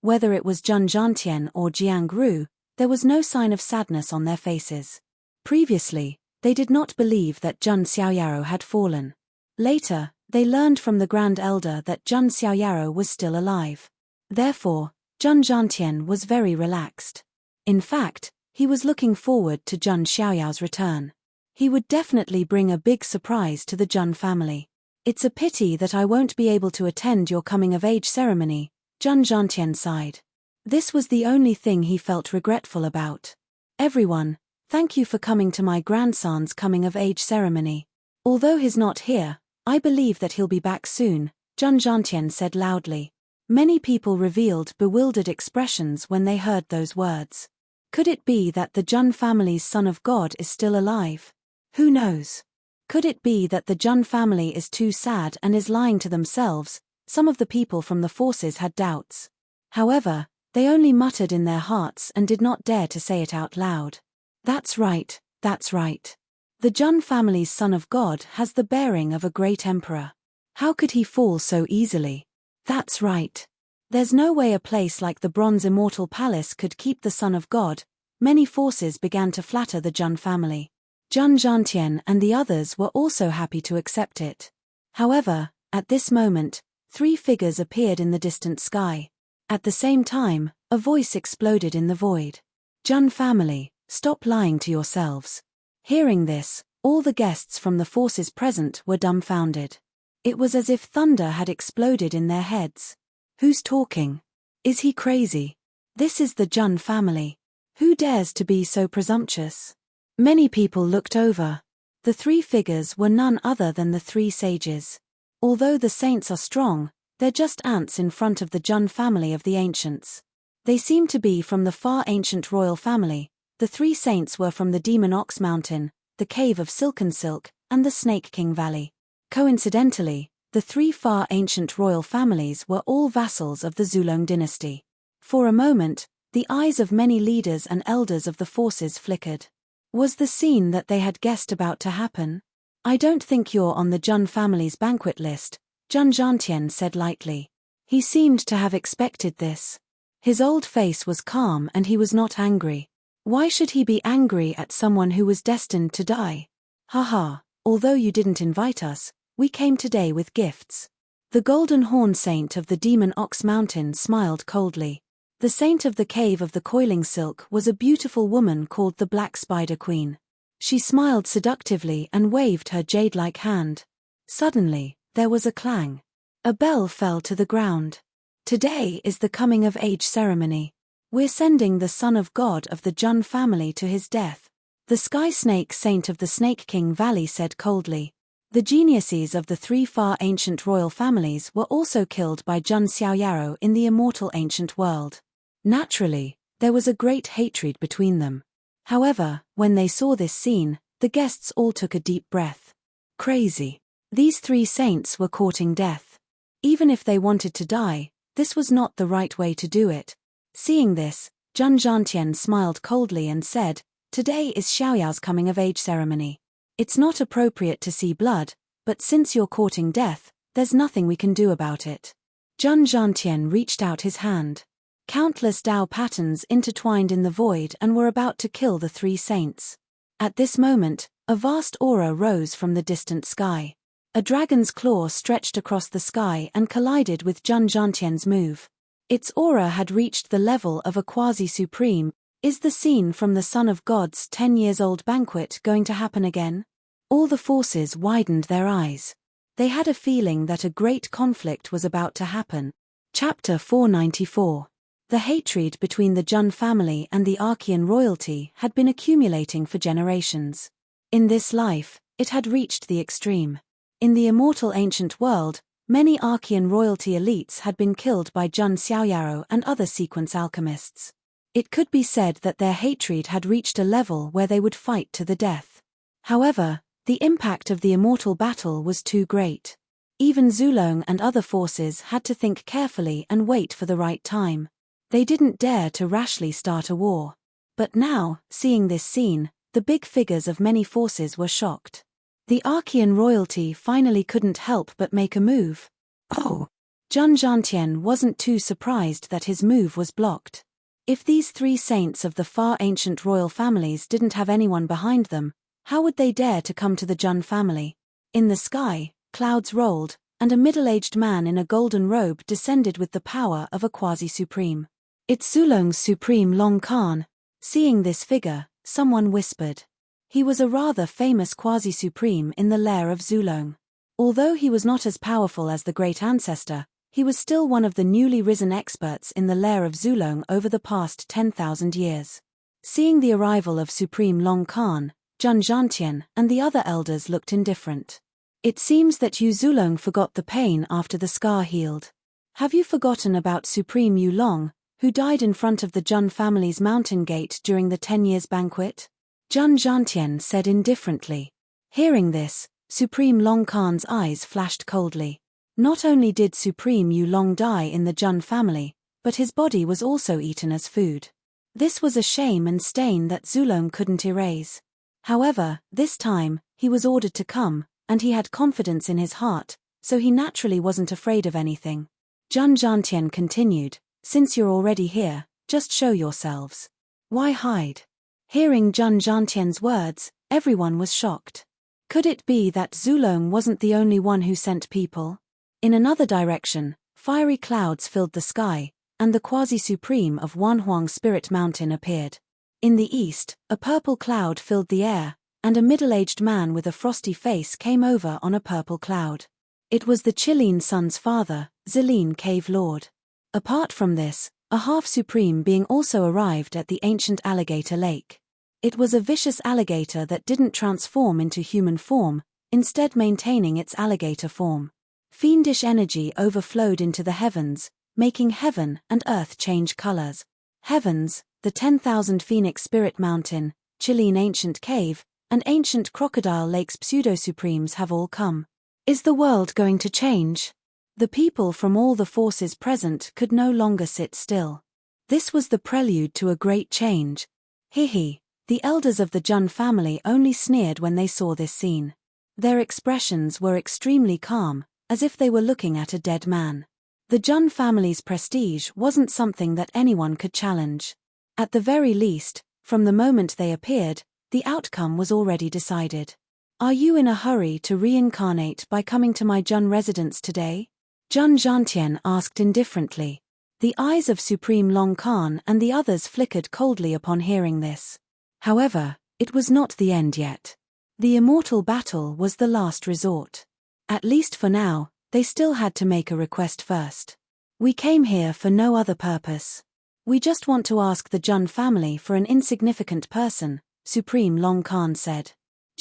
Whether it was Zheng Zhantian or Jiang Ru, there was no sign of sadness on their faces. Previously, they did not believe that Zheng Xiaoyaro had fallen. Later, they learned from the Grand Elder that Zheng Xiaoyaro was still alive. Therefore, Zheng Zhantian was very relaxed. In fact, he was looking forward to Zheng Xiaoyao's return. He would definitely bring a big surprise to the Zheng family. It's a pity that I won't be able to attend your coming-of-age ceremony, Zheng Zhantian sighed. This was the only thing he felt regretful about. Everyone, thank you for coming to my grandson's coming-of-age ceremony. Although he's not here, I believe that he'll be back soon, Zheng Zhantian said loudly. Many people revealed bewildered expressions when they heard those words. Could it be that the Zheng family's son of God is still alive? Who knows? Could it be that the Zheng family is too sad and is lying to themselves? Some of the people from the forces had doubts. However, they only muttered in their hearts and did not dare to say it out loud. That's right, that's right. The Zheng family's son of God has the bearing of a great emperor. How could he fall so easily? That's right. There's no way a place like the Bronze Immortal Palace could keep the son of God. Many forces began to flatter the Zheng family. Zheng Zhantian and the others were also happy to accept it. However, at this moment, 3 figures appeared in the distant sky. At the same time, a voice exploded in the void. Zheng family, stop lying to yourselves. Hearing this, all the guests from the forces present were dumbfounded. It was as if thunder had exploded in their heads. Who's talking? Is he crazy? This is the Zheng family. Who dares to be so presumptuous? Many people looked over. The 3 figures were none other than the 3 sages. Although the saints are strong, they're just ants in front of the Zheng family of the ancients. They seem to be from the far ancient royal family. The 3 saints were from the Demon Ox Mountain, the Cave of Silken Silk, and the Snake King Valley. Coincidentally, the 3 far ancient royal families were all vassals of the Zulong dynasty. For a moment, the eyes of many leaders and elders of the forces flickered. Was the scene that they had guessed about to happen? I don't think you're on the Zheng family's banquet list, Zheng Zhantian said lightly. He seemed to have expected this. His old face was calm and he was not angry. Why should he be angry at someone who was destined to die? Haha, although you didn't invite us, we came today with gifts. The Golden Horn Saint of the Demon Ox Mountain smiled coldly. The saint of the Cave of the Coiling Silk was a beautiful woman called the Black Spider Queen. She smiled seductively and waved her jade-like hand. Suddenly, there was a clang. A bell fell to the ground. Today is the coming-of-age ceremony. We're sending the Son of God of the Zheng family to his death. The Sky Snake Saint of the Snake King Valley said coldly. The geniuses of the 3 far ancient royal families were also killed by Zheng Xiaoyaro in the immortal ancient world. Naturally, there was a great hatred between them. However, when they saw this scene, the guests all took a deep breath. Crazy. These 3 saints were courting death. Even if they wanted to die, this was not the right way to do it. Seeing this, Zheng Zhantian smiled coldly and said, "Today is Xiaoyao's coming-of-age ceremony. It's not appropriate to see blood, but since you're courting death, there's nothing we can do about it." Zheng Zhantian reached out his hand. Countless Dao patterns intertwined in the void and were about to kill the 3 saints. At this moment, a vast aura rose from the distant sky. A dragon's claw stretched across the sky and collided with Zheng Zhantian's move. Its aura had reached the level of a quasi-supreme. Is the scene from the Son of God's 10-years-old banquet going to happen again? All the forces widened their eyes. They had a feeling that a great conflict was about to happen. Chapter 494. The hatred between the Zheng family and the Archean royalty had been accumulating for generations. In this life, it had reached the extreme. In the immortal ancient world, many Archean royalty elites had been killed by Zheng Xiaoyaro and other sequence alchemists. It could be said that their hatred had reached a level where they would fight to the death. However, the impact of the immortal battle was too great. Even Zulong and other forces had to think carefully and wait for the right time. They didn't dare to rashly start a war. But now, seeing this scene, the big figures of many forces were shocked. The Archean royalty finally couldn't help but make a move. Oh! Zhang Zhantian wasn't too surprised that his move was blocked. If these three saints of the far ancient royal families didn't have anyone behind them, how would they dare to come to the Zhang family? In the sky, clouds rolled, and a middle-aged man in a golden robe descended with the power of a quasi-supreme. It's Zulong's supreme Long Khan. Seeing this figure, someone whispered. He was a rather famous quasi-supreme in the lair of Zulong. Although he was not as powerful as the great ancestor, he was still one of the newly risen experts in the lair of Zulong over the past 10,000 years. Seeing the arrival of Supreme Long Khan, Zhang Zhantian and the other elders looked indifferent. It seems that you Zulong forgot the pain after the scar healed. Have you forgotten about Supreme Yu Long, who died in front of the Zhang family's mountain gate during the 10 years banquet? Zhang Zhantian said indifferently. Hearing this, Supreme Long Khan's eyes flashed coldly. Not only did Supreme Yu Long die in the Zhang family, but his body was also eaten as food. This was a shame and stain that Zulong couldn't erase. However, this time, he was ordered to come, and he had confidence in his heart, so he naturally wasn't afraid of anything. Zhang Zhantian continued, since you're already here, just show yourselves. Why hide? Hearing Zhang Zhantian's words, everyone was shocked. Could it be that Zulong wasn't the only one who sent people? In another direction, fiery clouds filled the sky, and the quasi-supreme of Wanhuang Spirit Mountain appeared. In the east, a purple cloud filled the air, and a middle-aged man with a frosty face came over on a purple cloud. It was the Qilin Sun's father, Zilin Cave Lord. Apart from this, a half-supreme being also arrived at the ancient alligator lake. It was a vicious alligator that didn't transform into human form, instead maintaining its alligator form. Fiendish energy overflowed into the heavens, making heaven and earth change colors. Heavens, the 10,000 Phoenix Spirit Mountain, Qilin Ancient Cave, and Ancient Crocodile Lake's pseudo-supremes have all come. Is the world going to change? The people from all the forces present could no longer sit still. This was the prelude to a great change. Hihi, the elders of the Zhang family only sneered when they saw this scene. Their expressions were extremely calm, as if they were looking at a dead man. The Zhang family's prestige wasn't something that anyone could challenge. At the very least, from the moment they appeared, the outcome was already decided. Are you in a hurry to reincarnate by coming to my Zhang residence today? Zhang Zhantian asked indifferently. The eyes of Supreme Long Khan and the others flickered coldly upon hearing this. However, it was not the end yet. The immortal battle was the last resort. At least for now, they still had to make a request first. We came here for no other purpose. We just want to ask the Zhang family for an insignificant person, Supreme Long Khan said.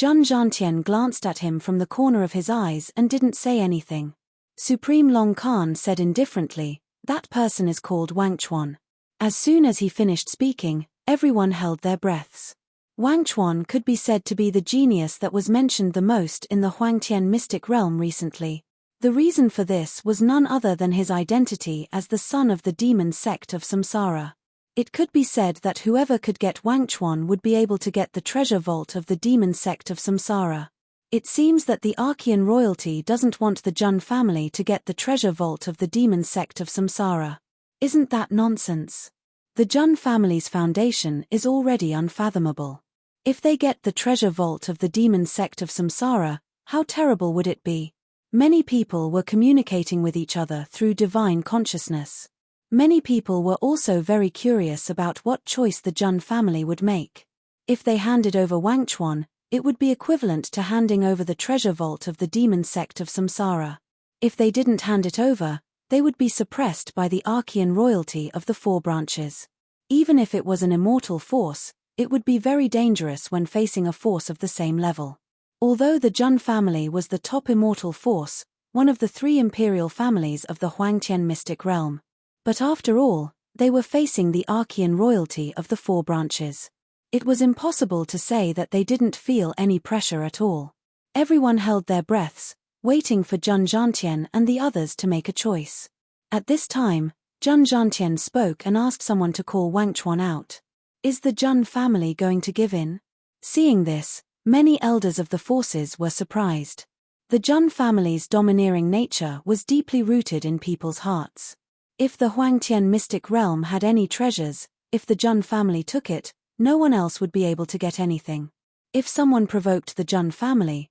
Zhang Zhantian glanced at him from the corner of his eyes and didn't say anything. Supreme Long Khan said indifferently, that person is called Wang Chuan. As soon as he finished speaking, everyone held their breaths. Wang Chuan could be said to be the genius that was mentioned the most in the Huangtian mystic realm recently. The reason for this was none other than his identity as the son of the demon sect of Samsara. It could be said that whoever could get Wang Chuan would be able to get the treasure vault of the demon sect of Samsara. It seems that the Archean royalty doesn't want the Zhang family to get the treasure vault of the demon sect of Samsara. Isn't that nonsense? The Zhang family's foundation is already unfathomable. If they get the treasure vault of the demon sect of Samsara, how terrible would it be? Many people were communicating with each other through divine consciousness. Many people were also very curious about what choice the Zhang family would make. If they handed over Wang Chuan, it would be equivalent to handing over the treasure vault of the demon sect of Samsara. If they didn't hand it over, they would be suppressed by the Archean royalty of the four branches. Even if it was an immortal force, it would be very dangerous when facing a force of the same level. Although the Zhang family was the top immortal force, one of the three imperial families of the Huangtian mystic realm. But after all, they were facing the Archean royalty of the four branches. It was impossible to say that they didn't feel any pressure at all. Everyone held their breaths, waiting for Zhang Zhantian and the others to make a choice. At this time, Zhang Zhantian spoke and asked someone to call Wang Chuan out. Is the Zhang family going to give in? Seeing this, many elders of the forces were surprised. The Jun family's domineering nature was deeply rooted in people's hearts. If the Huangtian mystic realm had any treasures, if the Jun family took it, no one else would be able to get anything. If someone provoked the Jun family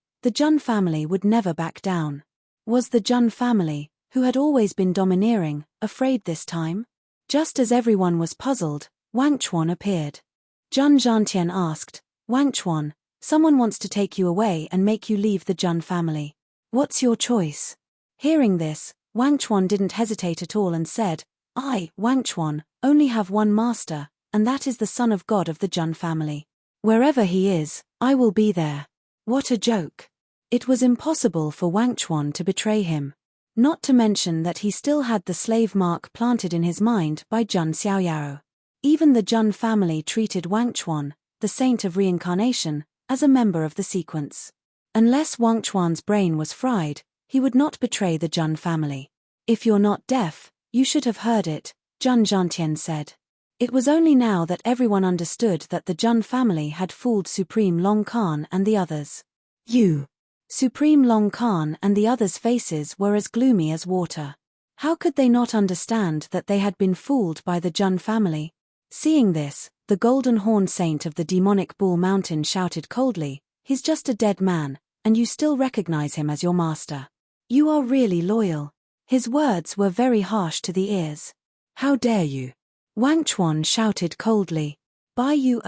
would never back down. Was the Jun family, who had always been domineering, afraid this time? Just as everyone was puzzled, Wang Chuan appeared. Jun Zhantian asked, "Wang Chuan, someone wants to take you away and make you leave the Jun family. What's your choice?" Hearing this, Wang Chuan didn't hesitate at all and said, "I, Wang Chuan, only have one master, and that is the son of God of the Jun family. Wherever he is, I will be there." What a joke. It was impossible for Wang Chuan to betray him. Not to mention that he still had the slave mark planted in his mind by Jun Xiaoyao. Even the Jun family treated Wang Chuan, the saint of reincarnation, as a member of the sequence. Unless Wang Chuan's brain was fried, he would not betray the Jun family. "If you're not deaf, you should have heard it," Jun Zhantian said. It was only now that everyone understood that the Jun family had fooled Supreme Long Khan and the others. "You!" Supreme Long Khan and the others' faces were as gloomy as water. How could they not understand that they had been fooled by the Jun family? Seeing this, the Golden Horn Saint of the demonic Bull Mountain shouted coldly, "He's just a dead man, and you still recognize him as your master. You are really loyal." His words were very harsh to the ears. "How dare you?" Wang Chuan shouted coldly. Bai Yu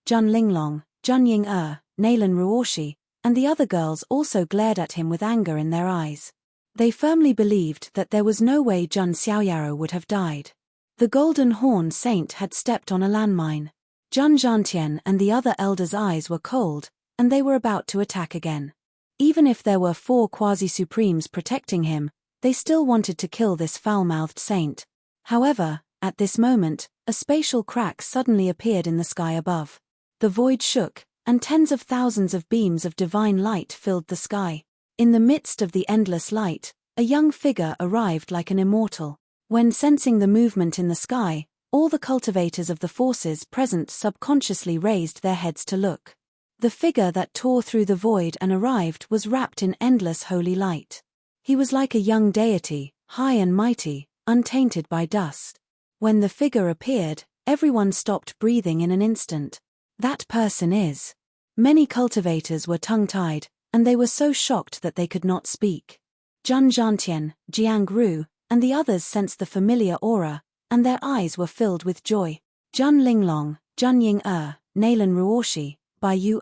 Jun Linglong, Jun Ying Nalan Ruoshi, and the other girls also glared at him with anger in their eyes. They firmly believed that there was no way Jun Xiaoyao would have died. The Golden Horn Saint had stepped on a landmine. Jun Zhantian and the other elders' eyes were cold, and they were about to attack again. Even if there were 4 quasi-supremes protecting him, they still wanted to kill this foul-mouthed saint. However, at this moment, a spatial crack suddenly appeared in the sky above. The void shook, and tens of thousands of beams of divine light filled the sky. In the midst of the endless light, a young figure arrived like an immortal. When sensing the movement in the sky, all the cultivators of the forces present subconsciously raised their heads to look. The figure that tore through the void and arrived was wrapped in endless holy light. He was like a young deity, high and mighty, untainted by dust. When the figure appeared, everyone stopped breathing in an instant. That person is. Many cultivators were tongue-tied, and they were so shocked that they could not speak. Jun Zhantian, Jiang Ru, and the others sensed the familiar aura, and their eyes were filled with joy. Jun Linglong, Jun Ying Nalan Ruoshi, Bai Yu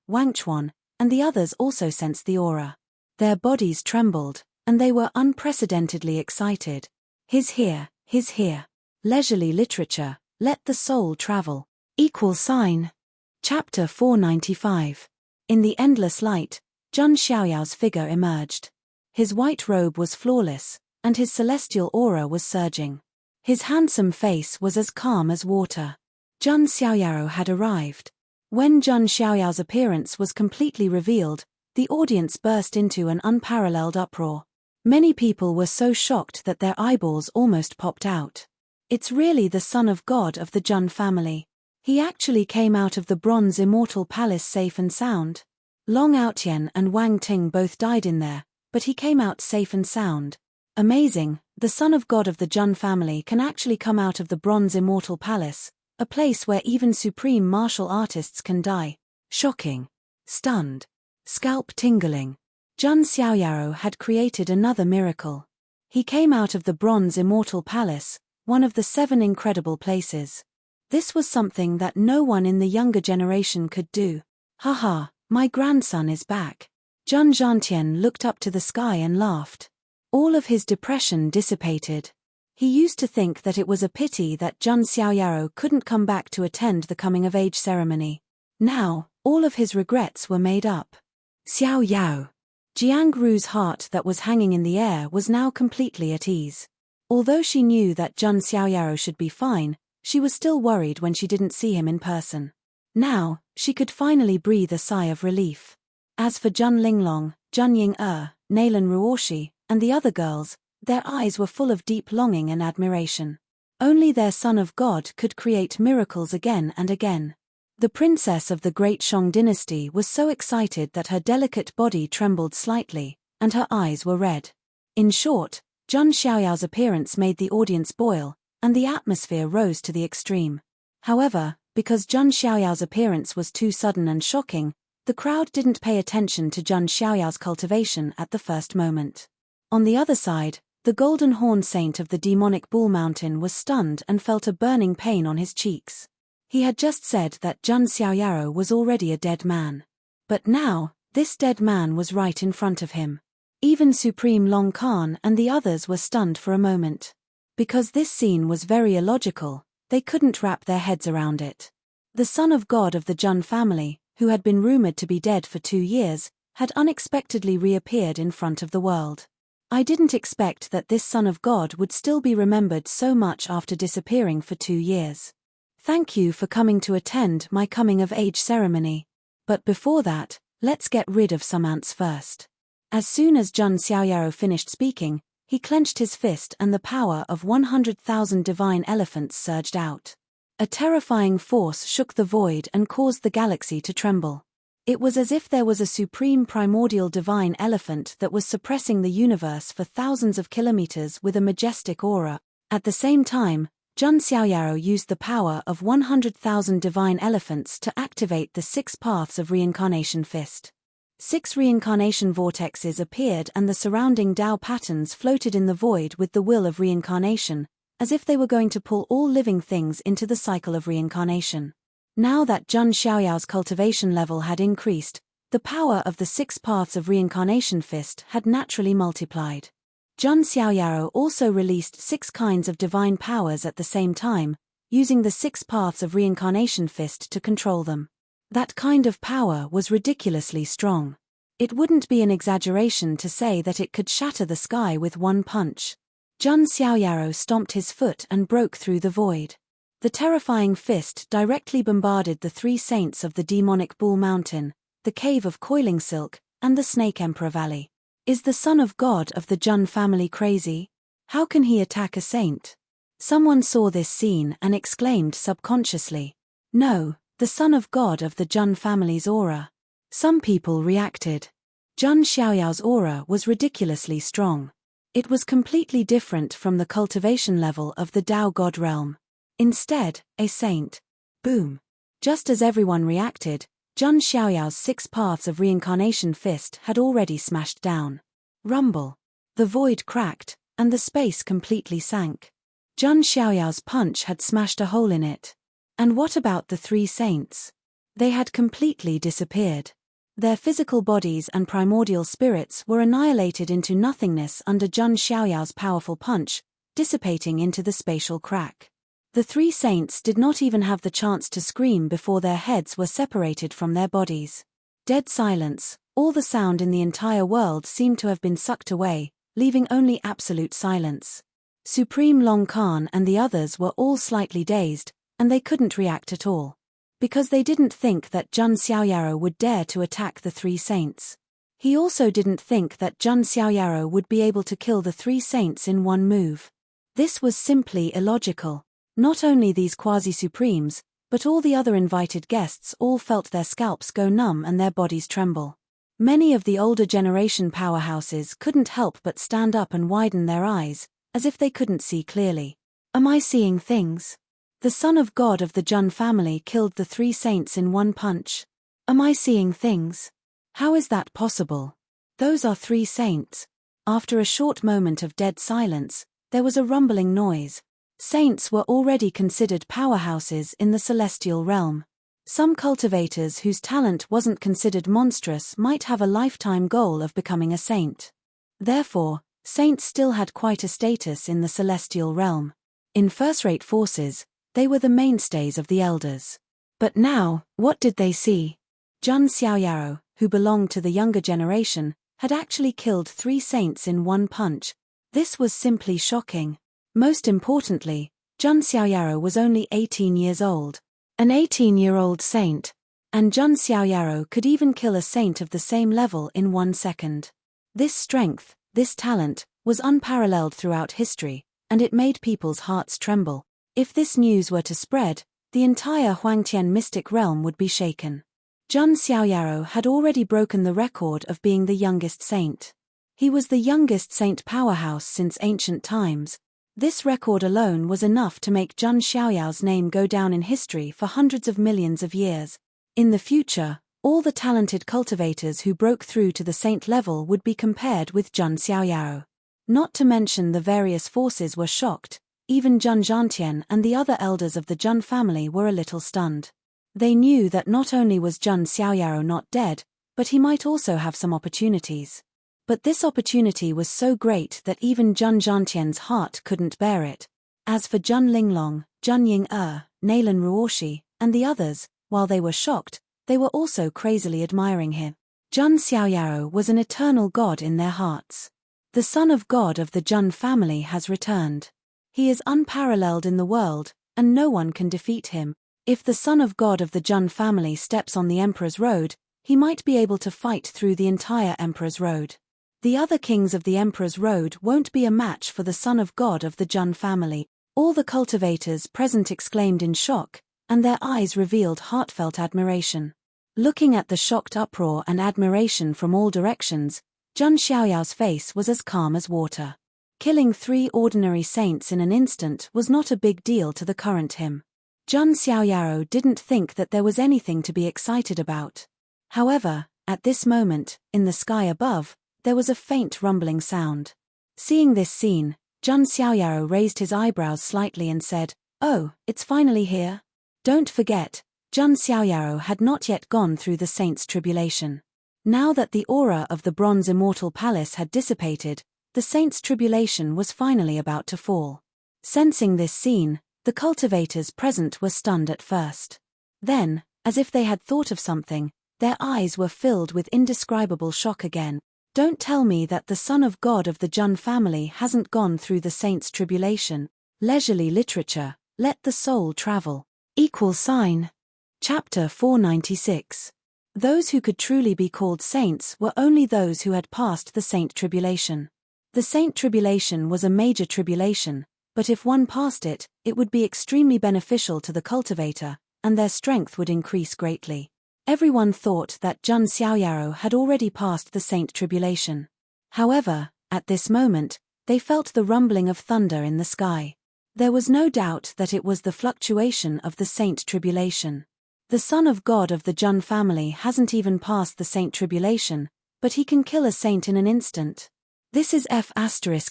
Wang Chuan, and the others also sensed the aura. Their bodies trembled, and they were unprecedentedly excited. He's here, he's here. Leisurely literature, let the soul travel. Chapter 495. In the endless light, Jun Xiaoyao's figure emerged. His white robe was flawless, and his celestial aura was surging. His handsome face was as calm as water. Jun Xiaoyao had arrived. When Jun Xiaoyao's appearance was completely revealed, the audience burst into an unparalleled uproar. Many people were so shocked that their eyeballs almost popped out. It's really the son of God of the Jun family. He actually came out of the bronze immortal palace safe and sound. Long Outyen and Wang Ting both died in there, but he came out safe and sound. Amazing, the son of God of the Jun family can actually come out of the bronze immortal palace, a place where even supreme martial artists can die. Shocking. Stunned. Scalp tingling. Jun Xiaoyao had created another miracle. He came out of the bronze immortal palace, one of the 7 incredible places. This was something that no one in the younger generation could do. Haha, my grandson is back. Jun Zhantian looked up to the sky and laughed. All of his depression dissipated. He used to think that it was a pity that Jun Xiaoyao couldn't come back to attend the coming-of-age ceremony. Now, all of his regrets were made up. Xiaoyao. Jiang Ru's heart that was hanging in the air was now completely at ease. Although she knew that Jun Xiaoyao should be fine, she was still worried when she didn't see him in person. Now, she could finally breathe a sigh of relief. As for Jun Linglong, Jun Ying Nalan Ruoshi, and the other girls, their eyes were full of deep longing and admiration. Only their son of God could create miracles again and again. The princess of the Great Shang dynasty was so excited that her delicate body trembled slightly, and her eyes were red. In short, Zhang Xiaoyao's appearance made the audience boil, and the atmosphere rose to the extreme. However, because Zhang Xiaoyao's appearance was too sudden and shocking, the crowd didn't pay attention to Zhang Xiaoyao's cultivation at the first moment. On the other side, the golden horn saint of the demonic bull mountain was stunned and felt a burning pain on his cheeks. He had just said that Zhang Xiaoyao was already a dead man. But now, this dead man was right in front of him. Even Supreme Long Khan and the others were stunned for a moment. Because this scene was very illogical, they couldn't wrap their heads around it. The son of God of the Zhang family, who had been rumored to be dead for 2 years, had unexpectedly reappeared in front of the world. I didn't expect that this son of God would still be remembered so much after disappearing for 2 years. Thank you for coming to attend my coming-of-age ceremony. But before that, let's get rid of some ants first. As soon as Zhang Xiaoyao finished speaking, he clenched his fist and the power of 100,000 divine elephants surged out. A terrifying force shook the void and caused the galaxy to tremble. It was as if there was a supreme primordial divine elephant that was suppressing the universe for thousands of kilometers with a majestic aura. At the same time, Zhang Xiaoyao used the power of 100,000 divine elephants to activate the 6 paths of reincarnation fist. 6 reincarnation vortexes appeared and the surrounding Tao patterns floated in the void with the will of reincarnation, as if they were going to pull all living things into the cycle of reincarnation. Now that Zhang Xiaoyao's cultivation level had increased, the power of the 6 paths of reincarnation fist had naturally multiplied. Zhang Xiaoyao also released 6 kinds of divine powers at the same time, using the 6 paths of reincarnation fist to control them. That kind of power was ridiculously strong. It wouldn't be an exaggeration to say that it could shatter the sky with one punch. Zhang Xiaoyao stomped his foot and broke through the void. The terrifying fist directly bombarded the 3 saints of the demonic bull mountain, the cave of coiling silk, and the Snake Emperor Valley. Is the son of God of the Zhang family crazy? How can he attack a saint? Someone saw this scene and exclaimed subconsciously, "No, the son of God of the Zhang family's aura." Some people reacted. Zhang Xiaoyao's aura was ridiculously strong. It was completely different from the cultivation level of the Tao God realm. Instead, a saint. Boom. Just as everyone reacted, Zhang Xiaoyao's 6 paths of reincarnation fist had already smashed down. Rumble. The void cracked, and the space completely sank. Zhang Xiaoyao's punch had smashed a hole in it. And what about the 3 saints? They had completely disappeared. Their physical bodies and primordial spirits were annihilated into nothingness under Zhang Xiaoyao's powerful punch, dissipating into the spatial crack. The 3 saints did not even have the chance to scream before their heads were separated from their bodies. Dead silence, all the sound in the entire world seemed to have been sucked away, leaving only absolute silence. Supreme Long Khan and the others were all slightly dazed, and they couldn't react at all. Because they didn't think that Zhang Xiaoyao would dare to attack the 3 saints. He also didn't think that Zhang Xiaoyao would be able to kill the 3 saints in one move. This was simply illogical. Not only these quasi-supremes, but all the other invited guests all felt their scalps go numb and their bodies tremble. Many of the older generation powerhouses couldn't help but stand up and widen their eyes, as if they couldn't see clearly. Am I seeing things? The son of God of the Zhang family killed the 3 saints in one punch. Am I seeing things? How is that possible? Those are 3 saints. After a short moment of dead silence, there was a rumbling noise. Saints were already considered powerhouses in the celestial realm. Some cultivators whose talent wasn't considered monstrous might have a lifetime goal of becoming a saint. Therefore, saints still had quite a status in the celestial realm. In first-rate forces, they were the mainstays of the elders. But now, what did they see? Zhang Xiaoyao, who belonged to the younger generation, had actually killed 3 saints in one punch. This was simply shocking. Most importantly, Zhang Xiaoyao was only 18 years old. An 18-year-old saint. And Zhang Xiaoyao could even kill a saint of the same level in 1 second. This strength, this talent, was unparalleled throughout history, and it made people's hearts tremble. If this news were to spread, the entire Huangtian mystic realm would be shaken. Zhang Xiaoyao had already broken the record of being the youngest saint. He was the youngest saint powerhouse since ancient times. This record alone was enough to make Zhang Xiaoyao's name go down in history for hundreds of millions of years. In the future, all the talented cultivators who broke through to the saint level would be compared with Zhang Xiaoyao. Not to mention the various forces were shocked. Even Zhang Zhantian and the other elders of the Zhang family were a little stunned. They knew that not only was Zhang Xiaoyao not dead, but he might also have some opportunities. But this opportunity was so great that even Zhang Zhantian's heart couldn't bear it. As for Zhang Linglong, Zhang Ying Nalan Ruoshi, and the others, while they were shocked, they were also crazily admiring him. Zhang Xiaoyao was an eternal god in their hearts. The son of God of the Zhang family has returned. He is unparalleled in the world, and no one can defeat him. If the son of God of the Zhang family steps on the Emperor's Road, he might be able to fight through the entire Emperor's Road. The other kings of the Emperor's Road won't be a match for the son of God of the Zhang family. All the cultivators present exclaimed in shock, and their eyes revealed heartfelt admiration. Looking at the shocked uproar and admiration from all directions, Zhang Xiaoyao's face was as calm as water. Killing 3 ordinary saints in an instant was not a big deal to the current him. Zhang Xiaoyao didn't think that there was anything to be excited about. However, at this moment, in the sky above, there was a faint rumbling sound. Seeing this scene, Zhang Xiaoyao raised his eyebrows slightly and said, "Oh, it's finally here?" Don't forget, Zhang Xiaoyao had not yet gone through the saint's tribulation. Now that the aura of the bronze immortal palace had dissipated, the saint's tribulation was finally about to fall. Sensing this scene, the cultivators present were stunned at first. Then, as if they had thought of something, their eyes were filled with indescribable shock again. Don't tell me that the son of God of the Zhang family hasn't gone through the saint's tribulation. Leisurely literature, let the soul travel. Chapter 496. Those who could truly be called saints were only those who had passed the saint tribulation. The saint tribulation was a major tribulation, but if one passed it, it would be extremely beneficial to the cultivator, and their strength would increase greatly. Everyone thought that Zhang Xiaoyao had already passed the saint tribulation. However, at this moment, they felt the rumbling of thunder in the sky. There was no doubt that it was the fluctuation of the saint tribulation. The son of God of the Zhang family hasn't even passed the saint tribulation, but he can kill a saint in an instant. This is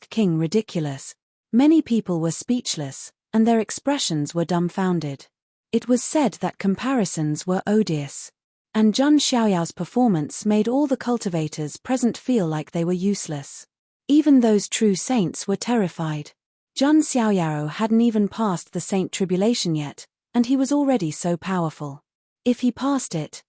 King ridiculous. Many people were speechless, and their expressions were dumbfounded. It was said that comparisons were odious. And Zhang Xiaoyao's performance made all the cultivators present feel like they were useless. Even those true saints were terrified. Zhang Xiaoyao hadn't even passed the saint tribulation yet, and he was already so powerful. If he passed it,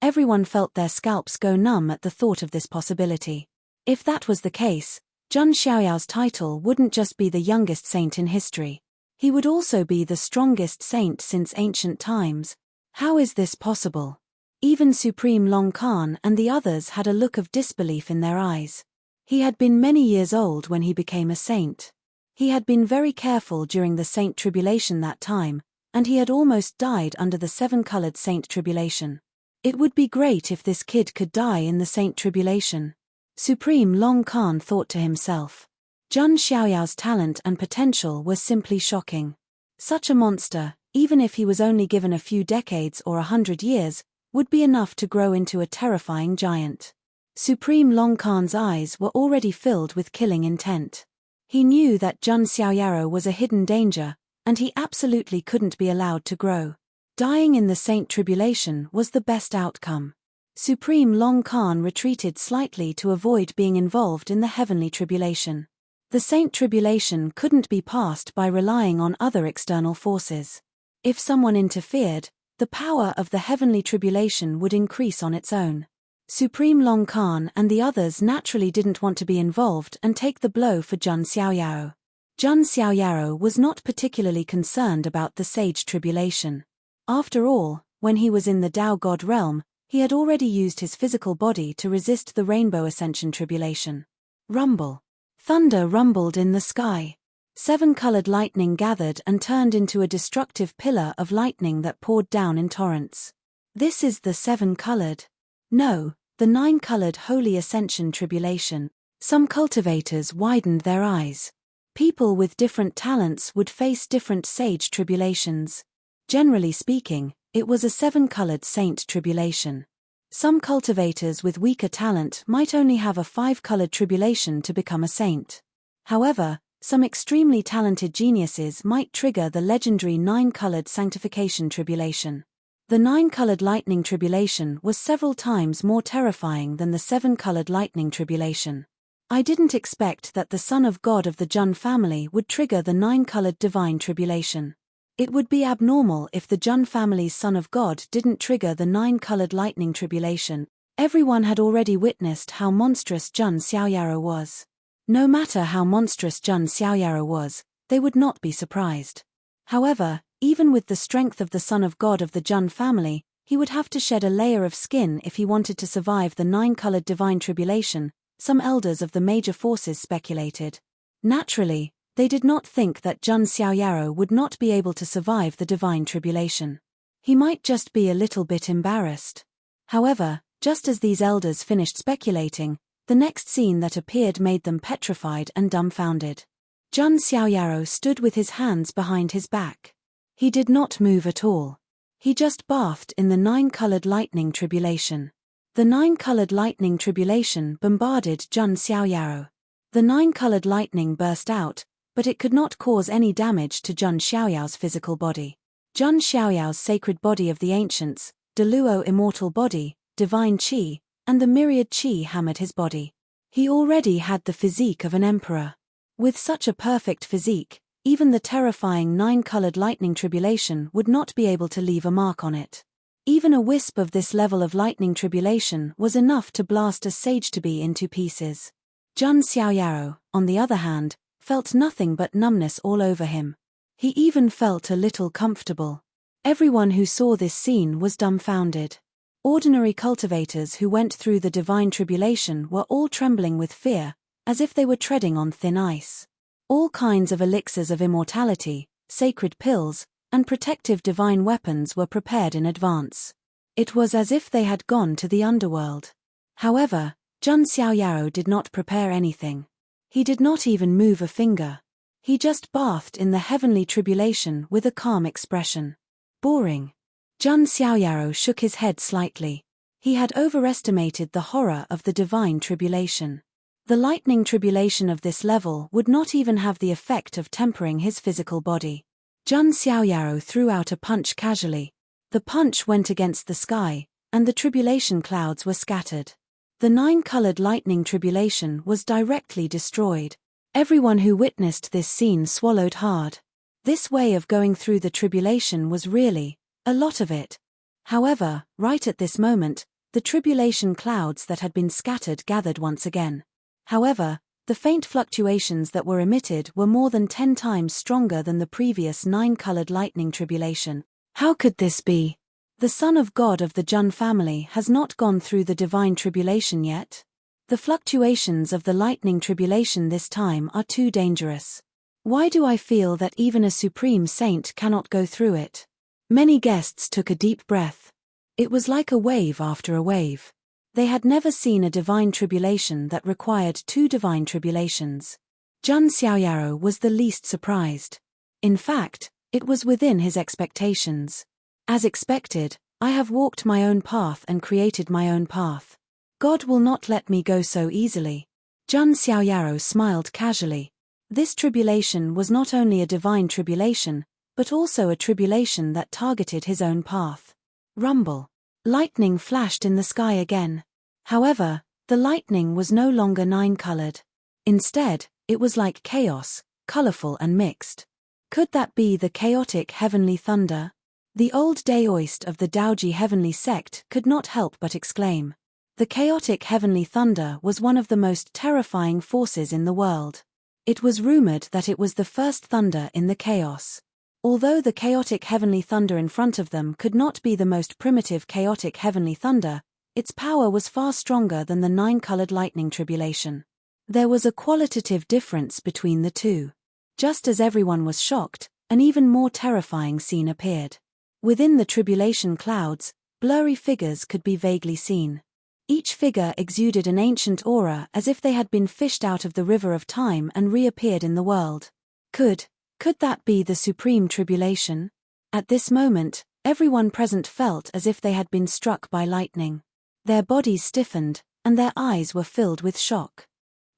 everyone felt their scalps go numb at the thought of this possibility. If that was the case, Zhang Xiaoyao's title wouldn't just be the youngest saint in history. He would also be the strongest saint since ancient times. How is this possible? Even Supreme Long Khan and the others had a look of disbelief in their eyes. He had been many years old when he became a saint. He had been very careful during the saint tribulation that time, and he had almost died under the 7-colored saint tribulation. It would be great if this kid could die in the saint tribulation. Supreme Long Khan thought to himself. Zhang Xiaoyao's talent and potential were simply shocking. Such a monster, even if he was only given a few decades or 100 years, would be enough to grow into a terrifying giant. Supreme Long Khan's eyes were already filled with killing intent. He knew that Zhang Xiaoyao was a hidden danger, and he absolutely couldn't be allowed to grow. Dying in the saint tribulation was the best outcome. Supreme Long Khan retreated slightly to avoid being involved in the heavenly tribulation. The saint tribulation couldn't be passed by relying on other external forces. If someone interfered, the power of the heavenly tribulation would increase on its own. Supreme Long Khan and the others naturally didn't want to be involved and take the blow for Zhang Xiaoyao. Zhang Xiaoyao was not particularly concerned about the sage tribulation. After all, when he was in the Tao God realm, he had already used his physical body to resist the Rainbow Ascension tribulation. Rumble. Thunder rumbled in the sky. 7-colored lightning gathered and turned into a destructive pillar of lightning that poured down in torrents. This is the 7-colored. No, The nine-colored Holy Ascension Tribulation. Some cultivators widened their eyes. People with different talents would face different sage tribulations. Generally speaking, it was a seven-colored saint tribulation. Some cultivators with weaker talent might only have a five-colored tribulation to become a saint. However, some extremely talented geniuses might trigger the legendary nine-colored sanctification tribulation. The nine-colored lightning tribulation was several times more terrifying than the seven-colored lightning tribulation. I didn't expect that the Son of God of the Jun family would trigger the nine-colored divine tribulation. It would be abnormal if the Jun family's Son of God didn't trigger the nine-colored lightning tribulation. Everyone had already witnessed how monstrous Jun Xiaoyaro was. No matter how monstrous Jun Xiaoyaro was, they would not be surprised. However, even with the strength of the Son of God of the Jun family, he would have to shed a layer of skin if he wanted to survive the nine-colored divine tribulation, some elders of the major forces speculated. Naturally, they did not think that Jun Xiaoyaro would not be able to survive the divine tribulation. He might just be a little bit embarrassed. However, just as these elders finished speculating, the next scene that appeared made them petrified and dumbfounded. Jun Xiaoyaro stood with his hands behind his back. He did not move at all. He just bathed in the nine-colored lightning tribulation. The nine-colored lightning tribulation bombarded Jun Xiaoyaro. The nine-colored lightning burst out, but it could not cause any damage to Jun Xiaoyao's physical body. Jun Xiaoyao's sacred body of the ancients, Deluo immortal body, divine qi, and the myriad qi hammered his body. He already had the physique of an emperor. With such a perfect physique, even the terrifying nine-colored lightning tribulation would not be able to leave a mark on it. Even a wisp of this level of lightning tribulation was enough to blast a sage-to-be into pieces. Jun Xiaoyaro, on the other hand, felt nothing but numbness all over him. He even felt a little comfortable. Everyone who saw this scene was dumbfounded. Ordinary cultivators who went through the divine tribulation were all trembling with fear, as if they were treading on thin ice. All kinds of elixirs of immortality, sacred pills, and protective divine weapons were prepared in advance. It was as if they had gone to the underworld. However, Jun Xiaoyaro did not prepare anything. He did not even move a finger. He just bathed in the heavenly tribulation with a calm expression. Boring. Jun Xiaoyaro shook his head slightly. He had overestimated the horror of the divine tribulation. The lightning tribulation of this level would not even have the effect of tempering his physical body. Jun Xiaoyaro threw out a punch casually. The punch went against the sky, and the tribulation clouds were scattered. The nine-colored lightning tribulation was directly destroyed. Everyone who witnessed this scene swallowed hard. This way of going through the tribulation was really a lot of it. However, right at this moment, the tribulation clouds that had been scattered gathered once again. However, the faint fluctuations that were emitted were more than 10 times stronger than the previous nine-colored lightning tribulation. How could this be? The Son of God of the Jun family has not gone through the divine tribulation yet. The fluctuations of the lightning tribulation this time are too dangerous. Why do I feel that even a supreme saint cannot go through it? Many guests took a deep breath. It was like a wave after a wave. They had never seen a divine tribulation that required two divine tribulations. Jun Xiaoyaro was the least surprised. In fact, it was within his expectations. As expected, I have walked my own path and created my own path. God will not let me go so easily. Jun Xiaoyaro smiled casually. This tribulation was not only a divine tribulation, but also a tribulation that targeted his own path. Rumble. Lightning flashed in the sky again. However, the lightning was no longer nine-colored. Instead, it was like chaos, colorful and mixed. Could that be the chaotic heavenly thunder? The old Daoist of the Daoji heavenly sect could not help but exclaim. The chaotic heavenly thunder was one of the most terrifying forces in the world. It was rumored that it was the first thunder in the chaos. Although the chaotic heavenly thunder in front of them could not be the most primitive chaotic heavenly thunder, its power was far stronger than the nine-colored lightning tribulation. There was a qualitative difference between the two. Just as everyone was shocked, an even more terrifying scene appeared. Within the tribulation clouds, blurry figures could be vaguely seen. Each figure exuded an ancient aura as if they had been fished out of the river of time and reappeared in the world. Could that be the supreme tribulation? At this moment, everyone present felt as if they had been struck by lightning. Their bodies stiffened, and their eyes were filled with shock.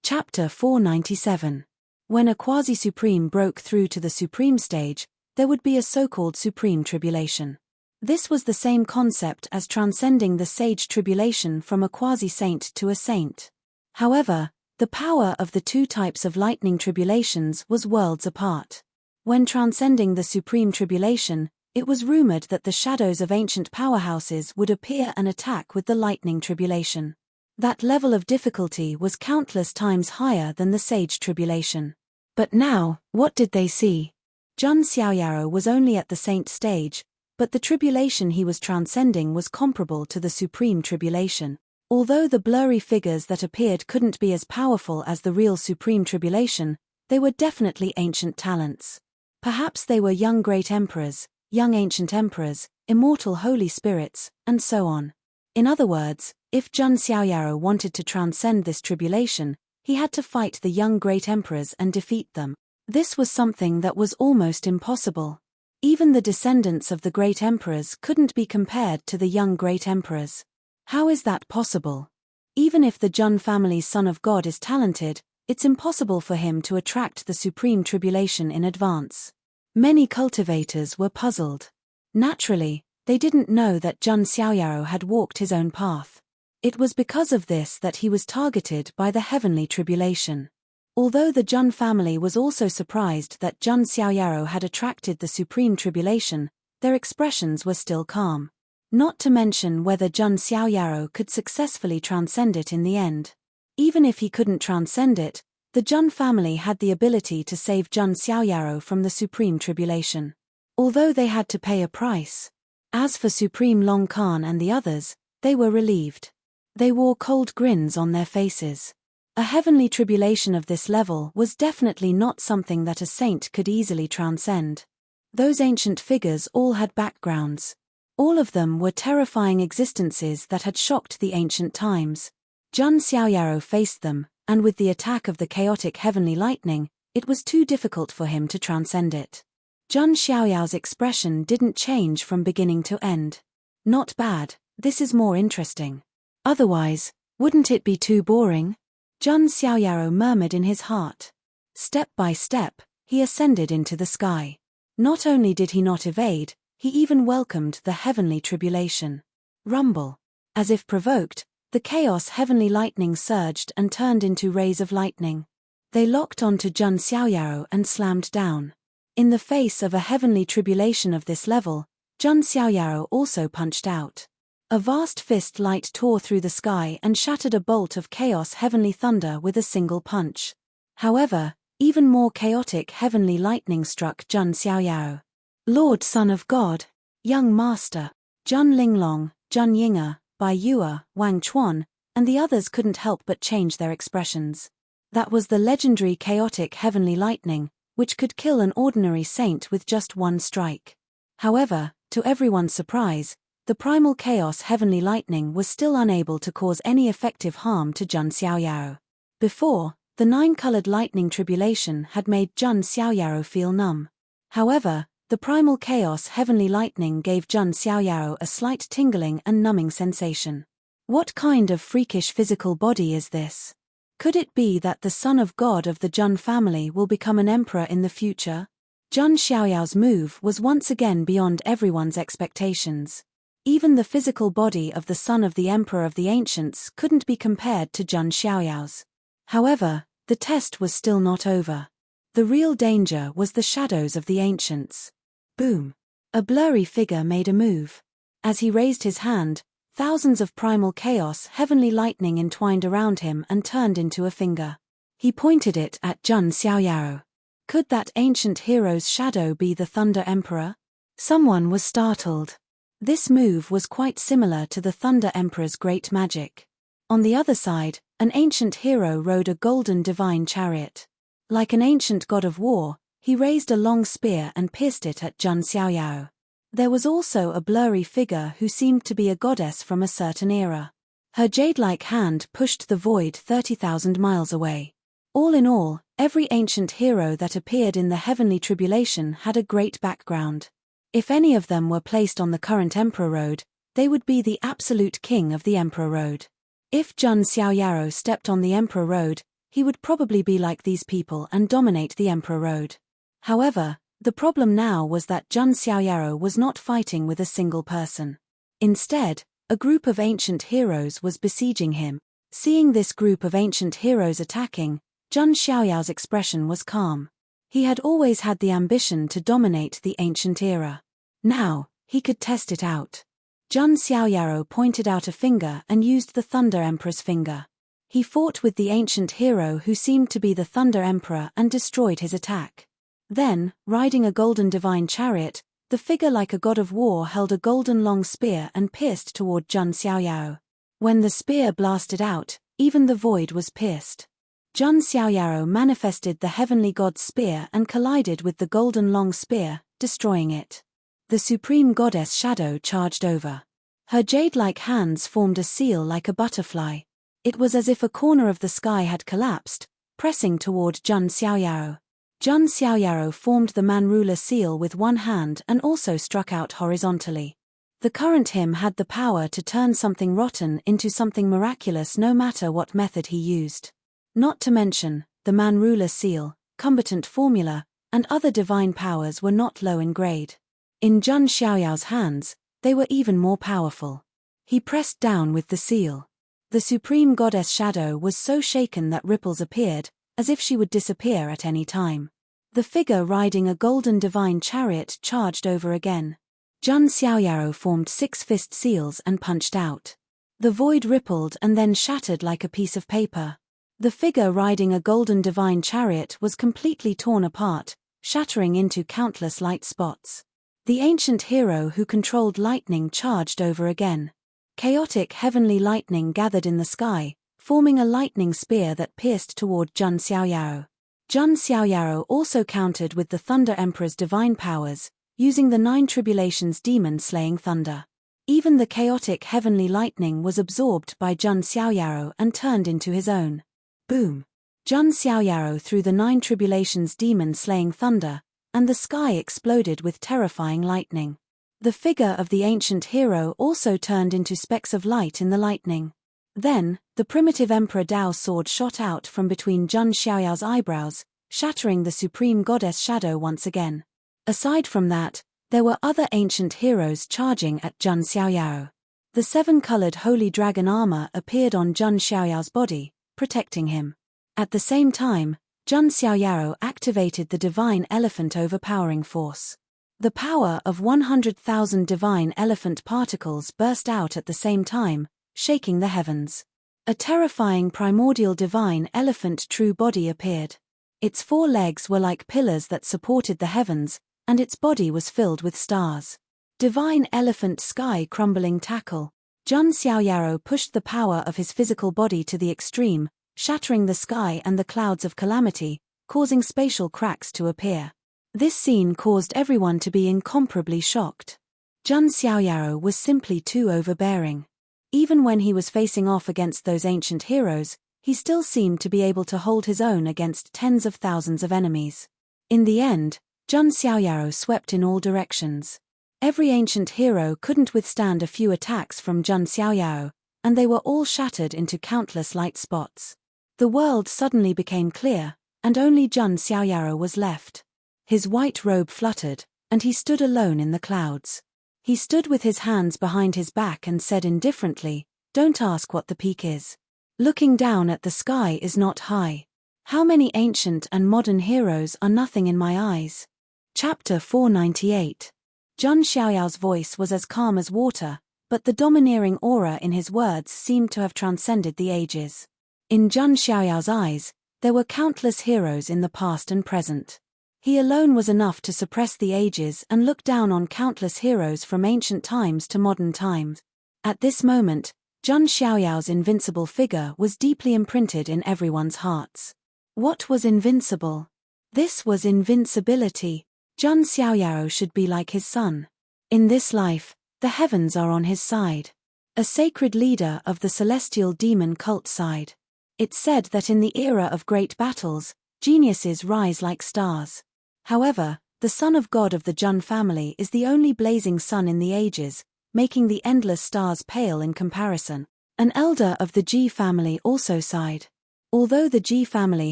Chapter 497. When a quasi-supreme broke through to the supreme stage, there would be a so-called supreme tribulation. This was the same concept as transcending the sage tribulation from a quasi-saint to a saint. However, the power of the two types of lightning tribulations was worlds apart. When transcending the supreme tribulation, it was rumored that the shadows of ancient powerhouses would appear and attack with the lightning tribulation. That level of difficulty was countless times higher than the sage tribulation. But now, what did they see? Jun Xiaoyaro was only at the saint stage, but the tribulation he was transcending was comparable to the supreme tribulation. Although the blurry figures that appeared couldn't be as powerful as the real supreme tribulation, they were definitely ancient talents. Perhaps they were young great emperors, young ancient emperors, immortal holy spirits, and so on. In other words, if Jun Xiaoyaro wanted to transcend this tribulation, he had to fight the young great emperors and defeat them. This was something that was almost impossible. Even the descendants of the great emperors couldn't be compared to the young great emperors. How is that possible? Even if the Jun family's son of God is talented, it's impossible for him to attract the supreme tribulation in advance. Many cultivators were puzzled. Naturally, they didn't know that Jun Xiaoyaro had walked his own path. It was because of this that he was targeted by the heavenly tribulation. Although the Jun family was also surprised that Jun Xiaoyaro had attracted the supreme tribulation, their expressions were still calm. Not to mention whether Jun Xiaoyaro could successfully transcend it in the end. Even if he couldn't transcend it, the Jun family had the ability to save Jun Xiaoyaro from the supreme tribulation. Although they had to pay a price. As for Supreme Long Khan and the others, they were relieved. They wore cold grins on their faces. A heavenly tribulation of this level was definitely not something that a saint could easily transcend. Those ancient figures all had backgrounds. All of them were terrifying existences that had shocked the ancient times. Jun Xiaoyaro faced them, and with the attack of the chaotic heavenly lightning, it was too difficult for him to transcend it. Jun Xiaoyao's expression didn't change from beginning to end. Not bad, this is more interesting. Otherwise, wouldn't it be too boring? Jun Xiaoyaro murmured in his heart. Step by step, he ascended into the sky. Not only did he not evade, he even welcomed the heavenly tribulation. Rumble. As if provoked, the chaos heavenly lightning surged and turned into rays of lightning. They locked onto Jun Xiaoyaro and slammed down. In the face of a heavenly tribulation of this level, Jun Xiaoyaro also punched out. A vast fist light tore through the sky and shattered a bolt of chaos heavenly thunder with a single punch. However, even more chaotic heavenly lightning struck Jun Xiaoyaro. Lord Son of God, Young Master, Jun Linglong, Jun Yinga, Bai Yue, Wang Chuan, and the others couldn't help but change their expressions. That was the legendary chaotic heavenly lightning, which could kill an ordinary saint with just one strike. However, to everyone's surprise, the primal chaos heavenly lightning was still unable to cause any effective harm to Jun Xiaoyaro. Before, the nine-colored lightning tribulation had made Jun Xiaoyaro feel numb. However, the primal chaos heavenly lightning gave Jun Xiaoyaro a slight tingling and numbing sensation. What kind of freakish physical body is this? Could it be that the son of God of the Jun family will become an emperor in the future? Jun Xiaoyao's move was once again beyond everyone's expectations. Even the physical body of the son of the emperor of the ancients couldn't be compared to Jun Xiaoyao's. However, the test was still not over. The real danger was the shadows of the ancients. Boom! A blurry figure made a move. As he raised his hand, thousands of primal chaos heavenly lightning entwined around him and turned into a finger. He pointed it at Jun Xiaoyaro. Could that ancient hero's shadow be the Thunder Emperor? Someone was startled. This move was quite similar to the Thunder Emperor's great magic. On the other side, an ancient hero rode a golden divine chariot. Like an ancient god of war, he raised a long spear and pierced it at Jun Xiaoyaro. There was also a blurry figure who seemed to be a goddess from a certain era. Her jade-like hand pushed the void 30,000 miles away. All in all, every ancient hero that appeared in the heavenly tribulation had a great background. If any of them were placed on the current Emperor Road, they would be the absolute king of the Emperor Road. If Jun Xiaoyaro stepped on the Emperor Road, he would probably be like these people and dominate the Emperor Road. However, the problem now was that Jun Xiaoyaro was not fighting with a single person. Instead, a group of ancient heroes was besieging him. Seeing this group of ancient heroes attacking, Jun Xiaoyao's expression was calm. He had always had the ambition to dominate the ancient era. Now, he could test it out. Jun Xiaoyaro pointed out a finger and used the Thunder Emperor's finger. He fought with the ancient hero who seemed to be the Thunder Emperor and destroyed his attack. Then, riding a golden divine chariot, the figure like a god of war held a golden long spear and pierced toward Jun Xiaoyaro. When the spear blasted out, even the void was pierced. Jun Xiaoyaro manifested the heavenly god's spear and collided with the golden long spear, destroying it. The supreme goddess Shadow charged over. Her jade-like hands formed a seal like a butterfly. It was as if a corner of the sky had collapsed, pressing toward Jun Xiaoyaro. Jun Xiaoyaro formed the man-ruler seal with one hand and also struck out horizontally. The current him had the power to turn something rotten into something miraculous no matter what method he used. Not to mention, the man-ruler seal, combatant formula, and other divine powers were not low in grade. In Jun Xiaoyao's hands, they were even more powerful. He pressed down with the seal. The supreme goddess Shadow was so shaken that ripples appeared, as if she would disappear at any time. The figure riding a golden divine chariot charged over again. Jun Xiaoyaro formed 6 fist seals and punched out. The void rippled and then shattered like a piece of paper. The figure riding a golden divine chariot was completely torn apart, shattering into countless light spots. The ancient hero who controlled lightning charged over again. Chaotic heavenly lightning gathered in the sky, forming a lightning spear that pierced toward Jun Xiaoyaro. Jun Xiaoyaro also countered with the Thunder Emperor's divine powers, using the 9 tribulations demon-slaying thunder. Even the chaotic heavenly lightning was absorbed by Jun Xiaoyaro and turned into his own. Boom! Jun Xiaoyaro threw the 9 tribulations demon-slaying thunder, and the sky exploded with terrifying lightning. The figure of the ancient hero also turned into specks of light in the lightning. Then, the primitive Emperor Dao's sword shot out from between Jun Xiaoyao's eyebrows, shattering the supreme goddess Shadow once again. Aside from that, there were other ancient heroes charging at Jun Xiaoyaro. The 7-colored holy dragon armor appeared on Jun Xiaoyao's body, protecting him. At the same time, Jun Xiaoyaro activated the divine elephant overpowering force. The power of 100,000 divine elephant particles burst out at the same time, shaking the heavens. A terrifying primordial divine elephant true body appeared. Its 4 legs were like pillars that supported the heavens, and its body was filled with stars. Divine elephant sky crumbling tackle. Jun Xiaoyaro pushed the power of his physical body to the extreme, shattering the sky and the clouds of calamity, causing spatial cracks to appear. This scene caused everyone to be incomparably shocked. Jun Xiaoyaro was simply too overbearing. Even when he was facing off against those ancient heroes, he still seemed to be able to hold his own against tens of thousands of enemies. In the end, Jun Xiaoyaro swept in all directions. Every ancient hero couldn't withstand a few attacks from Jun Xiaoyaro, and they were all shattered into countless light spots. The world suddenly became clear, and only Jun Xiaoyaro was left. His white robe fluttered, and he stood alone in the clouds. He stood with his hands behind his back and said indifferently, "Don't ask what the peak is. Looking down at the sky is not high. How many ancient and modern heroes are nothing in my eyes?" Chapter 498. Jun Xiaoyao's voice was as calm as water, but the domineering aura in his words seemed to have transcended the ages. In Jun Xiaoyao's eyes, there were countless heroes in the past and present. He alone was enough to suppress the ages and look down on countless heroes from ancient times to modern times. At this moment, Jun Xiaoyao's invincible figure was deeply imprinted in everyone's hearts. What was invincible? This was invincibility. Jun Xiaoyao should be like his son. In this life, the heavens are on his side. a sacred leader of the celestial demon cult side. It's said that in the era of great battles, geniuses rise like stars. However, the Son of God of the Jun family is the only blazing sun in the ages, making the endless stars pale in comparison. An elder of the Ji family also sighed. Although the Ji family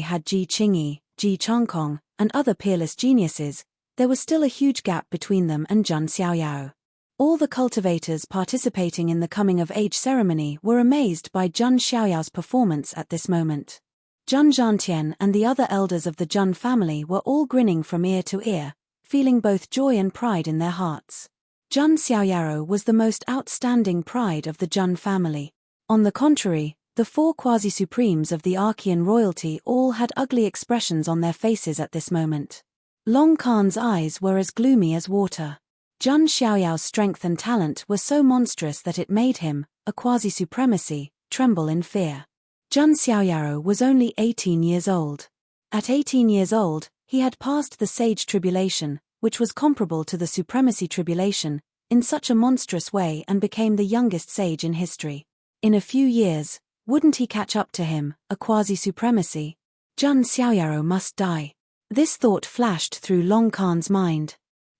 had Ji Qingyi, Ji Chongkong, and other peerless geniuses, there was still a huge gap between them and Jun Xiaoyao. All the cultivators participating in the coming-of-age ceremony were amazed by Jun Xiaoyao's performance at this moment. Jun Zhantian and the other elders of the Jun family were all grinning from ear to ear, feeling both joy and pride in their hearts. Jun Xiaoyao was the most outstanding pride of the Jun family. On the contrary, the four quasi-supremes of the Archean royalty all had ugly expressions on their faces at this moment. Long Khan's eyes were as gloomy as water. Jun Xiaoyao's strength and talent were so monstrous that it made him, a quasi-supremacy, tremble in fear. Jun Xiaoyao was only 18 years old. At 18 years old, he had passed the Sage Tribulation, which was comparable to the Supremacy Tribulation, in such a monstrous way and became the youngest sage in history. In a few years, wouldn't he catch up to him, a quasi-supremacy? Jun Xiaoyao must die. This thought flashed through Long Khan's mind.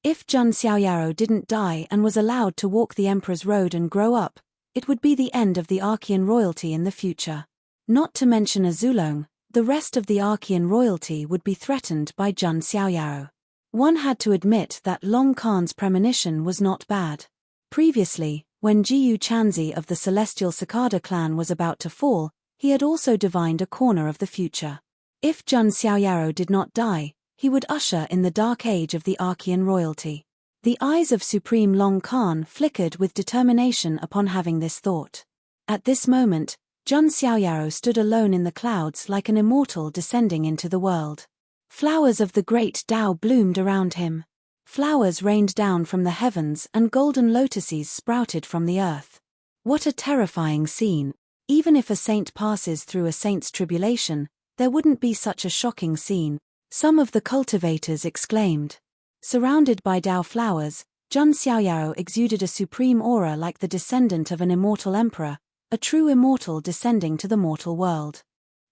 If Jun Xiaoyao didn't die and was allowed to walk the Emperor's road and grow up, it would be the end of the Archean royalty in the future. Not to mention a Zulong, the rest of the Archean royalty would be threatened by Jun Xiaoyao. One had to admit that Long Khan's premonition was not bad. Previously, when Jiyu Chanzi of the Celestial Cicada clan was about to fall, he had also divined a corner of the future. If Jun Xiaoyao did not die, he would usher in the dark age of the Archean royalty. The eyes of Supreme Long Khan flickered with determination upon having this thought. At this moment, Jun Xiaoyao stood alone in the clouds like an immortal descending into the world. Flowers of the great Tao bloomed around him. Flowers rained down from the heavens and golden lotuses sprouted from the earth. What a terrifying scene! Even if a saint passes through a saint's tribulation, there wouldn't be such a shocking scene, some of the cultivators exclaimed. Surrounded by Tao flowers, Jun Xiaoyao exuded a supreme aura like the descendant of an immortal emperor, a true immortal descending to the mortal world.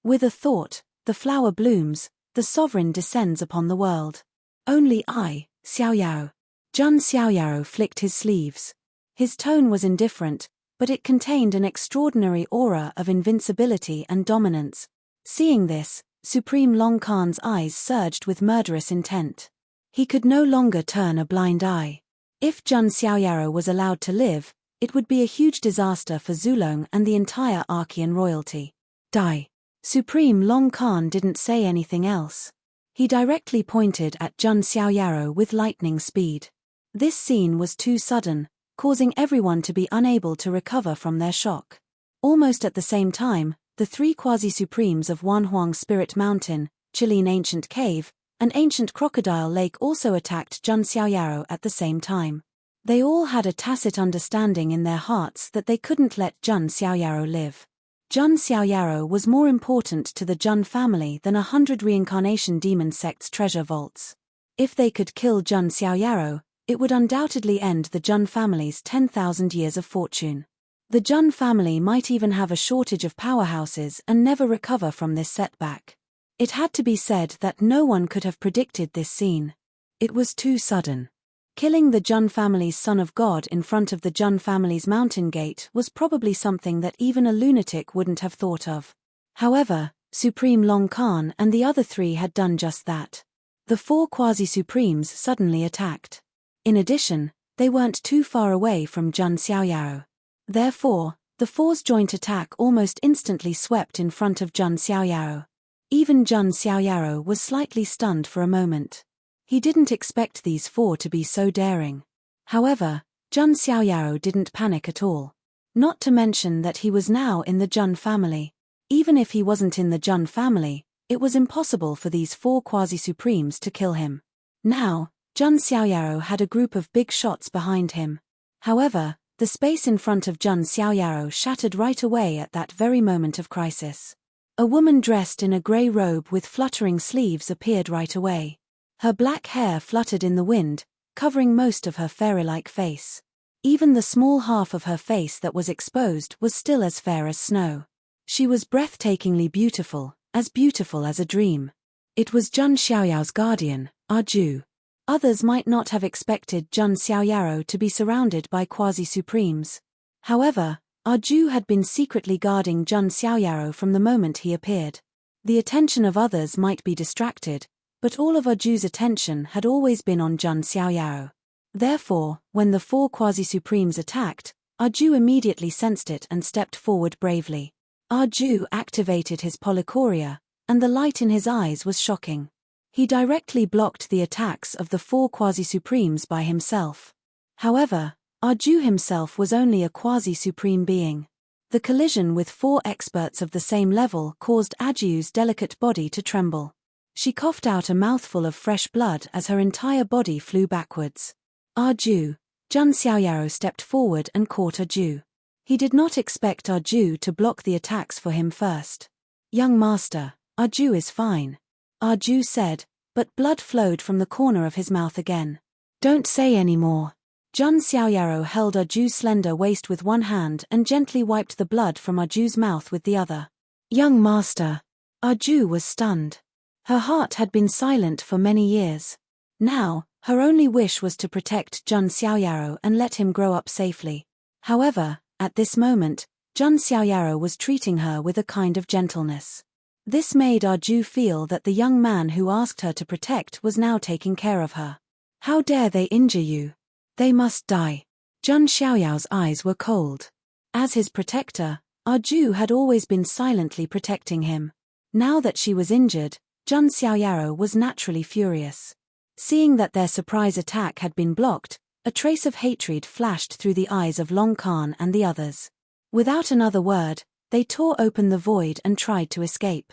With a thought, the flower blooms, the sovereign descends upon the world. Only I, Xiaoyao. Jun Xiaoyao flicked his sleeves. His tone was indifferent, but it contained an extraordinary aura of invincibility and dominance. Seeing this, Supreme Long Khan's eyes surged with murderous intent. He could no longer turn a blind eye. If Jun Xiaoyao was allowed to live, it would be a huge disaster for Zulong and the entire Archean royalty. Die. Supreme Long Khan didn't say anything else. He directly pointed at Jun Xiaoyao with lightning speed. This scene was too sudden, causing everyone to be unable to recover from their shock. Almost at the same time, the three quasi-supremes of Wanhuang Spirit Mountain, Chilean Ancient Cave, and Ancient Crocodile Lake also attacked Jun Xiaoyao at the same time. They all had a tacit understanding in their hearts that they couldn't let Jun Xiaoyao live. Jun Xiaoyao was more important to the Jun family than 100 reincarnation demon sects' treasure vaults. If they could kill Jun Xiaoyao, it would undoubtedly end the Jun family's 10,000 years of fortune. The Jun family might even have a shortage of powerhouses and never recover from this setback. It had to be said that no one could have predicted this scene. It was too sudden. Killing the Jun family's son of God in front of the Jun family's mountain gate was probably something that even a lunatic wouldn't have thought of. However, Supreme Long Khan and the other three had done just that. The four quasi-supremes suddenly attacked. In addition, they weren't too far away from Jun Xiaoyao. Therefore, the four's joint attack almost instantly swept in front of Jun Xiaoyao. Even Jun Xiaoyao was slightly stunned for a moment. He didn't expect these four to be so daring. However, Jun Xiaoyao didn't panic at all. Not to mention that he was now in the Jun family. Even if he wasn't in the Jun family, it was impossible for these four quasi-supremes to kill him. Now, Jun Xiaoyao had a group of big shots behind him. However, the space in front of Jun Xiaoyao shattered right away at that very moment of crisis. A woman dressed in a grey robe with fluttering sleeves appeared right away. Her black hair fluttered in the wind, covering most of her fairy-like face. Even the small half of her face that was exposed was still as fair as snow. She was breathtakingly beautiful as a dream. It was Jun Xiaoyao's guardian, Arju. Others might not have expected Jun Xiaoyaro to be surrounded by quasi-supremes. However, Arju had been secretly guarding Jun Xiaoyaro from the moment he appeared. The attention of others might be distracted, but all of Arju's attention had always been on Jun Xiaoyaro. Therefore, when the 4 quasi-supremes attacked, Arju immediately sensed it and stepped forward bravely. Arju activated his polychoria, and the light in his eyes was shocking. He directly blocked the attacks of the 4 quasi-supremes by himself. However, Arju himself was only a quasi-supreme being. The collision with 4 experts of the same level caused Arju's delicate body to tremble. She coughed out a mouthful of fresh blood as her entire body flew backwards. Arju, Jun Xiaoyaro stepped forward and caught Arju. He did not expect Arju to block the attacks for him first. "Young master, Arju is fine," Arju said, but blood flowed from the corner of his mouth again. "Don't say any more." Jun Xiaoyaro held Arju's slender waist with one hand and gently wiped the blood from Arju's mouth with the other. "Young master." Arju was stunned. Her heart had been silent for many years. Now, her only wish was to protect Jun Xiaoyaro and let him grow up safely. However, at this moment, Jun Xiaoyaro was treating her with a kind of gentleness. This made Arju feel that the young man who asked her to protect was now taking care of her. "How dare they injure you? They must die." Jun Xiaoyao's eyes were cold. As his protector, Arju had always been silently protecting him. Now that she was injured, Jun Xiaoyaro was naturally furious. Seeing that their surprise attack had been blocked, a trace of hatred flashed through the eyes of Long Khan and the others. Without another word, they tore open the void and tried to escape.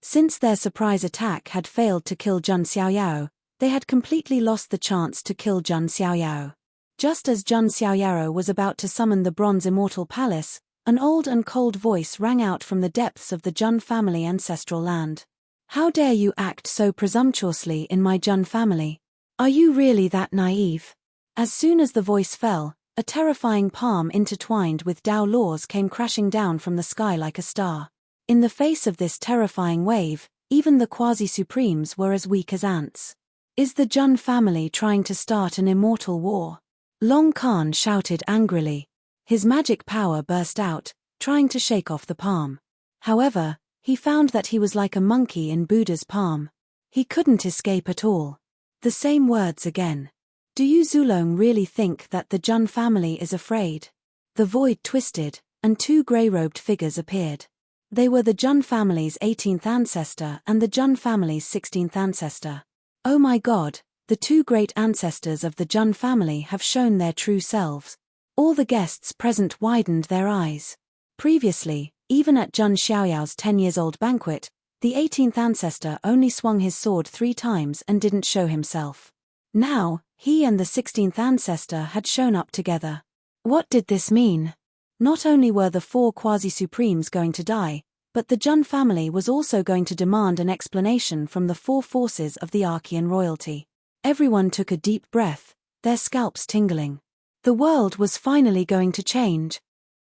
Since their surprise attack had failed to kill Jun Xiaoyao, they had completely lost the chance to kill Jun Xiaoyao. Just as Jun Xiaoyaro was about to summon the Bronze Immortal Palace, an old and cold voice rang out from the depths of the Jun family ancestral land. "How dare you act so presumptuously in my Jun family? Are you really that naive?" As soon as the voice fell, a terrifying palm intertwined with Dao laws came crashing down from the sky like a star. In the face of this terrifying wave, even the quasi-supremes were as weak as ants. "Is the Jun family trying to start an immortal war?" Long Khan shouted angrily. His magic power burst out, trying to shake off the palm. However, he found that he was like a monkey in Buddha's palm. He couldn't escape at all. The same words again. "Do you Zulong really think that the Jun family is afraid?" The void twisted, and 2 grey-robed figures appeared. They were the Jun family's 18th ancestor and the Jun family's 16th ancestor. "Oh my God, the 2 great ancestors of the Jun family have shown their true selves." All the guests present widened their eyes. Previously, even at Jun Xiaoyao's 10-years-old banquet, the 18th ancestor only swung his sword 3 times and didn't show himself. Now, he and the 16th ancestor had shown up together. What did this mean? Not only were the 4 quasi-supremes going to die, but the Jun family was also going to demand an explanation from the 4 forces of the Archean royalty. Everyone took a deep breath, their scalps tingling. The world was finally going to change.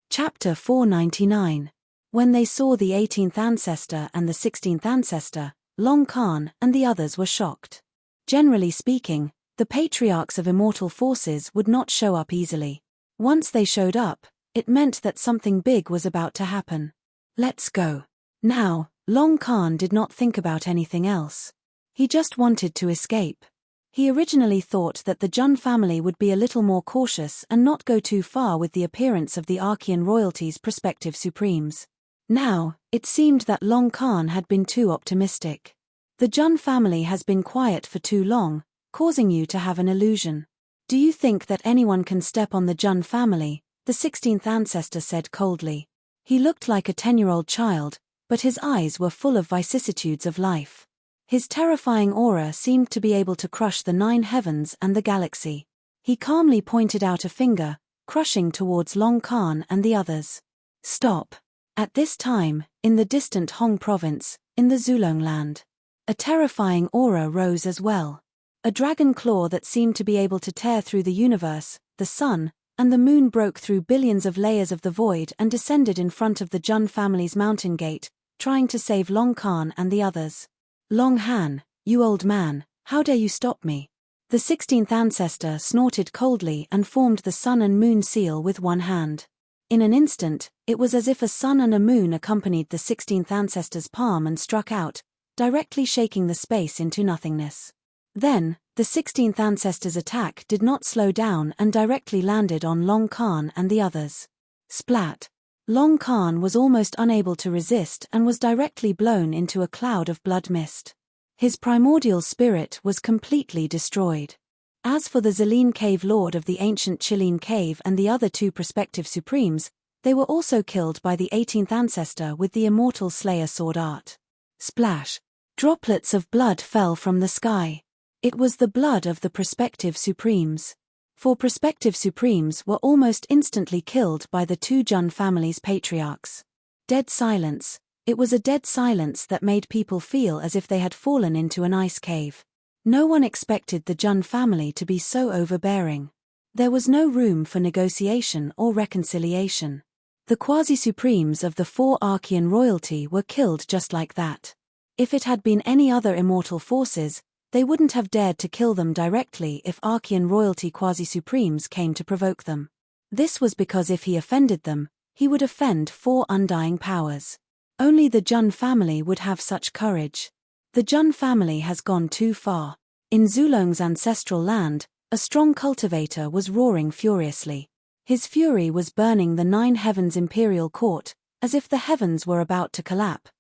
Chapter 499. When they saw the 18th ancestor and the 16th ancestor, Long Khan and the others were shocked. Generally speaking, the patriarchs of immortal forces would not show up easily. Once they showed up, it meant that something big was about to happen. "Let's go." Now, Long Khan did not think about anything else. He just wanted to escape. He originally thought that the Jun family would be a little more cautious and not go too far with the appearance of the Archean royalty's prospective supremes. Now, it seemed that Long Khan had been too optimistic. The Jun family has been quiet for too long, causing you to have an illusion. "Do you think that anyone can step on the Jun family?" the 16th ancestor said coldly. He looked like a 10-year-old child, but his eyes were full of vicissitudes of life. His terrifying aura seemed to be able to crush the 9 heavens and the galaxy. He calmly pointed out a finger, crushing towards Long Khan and the others. "Stop." At this time, in the distant Hong province, in the Zulong land, a terrifying aura rose as well. A dragon claw that seemed to be able to tear through the universe, the sun, and the moon broke through billions of layers of the void and descended in front of the Jun family's mountain gate, trying to save Long Khan and the others. Long Han, you old man, how dare you stop me? The 16th ancestor snorted coldly and formed the sun and moon seal with one hand. In an instant, it was as if a sun and a moon accompanied the 16th ancestor's palm and struck out, directly shaking the space into nothingness. Then, the 16th ancestor's attack did not slow down and directly landed on Long Khan and the others. Splat! Long Khan was almost unable to resist and was directly blown into a cloud of blood mist. His primordial spirit was completely destroyed. As for the Zelene Cave Lord of the ancient Chilean Cave and the other two prospective supremes, they were also killed by the 18th ancestor with the immortal Slayer sword art. Splash! Droplets of blood fell from the sky. It was the blood of the prospective supremes. 4 prospective supremes were almost instantly killed by the two Jun family's patriarchs. Dead silence. It was a dead silence that made people feel as if they had fallen into an ice cave. No one expected the Jun family to be so overbearing. There was no room for negotiation or reconciliation. The quasi-supremes of the 4 Archean royalty were killed just like that. If it had been any other immortal forces, they wouldn't have dared to kill them directly if Archean royalty quasi-supremes came to provoke them. This was because if he offended them, he would offend 4 undying powers. Only the Jun family would have such courage. The Jun family has gone too far. In Zulong's ancestral land, a strong cultivator was roaring furiously. His fury was burning the 9 heavens imperial court, as if the heavens were about to collapse.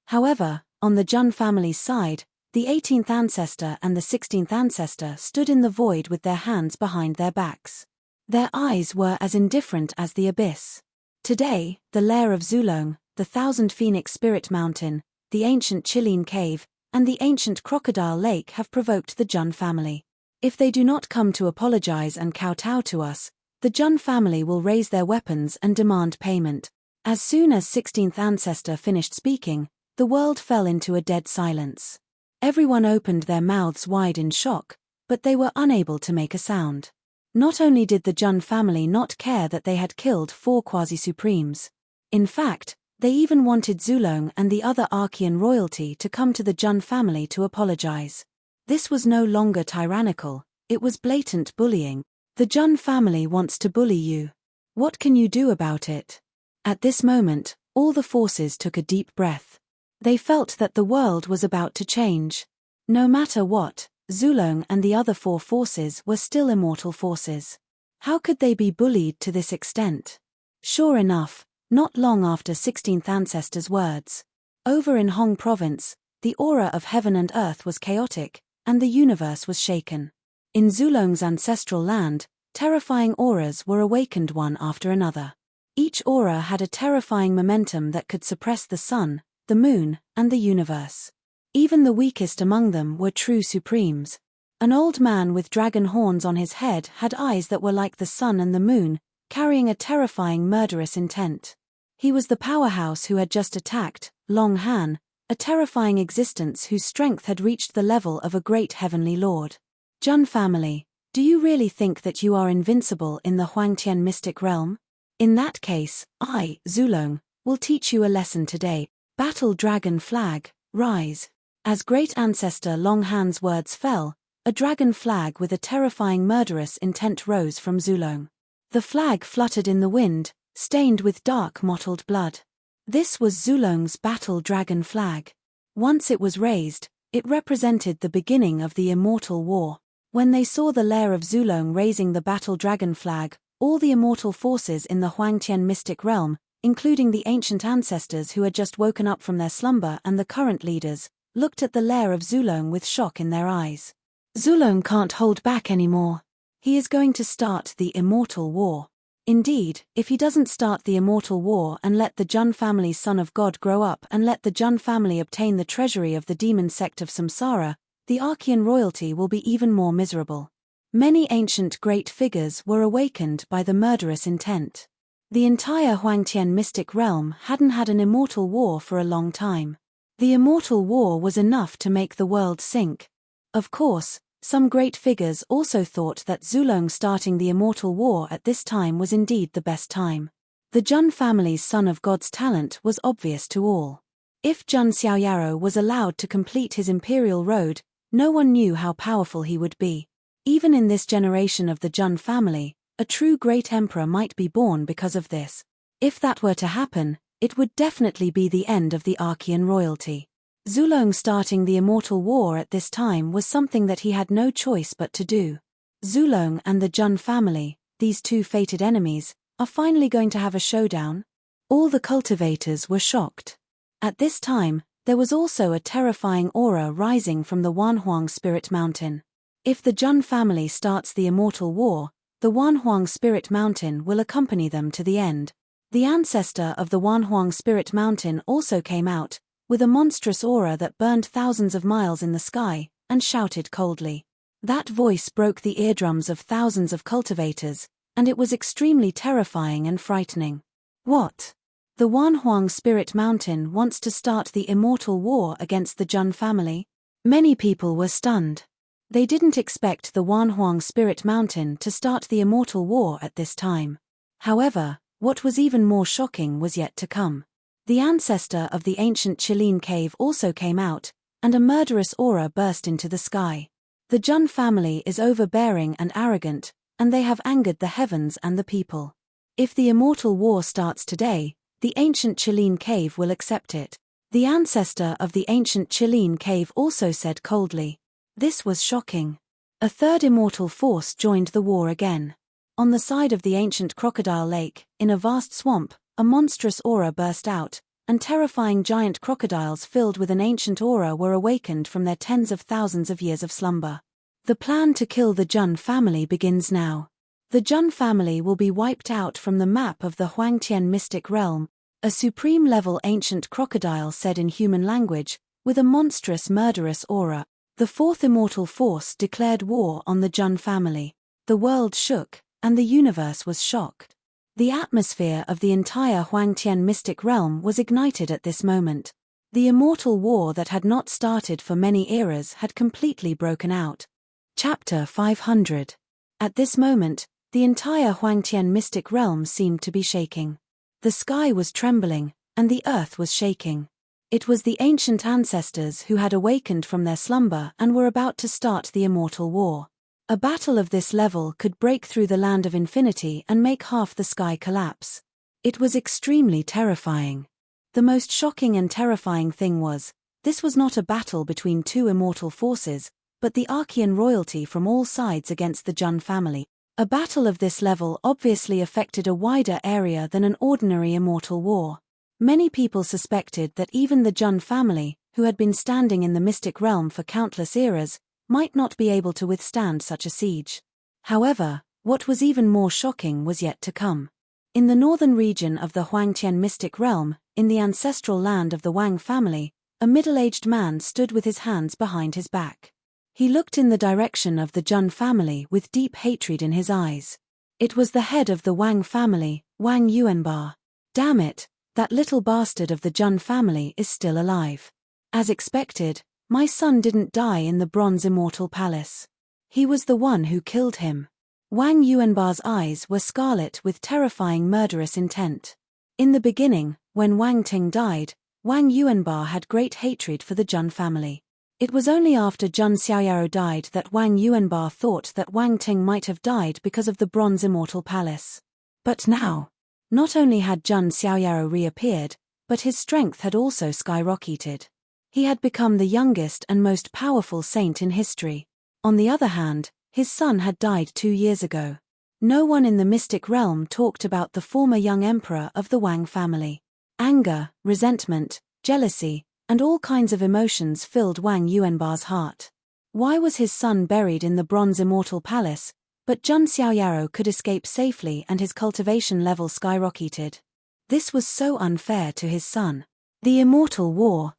However, on the Jun family's side, the 18th ancestor and the 16th ancestor stood in the void with their hands behind their backs. Their eyes were as indifferent as the abyss. Today, the lair of Zulong, the 1000 Phoenix Spirit Mountain, the ancient Chilean Cave, and the ancient Crocodile Lake have provoked the Jun family. If they do not come to apologize and kowtow to us, the Jun family will raise their weapons and demand payment. As soon as 16th ancestor finished speaking, the world fell into a dead silence. Everyone opened their mouths wide in shock, but they were unable to make a sound. Not only did the Jun family not care that they had killed 4 quasi-supremes. In fact, they even wanted Zulong and the other Archean royalty to come to the Jun family to apologize. This was no longer tyrannical, it was blatant bullying. The Jun family wants to bully you. What can you do about it? At this moment, all the forces took a deep breath. They felt that the world was about to change. No matter what, Zulong and the other 4 forces were still immortal forces. How could they be bullied to this extent? Sure enough, not long after 16th ancestor's words, over in Hong province, the aura of heaven and earth was chaotic, and the universe was shaken. In Zulong's ancestral land, terrifying auras were awakened one after another. Each aura had a terrifying momentum that could suppress the sun, the moon, and the universe. Even the weakest among them were true supremes. An old man with dragon horns on his head had eyes that were like the sun and the moon, carrying a terrifying murderous intent. He was the powerhouse who had just attacked, Long Han, a terrifying existence whose strength had reached the level of a great heavenly lord. Jun family, do you really think that you are invincible in the Huangtian mystic realm? In that case, I, Zulong, will teach you a lesson today. Battle dragon flag, rise. As great ancestor Long Han's words fell, a dragon flag with a terrifying murderous intent rose from Zulong. The flag fluttered in the wind, stained with dark mottled blood. This was Zulong's battle dragon flag. Once it was raised, it represented the beginning of the immortal war. When they saw the lair of Zulong raising the battle dragon flag, all the immortal forces in the Huangtian mystic realm, including the ancient ancestors who had just woken up from their slumber and the current leaders, looked at the lair of Zulong with shock in their eyes. Zulong can't hold back anymore. He is going to start the immortal war. Indeed, if he doesn't start the immortal war and let the Jun family's son of God grow up and let the Jun family obtain the treasury of the demon sect of Samsara, the Archean royalty will be even more miserable. Many ancient great figures were awakened by the murderous intent. The entire Huangtian mystic realm hadn't had an immortal war for a long time. The immortal war was enough to make the world sink. Of course, Some great figures also thought that Zulong starting the immortal war at this time was indeed the best time. The Jun family's son of God's talent was obvious to all. If Jun Xiaoyaro was allowed to complete his imperial road, no one knew how powerful he would be. Even in this generation of the Jun family, a true great emperor might be born because of this. If that were to happen, it would definitely be the end of the Archean royalty. Zulong starting the immortal war at this time was something that he had no choice but to do. Zulong and the Jun family, these two fated enemies, are finally going to have a showdown? All the cultivators were shocked. At this time, there was also a terrifying aura rising from the Wanhuang Spirit Mountain. If the Jun family starts the immortal war, the Wanhuang Spirit Mountain will accompany them to the end. The ancestor of the Wanhuang Spirit Mountain also came out, with a monstrous aura that burned thousands of miles in the sky, and shouted coldly. That voice broke the eardrums of thousands of cultivators, and it was extremely terrifying and frightening. What? The Wanhuang Spirit Mountain wants to start the immortal war against the Jun family? Many people were stunned. They didn't expect the Wanhuang Spirit Mountain to start the immortal war at this time. However, what was even more shocking was yet to come. The ancestor of the ancient Qilin cave also came out, and a murderous aura burst into the sky. The Jun family is overbearing and arrogant, and they have angered the heavens and the people. If the immortal war starts today, the ancient Qilin cave will accept it. The ancestor of the ancient Qilin cave also said coldly. This was shocking. A third immortal force joined the war again. On the side of the ancient crocodile lake, in a vast swamp, a monstrous aura burst out, and terrifying giant crocodiles filled with an ancient aura were awakened from their tens of thousands of years of slumber. The plan to kill the Jun family begins now. The Jun family will be wiped out from the map of the Huangtian mystic realm, a supreme-level ancient crocodile said in human language, with a monstrous murderous aura. The fourth immortal force declared war on the Jun family. The world shook, and the universe was shocked. The atmosphere of the entire Huangtian mystic realm was ignited at this moment. The immortal war that had not started for many eras had completely broken out. Chapter 500. At this moment, the entire Huangtian mystic realm seemed to be shaking. The sky was trembling, and the earth was shaking. It was the ancient ancestors who had awakened from their slumber and were about to start the immortal war. A battle of this level could break through the land of infinity and make half the sky collapse. It was extremely terrifying. The most shocking and terrifying thing was, this was not a battle between two immortal forces, but the Archean royalty from all sides against the Jun family. A battle of this level obviously affected a wider area than an ordinary immortal war. Many people suspected that even the Jun family, who had been standing in the mystic realm for countless eras, might not be able to withstand such a siege. However, what was even more shocking was yet to come. In the northern region of the Huangtian mystic realm, in the ancestral land of the Wang family, a middle-aged man stood with his hands behind his back. He looked in the direction of the Jun family with deep hatred in his eyes. It was the head of the Wang family, Wang Yuanba. Damn it, that little bastard of the Jun family is still alive. As expected, my son didn't die in the Bronze Immortal Palace. He was the one who killed him. Wang Yuanba's eyes were scarlet with terrifying murderous intent. In the beginning, when Wang Ting died, Wang Yuanba had great hatred for the Jun family. It was only after Jun Xiaoyaro died that Wang Yuanba thought that Wang Ting might have died because of the Bronze Immortal Palace. But now, not only had Jun Xiaoyaro reappeared, but his strength had also skyrocketed. He had become the youngest and most powerful saint in history. On the other hand, his son had died 2 years ago. No one in the mystic realm talked about the former young emperor of the Wang family. Anger, resentment, jealousy, and all kinds of emotions filled Wang Yuanba's heart. Why was his son buried in the Bronze Immortal Palace, but Jun Xiaoyaro could escape safely and his cultivation level skyrocketed? This was so unfair to his son. The immortal war,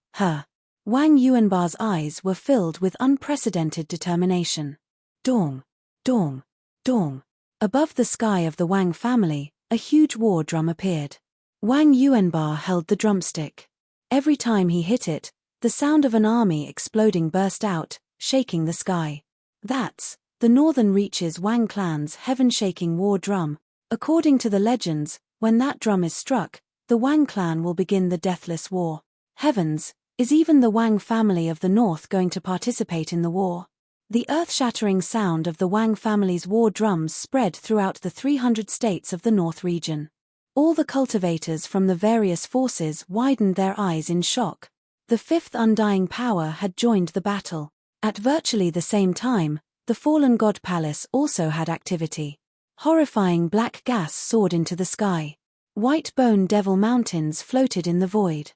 Wang Yuanba's eyes were filled with unprecedented determination. Dong, dong, dong. Above the sky of the Wang family, a huge war drum appeared. Wang Yuanba held the drumstick. Every time he hit it, the sound of an army exploding burst out, shaking the sky. That's the Northern Reach's Wang clan's heaven-shaking war drum. According to the legends, when that drum is struck, the Wang clan will begin the deathless war. Heavens, is even the Wang family of the North going to participate in the war? The earth-shattering sound of the Wang family's war drums spread throughout the 300 states of the North region. All the cultivators from the various forces widened their eyes in shock. The fifth undying power had joined the battle. At virtually the same time, the fallen god palace also had activity. Horrifying black gas soared into the sky. White bone devil mountains floated in the void.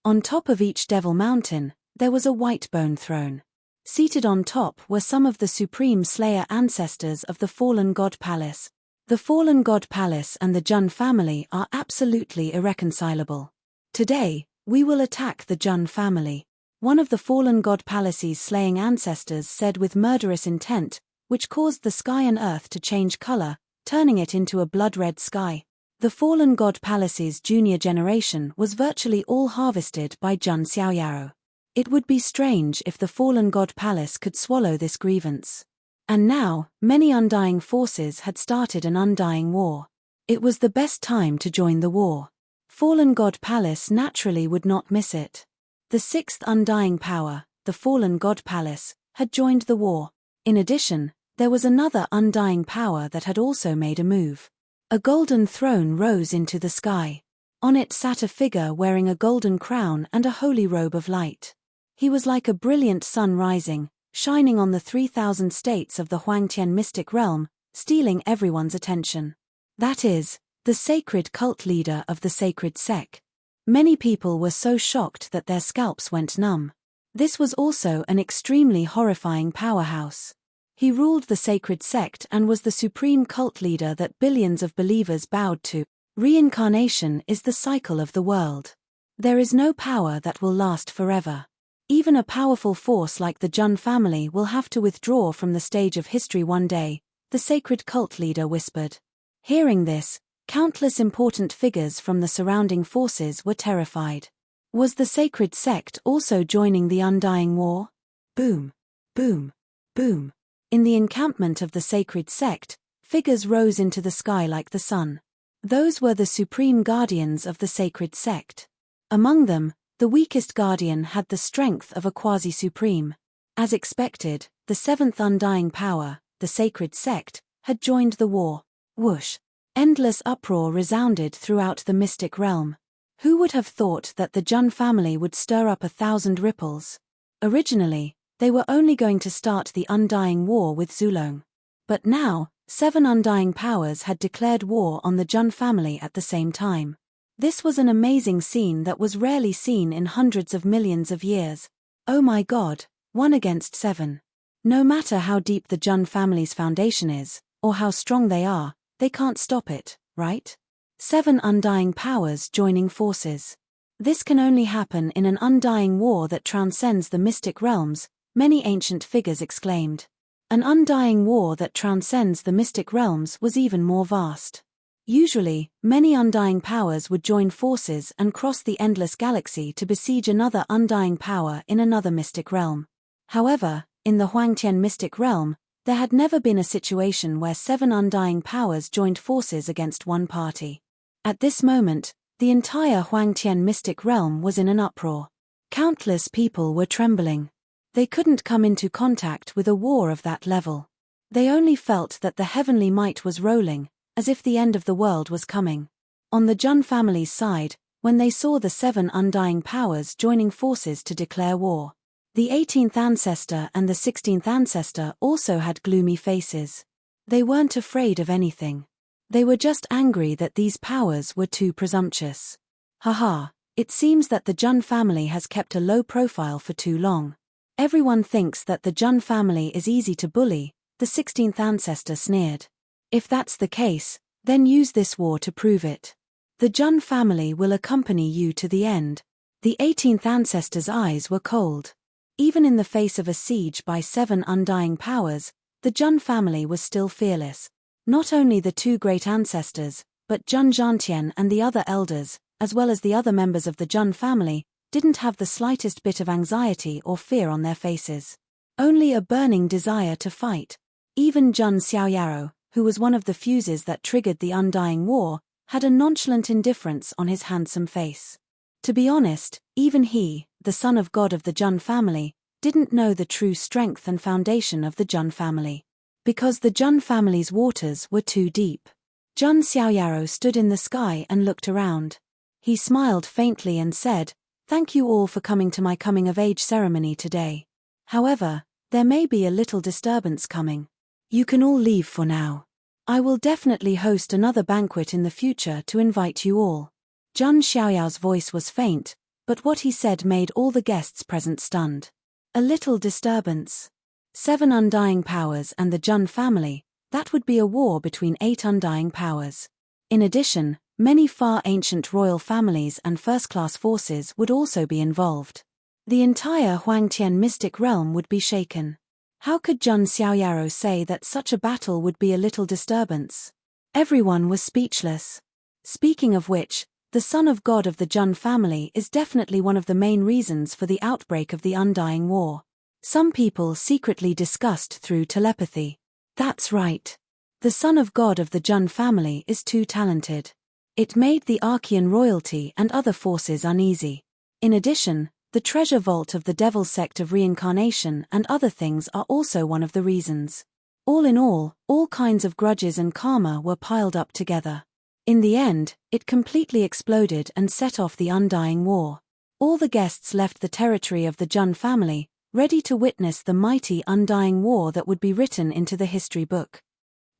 On top of each devil mountain, there was a white bone throne. Seated on top were some of the supreme slayer ancestors of the fallen god palace. The fallen god palace and the Jun family are absolutely irreconcilable. Today, we will attack the Jun family. One of the fallen god palace's slaying ancestors said with murderous intent, which caused the sky and earth to change color, turning it into a blood-red sky. The fallen god palace's junior generation was virtually all harvested by Jun Xiaoyao. It would be strange if the fallen god palace could swallow this grievance. And now, many undying forces had started an undying war. It was the best time to join the war. Fallen god palace naturally would not miss it. The sixth undying power, the fallen god palace, had joined the war. In addition, there was another undying power that had also made a move. A golden throne rose into the sky. On it sat a figure wearing a golden crown and a holy robe of light. He was like a brilliant sun rising, shining on the 3,000 states of the Huangtian mystic realm, stealing everyone's attention. That is, the sacred cult leader of the sacred sect. Many people were so shocked that their scalps went numb. This was also an extremely horrifying powerhouse. He ruled the sacred sect and was the supreme cult leader that billions of believers bowed to. Reincarnation is the cycle of the world. There is no power that will last forever. Even a powerful force like the Jun family will have to withdraw from the stage of history one day, the sacred cult leader whispered. Hearing this, countless important figures from the surrounding forces were terrified. Was the sacred sect also joining the undying war? Boom, boom, boom. In the encampment of the sacred sect, figures rose into the sky like the sun. Those were the supreme guardians of the sacred sect. Among them, the weakest guardian had the strength of a quasi-supreme. As expected, the seventh undying power, the sacred sect, had joined the war. Whoosh! Endless uproar resounded throughout the mystic realm. Who would have thought that the Jun family would stir up 1,000 ripples? Originally, they were only going to start the undying war with Zulong. But now, 7 undying powers had declared war on the Jun family at the same time. This was an amazing scene that was rarely seen in hundreds of millions of years. Oh my God, 1 against 7. No matter how deep the Jun family's foundation is, or how strong they are, they can't stop it, right? 7 undying powers joining forces. This can only happen in an undying war that transcends the mystic realms, many ancient figures exclaimed. An undying war that transcends the mystic realms was even more vast. Usually, many undying powers would join forces and cross the endless galaxy to besiege another undying power in another mystic realm. However, in the Huangtian mystic realm, there had never been a situation where 7 undying powers joined forces against one party. At this moment, the entire Huangtian mystic realm was in an uproar. Countless people were trembling. They couldn't come into contact with a war of that level. They only felt that the heavenly might was rolling, as if the end of the world was coming. On the Jun family's side, when they saw the 7 undying powers joining forces to declare war, the 18th ancestor and the 16th ancestor also had gloomy faces. They weren't afraid of anything. They were just angry that these powers were too presumptuous. Haha, it seems that the Jun family has kept a low profile for too long. Everyone thinks that the Jun family is easy to bully, the 16th ancestor sneered. If that's the case, then use this war to prove it. The Jun family will accompany you to the end. The 18th ancestor's eyes were cold. Even in the face of a siege by 7 undying powers, the Jun family was still fearless. Not only the 2 great ancestors, but Jun Zhantian and the other elders, as well as the other members of the Jun family, didn't have the slightest bit of anxiety or fear on their faces. Only a burning desire to fight. Even Jun Xiaoyaro, who was one of the fuses that triggered the undying war, had a nonchalant indifference on his handsome face. To be honest, even he, the son of God of the Jun family, didn't know the true strength and foundation of the Jun family. Because the Jun family's waters were too deep. Jun Xiaoyaro stood in the sky and looked around. He smiled faintly and said, "Thank you all for coming to my coming-of-age ceremony today. However, there may be a little disturbance coming. You can all leave for now. I will definitely host another banquet in the future to invite you all." Jun Xiaoyao's voice was faint, but what he said made all the guests present stunned. A little disturbance. 7 undying powers and the Jun family, that would be a war between 8 undying powers. In addition, many far ancient royal families and first-class forces would also be involved. The entire Huangtian mystic realm would be shaken. How could Jun Xiaoyaro say that such a battle would be a little disturbance? Everyone was speechless. Speaking of which, the son of God of the Jun family is definitely one of the main reasons for the outbreak of the undying war. Some people secretly discussed through telepathy. That's right. The son of God of the Jun family is too talented. It made the Archean royalty and other forces uneasy. In addition, the treasure vault of the devil sect of reincarnation and other things are also one of the reasons. All in all kinds of grudges and karma were piled up together. In the end, it completely exploded and set off the undying war. All the guests left the territory of the Jun family, ready to witness the mighty undying war that would be written into the history book.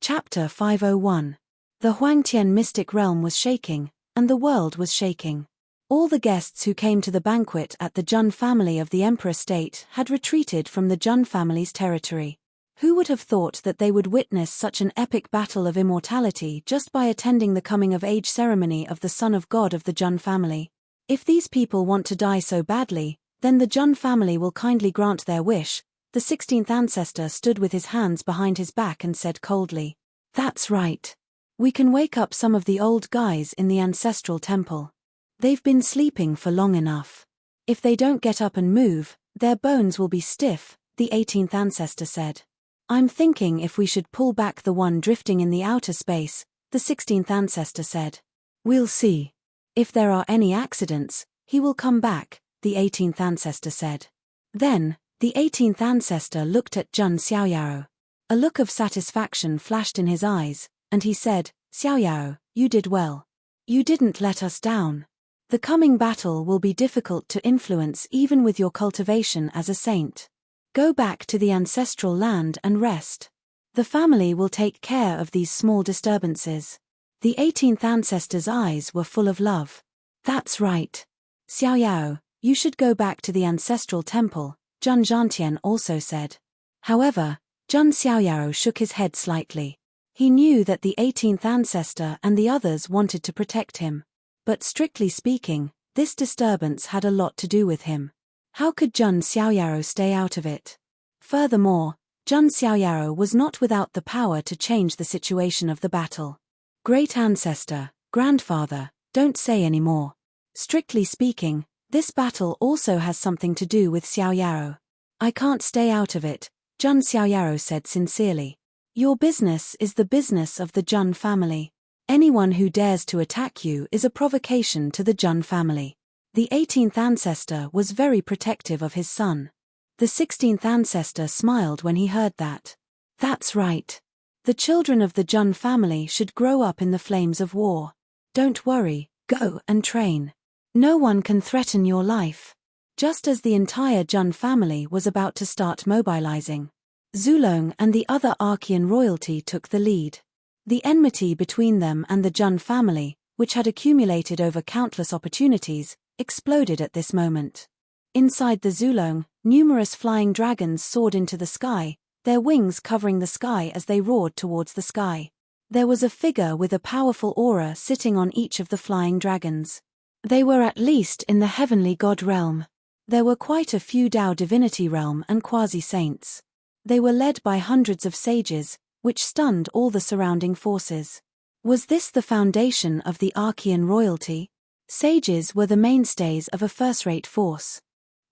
Chapter 501. The Huangtian mystic realm was shaking, and the world was shaking. All the guests who came to the banquet at the Jun family of the Emperor State had retreated from the Jun family's territory. Who would have thought that they would witness such an epic battle of immortality just by attending the coming-of-age ceremony of the son of God of the Jun family? If these people want to die so badly, then the Jun family will kindly grant their wish. The 16th ancestor stood with his hands behind his back and said coldly, "That's right. We can wake up some of the old guys in the ancestral temple. They've been sleeping for long enough. If they don't get up and move, their bones will be stiff," the 18th ancestor said. "I'm thinking if we should pull back the one drifting in the outer space," the 16th ancestor said. "We'll see. If there are any accidents, he will come back," the 18th ancestor said. Then, the 18th ancestor looked at Jun Xiaoyaro. A look of satisfaction flashed in his eyes, and he said, "Xiaoyaro, you did well. You didn't let us down. The coming battle will be difficult to influence even with your cultivation as a saint. Go back to the ancestral land and rest. The family will take care of these small disturbances." The 18th ancestor's eyes were full of love. "That's right. Xiaoyao, you should go back to the ancestral temple," Jun Zhantian also said. However, Jun Xiaoyao shook his head slightly. He knew that the 18th ancestor and the others wanted to protect him. But strictly speaking, this disturbance had a lot to do with him. How could Jun Xiaoyaro stay out of it? Furthermore, Jun Xiaoyaro was not without the power to change the situation of the battle. Great ancestor, grandfather, don't say any more. Strictly speaking, this battle also has something to do with Xiaoyaro. I can't stay out of it, Jun Xiaoyaro said sincerely. Your business is the business of the Jun family. Anyone who dares to attack you is a provocation to the Jun family. The 18th ancestor was very protective of his son. The 16th ancestor smiled when he heard that. That's right. The children of the Jun family should grow up in the flames of war. Don't worry, go and train. No one can threaten your life. Just as the entire Jun family was about to start mobilizing, Zulong and the other Archean royalty took the lead. The enmity between them and the Jun family, which had accumulated over countless opportunities, exploded at this moment. Inside the Zulong, numerous flying dragons soared into the sky, their wings covering the sky as they roared towards the sky. There was a figure with a powerful aura sitting on each of the flying dragons. They were at least in the heavenly god realm. There were quite a few Tao divinity realm and quasi-saints. They were led by hundreds of sages, which stunned all the surrounding forces. Was this the foundation of the Archean royalty? Sages were the mainstays of a first-rate force.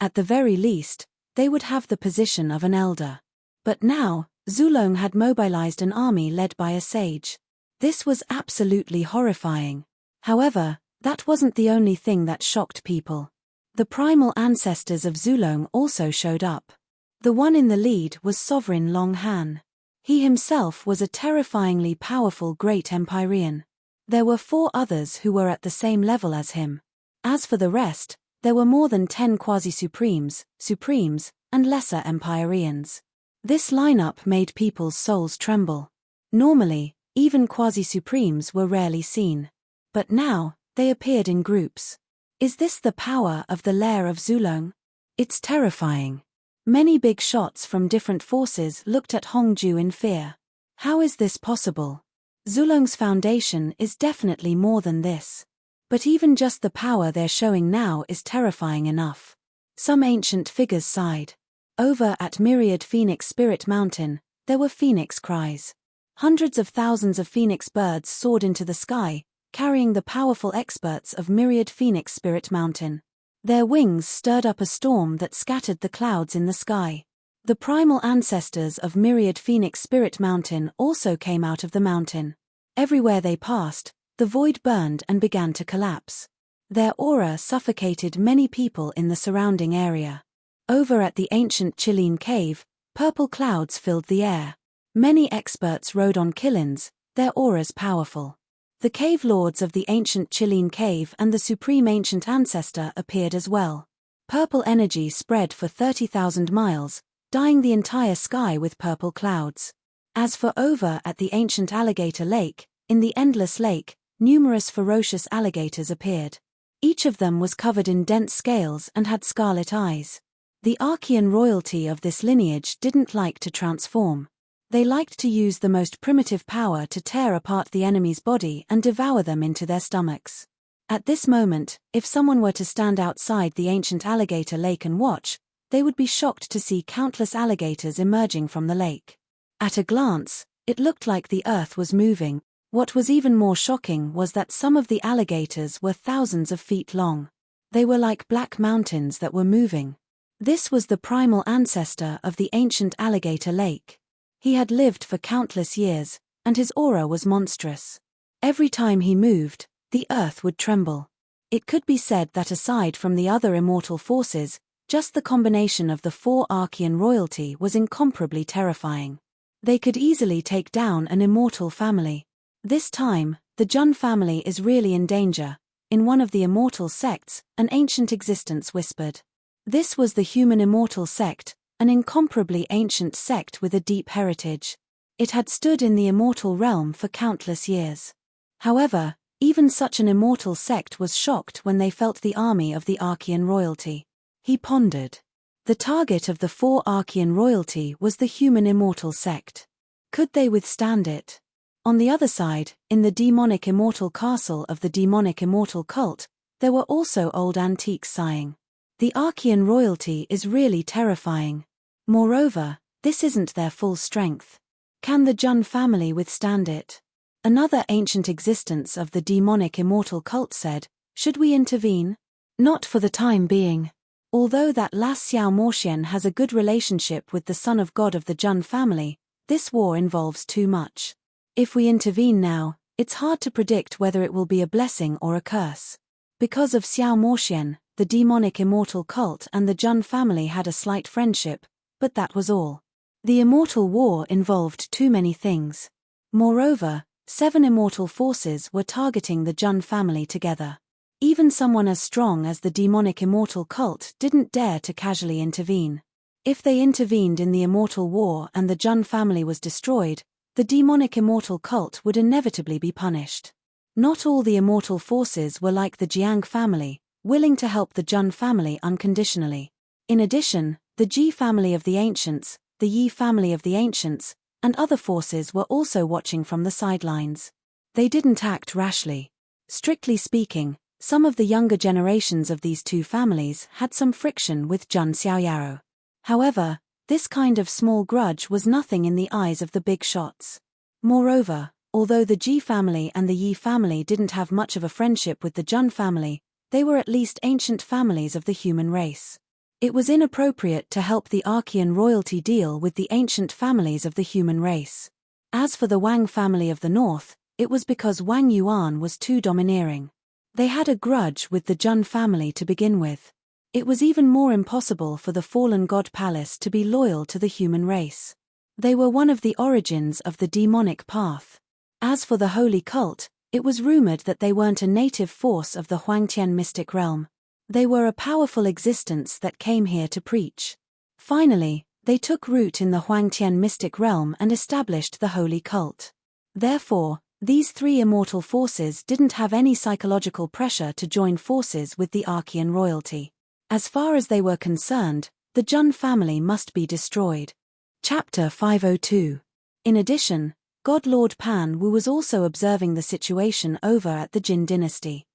At the very least, they would have the position of an elder. But now, Zulong had mobilized an army led by a sage. This was absolutely horrifying. However, that wasn't the only thing that shocked people. The primal ancestors of Zulong also showed up. The one in the lead was Sovereign Long Han. He himself was a terrifyingly powerful great Empyrean. There were 4 others who were at the same level as him. As for the rest, there were more than 10 quasi-supremes, supremes, and lesser Empyreans. This lineup made people's souls tremble. Normally, even quasi-supremes were rarely seen. But now, they appeared in groups. Is this the power of the lair of Zulong? It's terrifying. Many big shots from different forces looked at Hongju in fear. How is this possible? Zulong's foundation is definitely more than this. But even just the power they're showing now is terrifying enough. Some ancient figures sighed. Over at Myriad Phoenix Spirit Mountain, there were phoenix cries. Hundreds of thousands of phoenix birds soared into the sky, carrying the powerful experts of Myriad Phoenix Spirit Mountain. Their wings stirred up a storm that scattered the clouds in the sky. The primal ancestors of Myriad Phoenix Spirit Mountain also came out of the mountain. Everywhere they passed, the void burned and began to collapse. Their aura suffocated many people in the surrounding area. Over at the ancient Chilean cave, purple clouds filled the air. Many experts rode on killins, their auras powerful. The cave lords of the ancient Chilean cave and the supreme ancient ancestor appeared as well. Purple energy spread for 30,000 miles, dyeing the entire sky with purple clouds. As for over at the ancient alligator lake, in the endless lake, numerous ferocious alligators appeared. Each of them was covered in dense scales and had scarlet eyes. The Archean royalty of this lineage didn't like to transform. They liked to use the most primitive power to tear apart the enemy's body and devour them into their stomachs. At this moment, if someone were to stand outside the ancient alligator lake and watch, they would be shocked to see countless alligators emerging from the lake. At a glance, it looked like the earth was moving. What was even more shocking was that some of the alligators were thousands of feet long. They were like black mountains that were moving. This was the primal ancestor of the ancient alligator lake. He had lived for countless years, and his aura was monstrous. Every time he moved, the earth would tremble. It could be said that aside from the other immortal forces, just the combination of the 4 Archean royalty was incomparably terrifying. They could easily take down an immortal family. This time, the Jun family is really in danger. In one of the immortal sects, an ancient existence whispered. This was the human immortal sect, an incomparably ancient sect with a deep heritage. It had stood in the immortal realm for countless years. However, even such an immortal sect was shocked when they felt the army of the Archean royalty. He pondered. The target of the 4 Archean royalty was the human immortal sect. Could they withstand it? On the other side, in the demonic immortal castle of the demonic immortal cult, there were also old antiques sighing. The Archean royalty is really terrifying. Moreover, this isn't their full strength. Can the Jun family withstand it? Another ancient existence of the demonic immortal cult said, "Should we intervene?" Not for the time being. Although that last Xiao Moxian has a good relationship with the son of God of the Jun family, this war involves too much. If we intervene now, it's hard to predict whether it will be a blessing or a curse. Because of Xiao Moxian, the demonic immortal cult and the Jun family had a slight friendship, but that was all. The immortal war involved too many things. Moreover, 7 immortal forces were targeting the Jun family together. Even someone as strong as the demonic immortal cult didn't dare to casually intervene. If they intervened in the immortal war and the Jun family was destroyed, the demonic immortal cult would inevitably be punished. Not all the immortal forces were like the Jiang family, willing to help the Jun family unconditionally. In addition, the Ji family of the ancients, the Yi family of the ancients, and other forces were also watching from the sidelines. They didn't act rashly. Strictly speaking, some of the younger generations of these 2 families had some friction with Jun Xiaoyaro. However, this kind of small grudge was nothing in the eyes of the big shots. Moreover, although the Ji family and the Yi family didn't have much of a friendship with the Jun family, they were at least ancient families of the human race. It was inappropriate to help the Archean royalty deal with the ancient families of the human race. As for the Wang family of the north, it was because Wang Yuan was too domineering. They had a grudge with the Jun family to begin with. It was even more impossible for the fallen god palace to be loyal to the human race. They were one of the origins of the demonic path. As for the holy cult, it was rumored that they weren't a native force of the Huangtian mystic realm. They were a powerful existence that came here to preach. Finally, they took root in the Huangtian mystic realm and established the holy cult. Therefore, these three immortal forces didn't have any psychological pressure to join forces with the Archean royalty. As far as they were concerned, the Jun family must be destroyed. Chapter 502. In addition, God Lord Pan Wu was also observing the situation over at the Jin dynasty.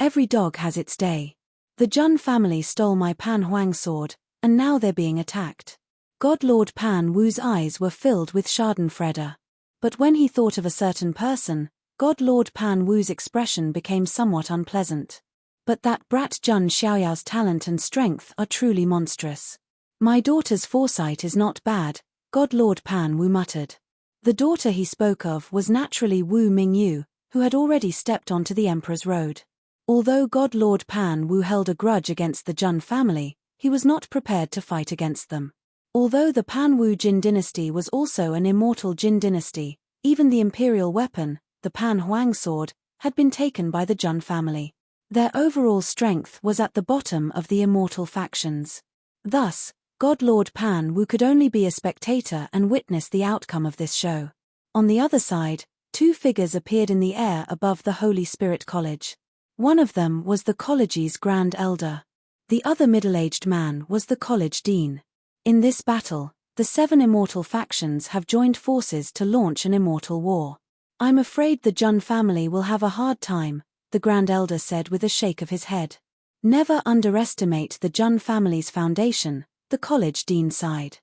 Every dog has its day. The Jun family stole my Pan Huang sword, and now they're being attacked. God Lord Pan Wu's eyes were filled with schadenfreude. But when he thought of a certain person, God Lord Pan Wu's expression became somewhat unpleasant. But that brat Jun Xiaoyao's talent and strength are truly monstrous. My daughter's foresight is not bad, God Lord Pan Wu muttered. The daughter he spoke of was naturally Wu Mingyu, who had already stepped onto the Emperor's road. Although God Lord Pan Wu held a grudge against the Jun family, he was not prepared to fight against them. Although the Pan Wu Jin dynasty was also an immortal Jin dynasty, even the imperial weapon, the Pan Huang sword, had been taken by the Jun family. Their overall strength was at the bottom of the immortal factions. Thus, God Lord Pan Wu could only be a spectator and witness the outcome of this show. On the other side, two figures appeared in the air above the Holy Spirit College. One of them was the college's Grand Elder. The other middle-aged man was the college dean. In this battle, the 7 immortal factions have joined forces to launch an immortal war. I'm afraid the Jun family will have a hard time, the Grand Elder said with a shake of his head. Never underestimate the Jun family's foundation, the college dean sighed.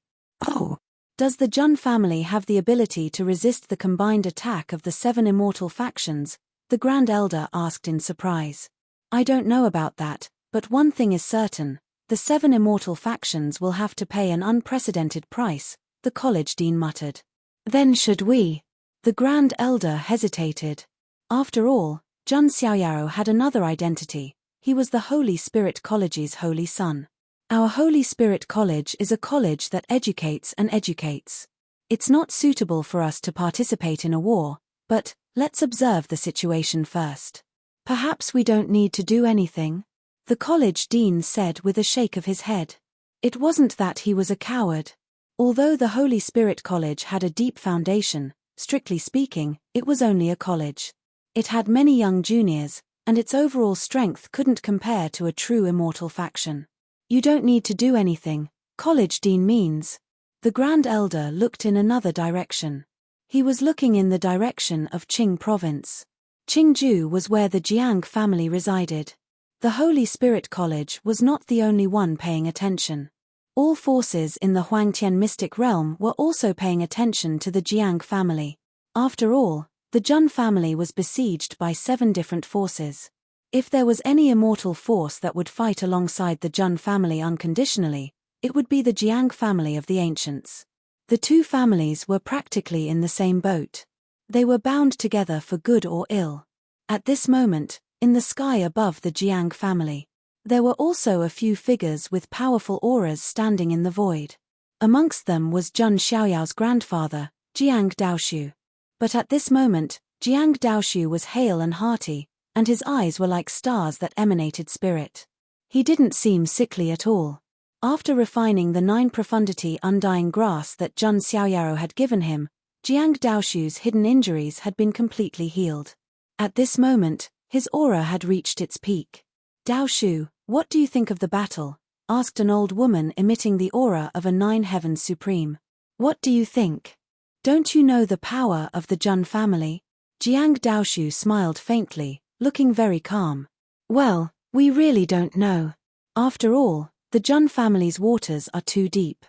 Oh, does the Jun family have the ability to resist the combined attack of the 7 immortal factions? The Grand Elder asked in surprise. I don't know about that, but one thing is certain, the 7 immortal factions will have to pay an unprecedented price, the college dean muttered. Then should we? The Grand Elder hesitated. After all, Jun Xiaoyao had another identity. He was the Holy Spirit College's holy son. Our Holy Spirit College is a college that educates and educates. It's not suitable for us to participate in a war, but let's observe the situation first. Perhaps we don't need to do anything, the college dean said with a shake of his head. It wasn't that he was a coward. Although the Holy Spirit College had a deep foundation, strictly speaking, it was only a college. It had many young juniors, and its overall strength couldn't compare to a true immortal faction. You don't need to do anything, college dean means. The Grand Elder looked in another direction. He was looking in the direction of Qing province. Qingju was where the Jiang family resided. The Holy Spirit College was not the only one paying attention. All forces in the Huangtian mystic realm were also paying attention to the Jiang family. After all, the Jun family was besieged by 7 different forces. If there was any immortal force that would fight alongside the Jun family unconditionally, it would be the Jiang family of the ancients. The two families were practically in the same boat. They were bound together for good or ill. At this moment, in the sky above the Jiang family, there were also a few figures with powerful auras standing in the void. Amongst them was Jun Xiaoyao's grandfather, Jiang Daoshu. But at this moment, Jiang Daoshu was hale and hearty, and his eyes were like stars that emanated spirit. He didn't seem sickly at all. After refining the 9 profundity undying grass that Jun Xiaoyao had given him, Jiang Daoshu's hidden injuries had been completely healed. At this moment, his aura had reached its peak. Daoshu, what do you think of the battle? Asked an old woman emitting the aura of a 9 heavens supreme. What do you think? Don't you know the power of the Jun family? Jiang Daoshu smiled faintly, looking very calm. Well, we really don't know. After all, the Jun family's waters are too deep.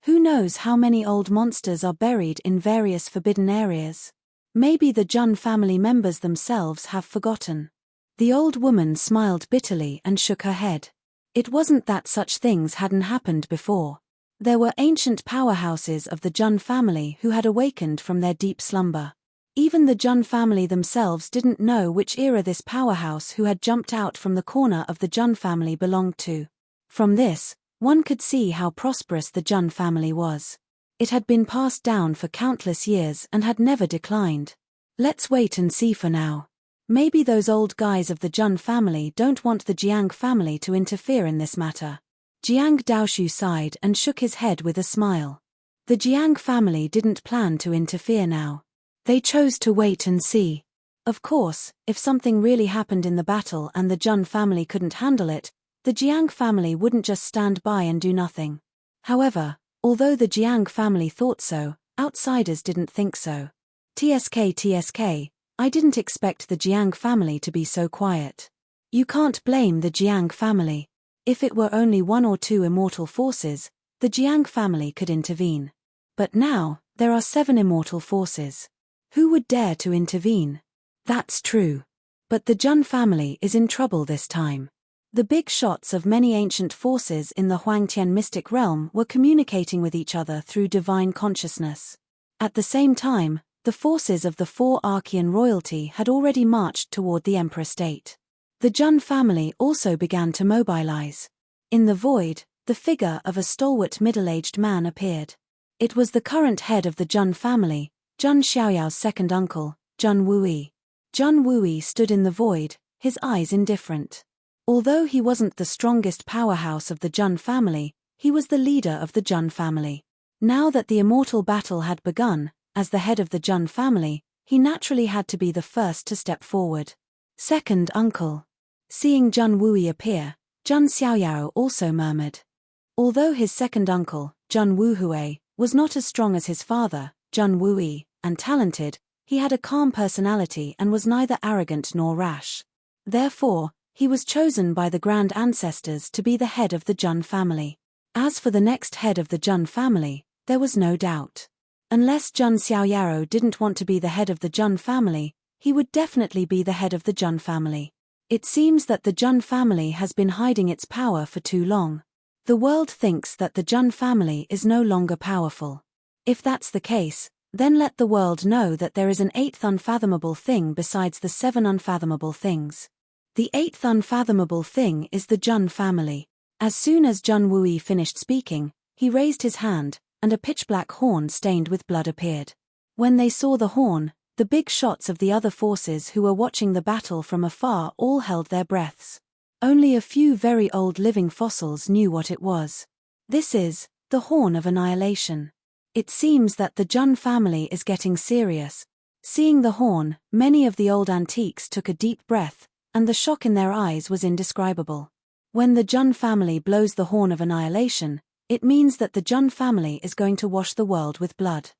Who knows how many old monsters are buried in various forbidden areas? Maybe the Jun family members themselves have forgotten. The old woman smiled bitterly and shook her head. It wasn't that such things hadn't happened before. There were ancient powerhouses of the Jun family who had awakened from their deep slumber. Even the Jun family themselves didn't know which era this powerhouse who had jumped out from the corner of the Jun family belonged to. From this, one could see how prosperous the Jun family was. It had been passed down for countless years and had never declined. Let's wait and see for now. Maybe those old guys of the Jun family don't want the Jiang family to interfere in this matter. Jiang Daoshu sighed and shook his head with a smile. The Jiang family didn't plan to interfere now. They chose to wait and see. Of course, if something really happened in the battle and the Jun family couldn't handle it, the Jiang family wouldn't just stand by and do nothing. However, although the Jiang family thought so, outsiders didn't think so. TSK, I didn't expect the Jiang family to be so quiet. You can't blame the Jiang family. If it were only one or two immortal forces, the Jiang family could intervene. But now, there are 7 immortal forces. Who would dare to intervene? That's true. But the Jun family is in trouble this time. The big shots of many ancient forces in the Huangtian mystic realm were communicating with each other through divine consciousness. At the same time, the forces of the 4 Archean royalty had already marched toward the Emperor state. The Jun family also began to mobilize. In the void, the figure of a stalwart middle-aged man appeared. It was the current head of the Jun family, Jun Xiaoyao's second uncle, Jun Wui. Jun Wui stood in the void, his eyes indifferent. Although he wasn't the strongest powerhouse of the Jun family, he was the leader of the Jun family. Now that the immortal battle had begun, as the head of the Jun family, he naturally had to be the first to step forward. Second uncle. Seeing Jun Wui appear, Jun Xiaoyao also murmured. Although his second uncle, Jun Wuhui, was not as strong as his father, Jun Wui, and talented, he had a calm personality and was neither arrogant nor rash. Therefore, he was chosen by the grand ancestors to be the head of the Jun family. As for the next head of the Jun family, there was no doubt. Unless Jun Xiaoyao didn't want to be the head of the Jun family, he would definitely be the head of the Jun family. It seems that the Jun family has been hiding its power for too long. The world thinks that the Jun family is no longer powerful. If that's the case, then let the world know that there is an 8th unfathomable thing besides the 7 unfathomable things. The 8th unfathomable thing is the Jun family. As soon as Jun Wui finished speaking, he raised his hand, and a pitch-black horn stained with blood appeared. When they saw the horn, the big shots of the other forces who were watching the battle from afar all held their breaths. Only a few very old living fossils knew what it was. This is the Horn of Annihilation. It seems that the Jun family is getting serious. Seeing the horn, many of the old antiques took a deep breath, and the shock in their eyes was indescribable. When the Jun family blows the Horn of Annihilation, it means that the Jun family is going to wash the world with blood.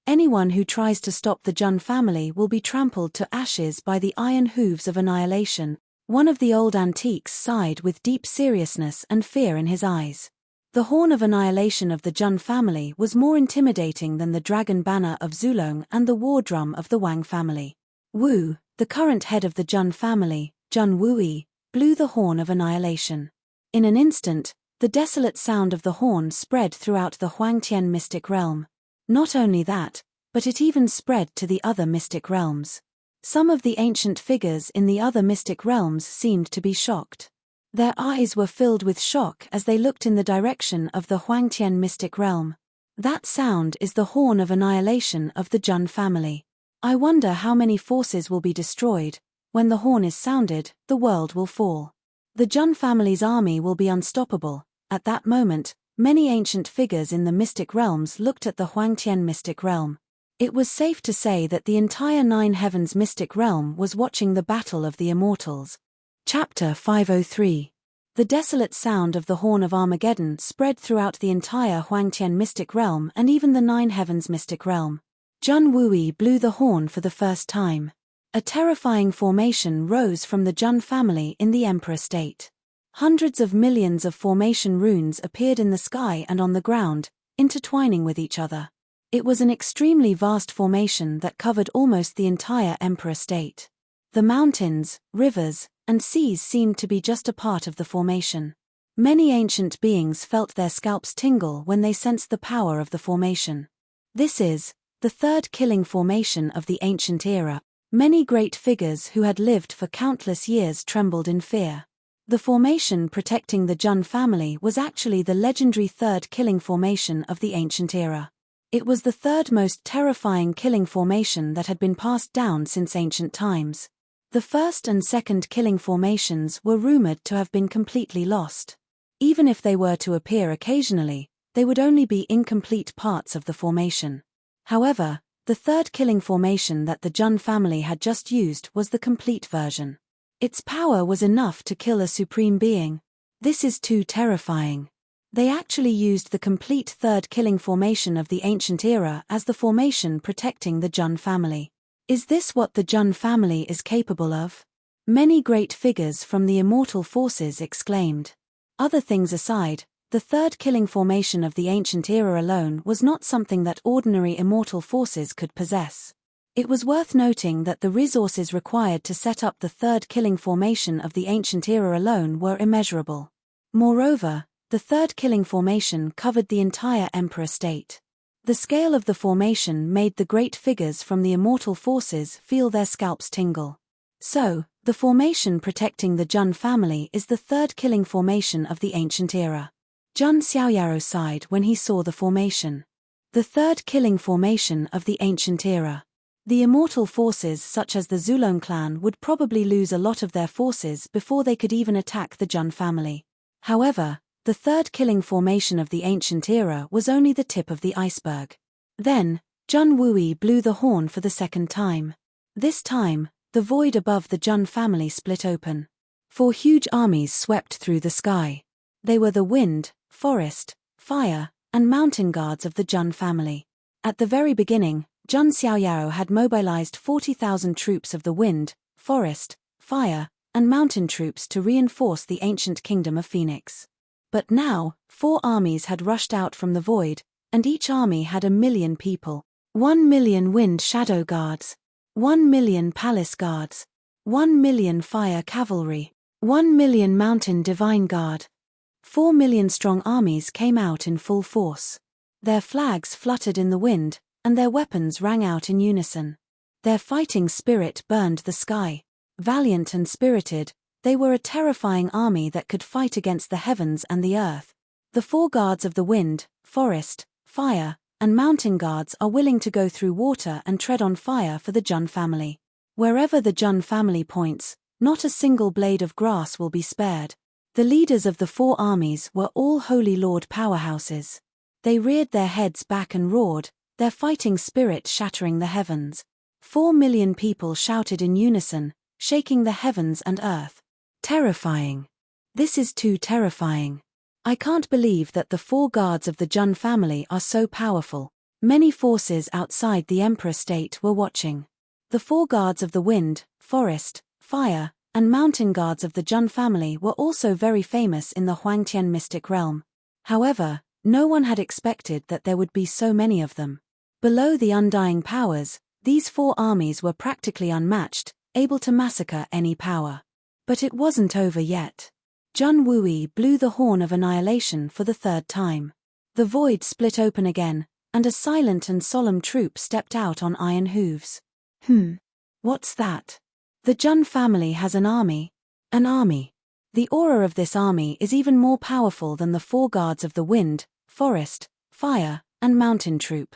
Anyone who tries to stop the Jun family will be trampled to ashes by the iron hooves of annihilation. One of the old antiques sighed with deep seriousness and fear in his eyes. The Horn of Annihilation of the Jun family was more intimidating than the dragon banner of Zulong and the war drum of the Wang family. Wu, the current head of the Jun family, Jun Wui, blew the Horn of Annihilation. In an instant, the desolate sound of the horn spread throughout the Huangtian mystic realm. Not only that, but it even spread to the other mystic realms. Some of the ancient figures in the other mystic realms seemed to be shocked. Their eyes were filled with shock as they looked in the direction of the Huangtian mystic realm. That sound is the Horn of Annihilation of the Jun family. I wonder how many forces will be destroyed. When the horn is sounded, the world will fall. The Jun family's army will be unstoppable. At that moment, many ancient figures in the mystic realms looked at the Huangtian mystic realm. It was safe to say that the entire Nine Heavens mystic realm was watching the battle of the immortals. Chapter 503. The desolate sound of the Horn of Armageddon spread throughout the entire Huangtian mystic realm and even the Nine Heavens mystic realm. Jun Wui blew the horn for the first time. A terrifying formation rose from the Jun family in the Emperor state. Hundreds of millions of formation runes appeared in the sky and on the ground, intertwining with each other. It was an extremely vast formation that covered almost the entire Emperor state. The mountains, rivers, and seas seemed to be just a part of the formation. Many ancient beings felt their scalps tingle when they sensed the power of the formation. This is the third killing formation of the ancient era. Many great figures who had lived for countless years trembled in fear. The formation protecting the Jun family was actually the legendary third killing formation of the ancient era. It was the third most terrifying killing formation that had been passed down since ancient times. The first and second killing formations were rumored to have been completely lost. Even if they were to appear occasionally, they would only be incomplete parts of the formation. However, the third killing formation that the Jun family had just used was the complete version. Its power was enough to kill a supreme being. This is too terrifying. They actually used the complete third killing formation of the ancient era as the formation protecting the Jun family. Is this what the Jun family is capable of? Many great figures from the immortal forces exclaimed. Other things aside, the third killing formation of the ancient era alone was not something that ordinary immortal forces could possess. It was worth noting that the resources required to set up the third killing formation of the ancient era alone were immeasurable. Moreover, the third killing formation covered the entire Emperor state. The scale of the formation made the great figures from the immortal forces feel their scalps tingle. So, the formation protecting the Jun family is the third killing formation of the ancient era. Jun Xiaoyaro sighed when he saw the formation. The third killing formation of the ancient era. The immortal forces such as the Zulong clan would probably lose a lot of their forces before they could even attack the Jun family. However, the third killing formation of the ancient era was only the tip of the iceberg. Then, Jun Wui blew the horn for the second time. This time, the void above the Jun family split open. 4 huge armies swept through the sky. They were the wind, forest, fire, and mountain guards of the Jun family. At the very beginning, Jun Xiaoyaro had mobilized 40,000 troops of the wind, forest, fire, and mountain troops to reinforce the ancient kingdom of Phoenix. But now, 4 armies had rushed out from the void, and each army had 1 million people. 1 million wind shadow guards, 1 million palace guards, 1 million fire cavalry, 1 million mountain divine guard. 4 million strong armies came out in full force. Their flags fluttered in the wind, and their weapons rang out in unison. Their fighting spirit burned the sky. Valiant and spirited, they were a terrifying army that could fight against the heavens and the earth. The 4 guards of the wind, forest, fire, and mountain guards are willing to go through water and tread on fire for the Jun family. Wherever the Jun family points, not a single blade of grass will be spared. The leaders of the 4 armies were all Holy Lord powerhouses. They reared their heads back and roared, their fighting spirit shattering the heavens. 4 million people shouted in unison, shaking the heavens and earth. Terrifying. This is too terrifying. I can't believe that the 4 guards of the Jun family are so powerful. Many forces outside the Emperor state were watching. The 4 guards of the wind, forest, fire, and mountain guards of the Jun family were also very famous in the Huangtian mystic realm. However, no one had expected that there would be so many of them. Below the undying powers, these 4 armies were practically unmatched, able to massacre any power. But it wasn't over yet. Jun Wui blew the horn of annihilation for the 3rd time. The void split open again, and a silent and solemn troop stepped out on iron hooves. What's that? The Jun family has an army. An army. The aura of this army is even more powerful than the 4 guards of the wind, forest, fire, and mountain troop.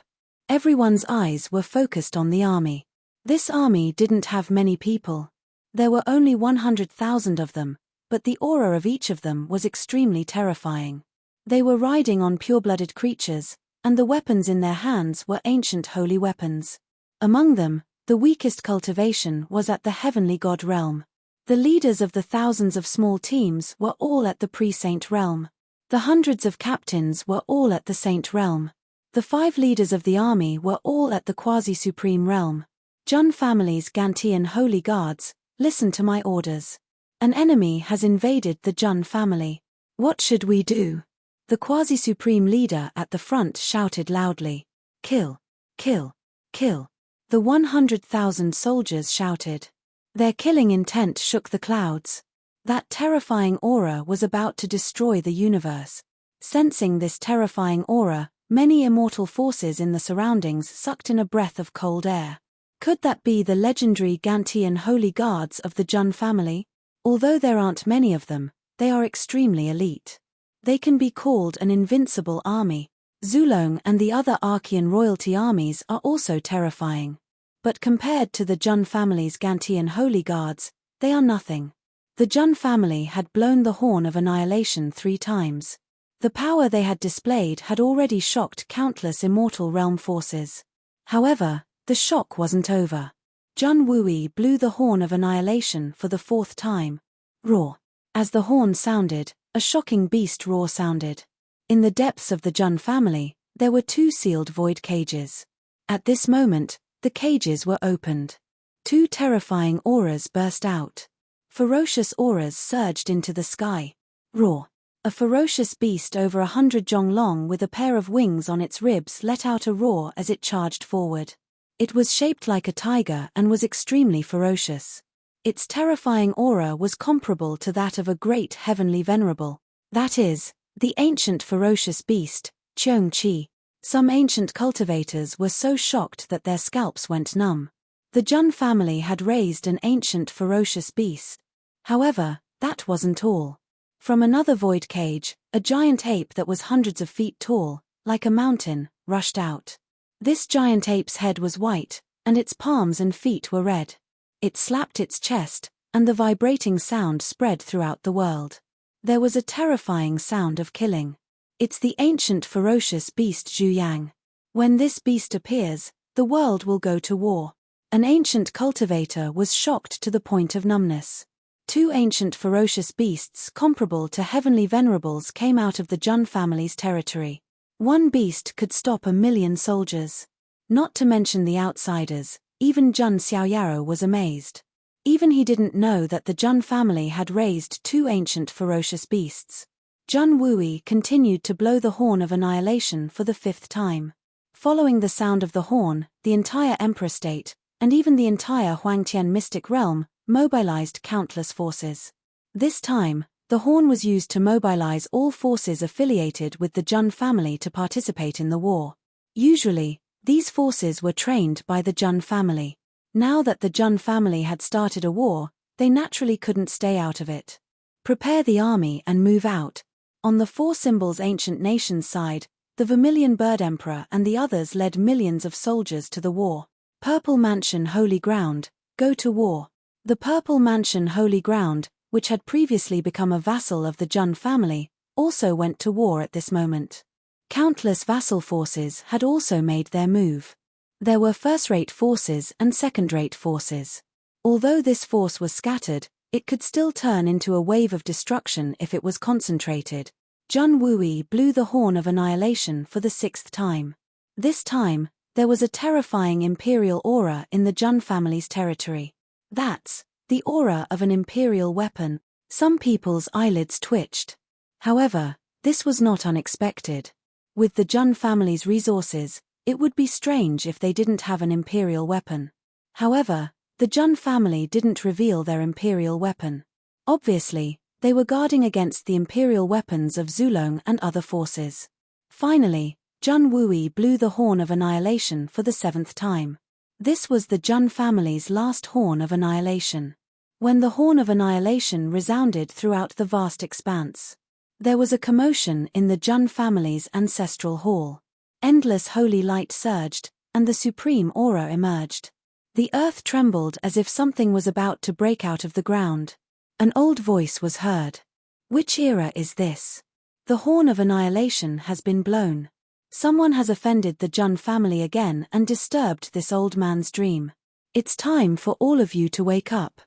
Everyone's eyes were focused on the army. This army didn't have many people. There were only 100,000 of them, but the aura of each of them was extremely terrifying. They were riding on pure-blooded creatures, and the weapons in their hands were ancient holy weapons. Among them, the weakest cultivation was at the heavenly god realm. The leaders of the thousands of small teams were all at the pre-saint realm. The hundreds of captains were all at the saint realm. The 5 leaders of the army were all at the quasi-supreme realm. Jun family's Gantian holy guards, listen to my orders. An enemy has invaded the Jun family. What should we do? The quasi-supreme leader at the front shouted loudly. Kill! Kill! Kill! The 100,000 soldiers shouted. Their killing intent shook the clouds. That terrifying aura was about to destroy the universe. Sensing this terrifying aura, many immortal forces in the surroundings sucked in a breath of cold air. Could that be the legendary Gantian holy guards of the Jun family? Although there aren't many of them, they are extremely elite. They can be called an invincible army. Zulong and the other Archean royalty armies are also terrifying. But compared to the Jun family's Gantian holy guards, they are nothing. The Jun family had blown the horn of annihilation 3 times. The power they had displayed had already shocked countless immortal realm forces. However, the shock wasn't over. Jun Wui blew the horn of annihilation for the 4th time. Roar. As the horn sounded, a shocking beast roar sounded. In the depths of the Jun family, there were 2 sealed void cages. At this moment, the cages were opened. 2 terrifying auras burst out. Ferocious auras surged into the sky. Roar. A ferocious beast over 100 jong long with a pair of wings on its ribs let out a roar as it charged forward. It was shaped like a tiger and was extremely ferocious. Its terrifying aura was comparable to that of a great heavenly venerable. That is, the ancient ferocious beast, Cheong Chi. Some ancient cultivators were so shocked that their scalps went numb. The Jun family had raised an ancient ferocious beast. However, that wasn't all. From another void cage, a giant ape that was hundreds of feet tall, like a mountain, rushed out. This giant ape's head was white, and its palms and feet were red. It slapped its chest, and the vibrating sound spread throughout the world. There was a terrifying sound of killing. It's the ancient ferocious beast Zhu Yang. When this beast appears, the world will go to war. An ancient cultivator was shocked to the point of numbness. 2 ancient ferocious beasts comparable to heavenly venerables came out of the Jun family's territory. One beast could stop 1,000,000 soldiers. Not to mention the outsiders, even Jun Xiaoyaro was amazed. Even he didn't know that the Jun family had raised 2 ancient ferocious beasts. Jun Wui continued to blow the horn of annihilation for the 5th time. Following the sound of the horn, the entire Emperor State, and even the entire Huangtian mystic realm, mobilized countless forces. This time, the horn was used to mobilize all forces affiliated with the Jun family to participate in the war. Usually, these forces were trained by the Jun family. Now that the Jun family had started a war, they naturally couldn't stay out of it. Prepare the army and move out. On the 4 symbols ancient nations side, the Vermilion Bird Emperor and the others led millions of soldiers to the war. Purple Mansion Holy Ground, go to war. The Purple Mansion Holy Ground, which had previously become a vassal of the Jun family, also went to war at this moment. Countless vassal forces had also made their move. There were first-rate forces and second-rate forces. Although this force was scattered, it could still turn into a wave of destruction if it was concentrated. Jun Wui blew the horn of annihilation for the 6th time. This time, there was a terrifying imperial aura in the Jun family's territory. That's the aura of an imperial weapon. Some people's eyelids twitched. However, this was not unexpected. With the Jun family's resources, it would be strange if they didn't have an imperial weapon. However, the Jun family didn't reveal their imperial weapon. Obviously, they were guarding against the imperial weapons of Zulong and other forces. Finally, Jun Wui blew the horn of annihilation for the 7th time. This was the Jun family's last horn of annihilation. When the horn of annihilation resounded throughout the vast expanse, there was a commotion in the Jun family's ancestral hall. Endless holy light surged, and the supreme aura emerged. The earth trembled as if something was about to break out of the ground. An old voice was heard. Which era is this? The horn of annihilation has been blown. Someone has offended the Jun family again and disturbed this old man's dream. It's time for all of you to wake up.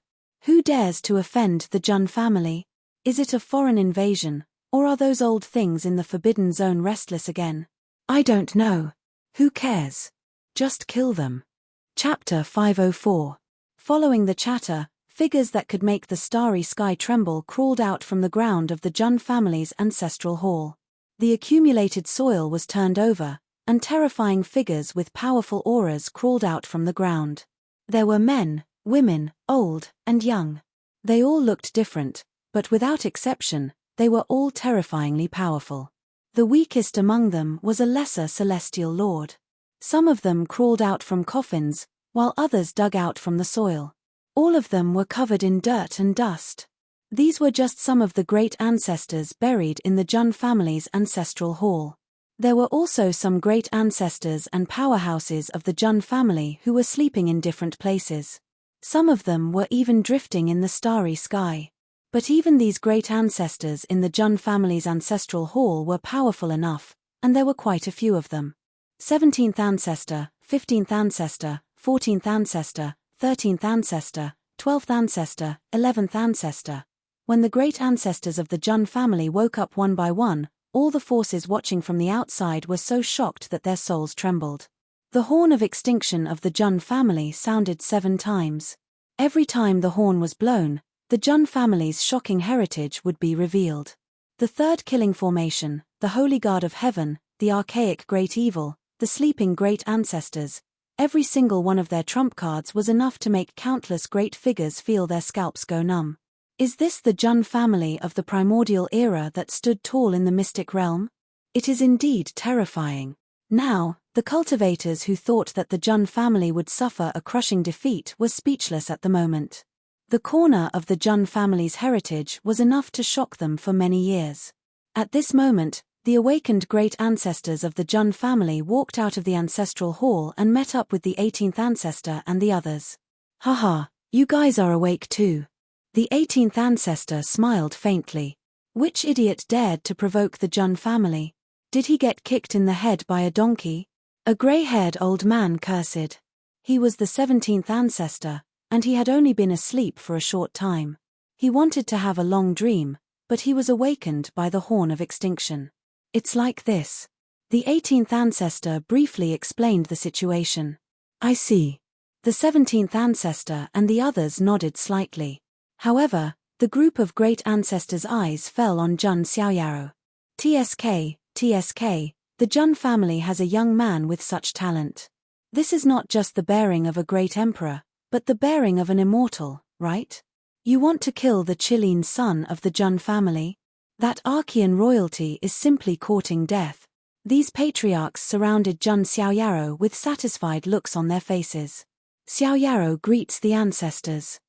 Who dares to offend the Jun family? Is it a foreign invasion, or are those old things in the Forbidden Zone restless again? I don't know. Who cares? Just kill them. Chapter 504. Following the chatter, figures that could make the starry sky tremble crawled out from the ground of the Jun family's ancestral hall. The accumulated soil was turned over, and terrifying figures with powerful auras crawled out from the ground. There were men, women, old, and young. They all looked different, but without exception, they were all terrifyingly powerful. The weakest among them was a lesser celestial lord. Some of them crawled out from coffins, while others dug out from the soil. All of them were covered in dirt and dust. These were just some of the great ancestors buried in the Jun family's ancestral hall. There were also some great ancestors and powerhouses of the Jun family who were sleeping in different places. Some of them were even drifting in the starry sky. But even these great ancestors in the Jun family's ancestral hall were powerful enough, and there were quite a few of them. 17th ancestor, 15th ancestor, 14th ancestor, 13th ancestor, 12th ancestor, 11th ancestor. When the great ancestors of the Jun family woke up one by one, all the forces watching from the outside were so shocked that their souls trembled. The horn of extinction of the Jun family sounded 7 times. Every time the horn was blown, the Jun family's shocking heritage would be revealed. The third killing formation, the Holy Guard of Heaven, the archaic Great Evil, the sleeping great ancestors, every single one of their trump cards was enough to make countless great figures feel their scalps go numb. Is this the Jun family of the primordial era that stood tall in the mystic realm? It is indeed terrifying. Now, the cultivators who thought that the Jun family would suffer a crushing defeat were speechless at the moment. The corner of the Jun family's heritage was enough to shock them for many years. At this moment, the awakened great ancestors of the Jun family walked out of the ancestral hall and met up with the 18th ancestor and the others. Haha, you guys are awake too. The 18th ancestor smiled faintly. Which idiot dared to provoke the Jun family? Did he get kicked in the head by a donkey? A grey-haired old man cursed. He was the 17th ancestor, and he had only been asleep for a short time. He wanted to have a long dream, but he was awakened by the horn of extinction. It's like this. The 18th ancestor briefly explained the situation. I see. The 17th ancestor and the others nodded slightly. However, the group of great ancestors' eyes fell on Jun Xiaoyaro. TSK, the Jun family has a young man with such talent. This is not just the bearing of a great emperor, but the bearing of an immortal, right? You want to kill the Chilean son of the Jun family? That Archean royalty is simply courting death. These patriarchs surrounded Jun Xiaoyaro with satisfied looks on their faces. Xiaoyaro greets the ancestors.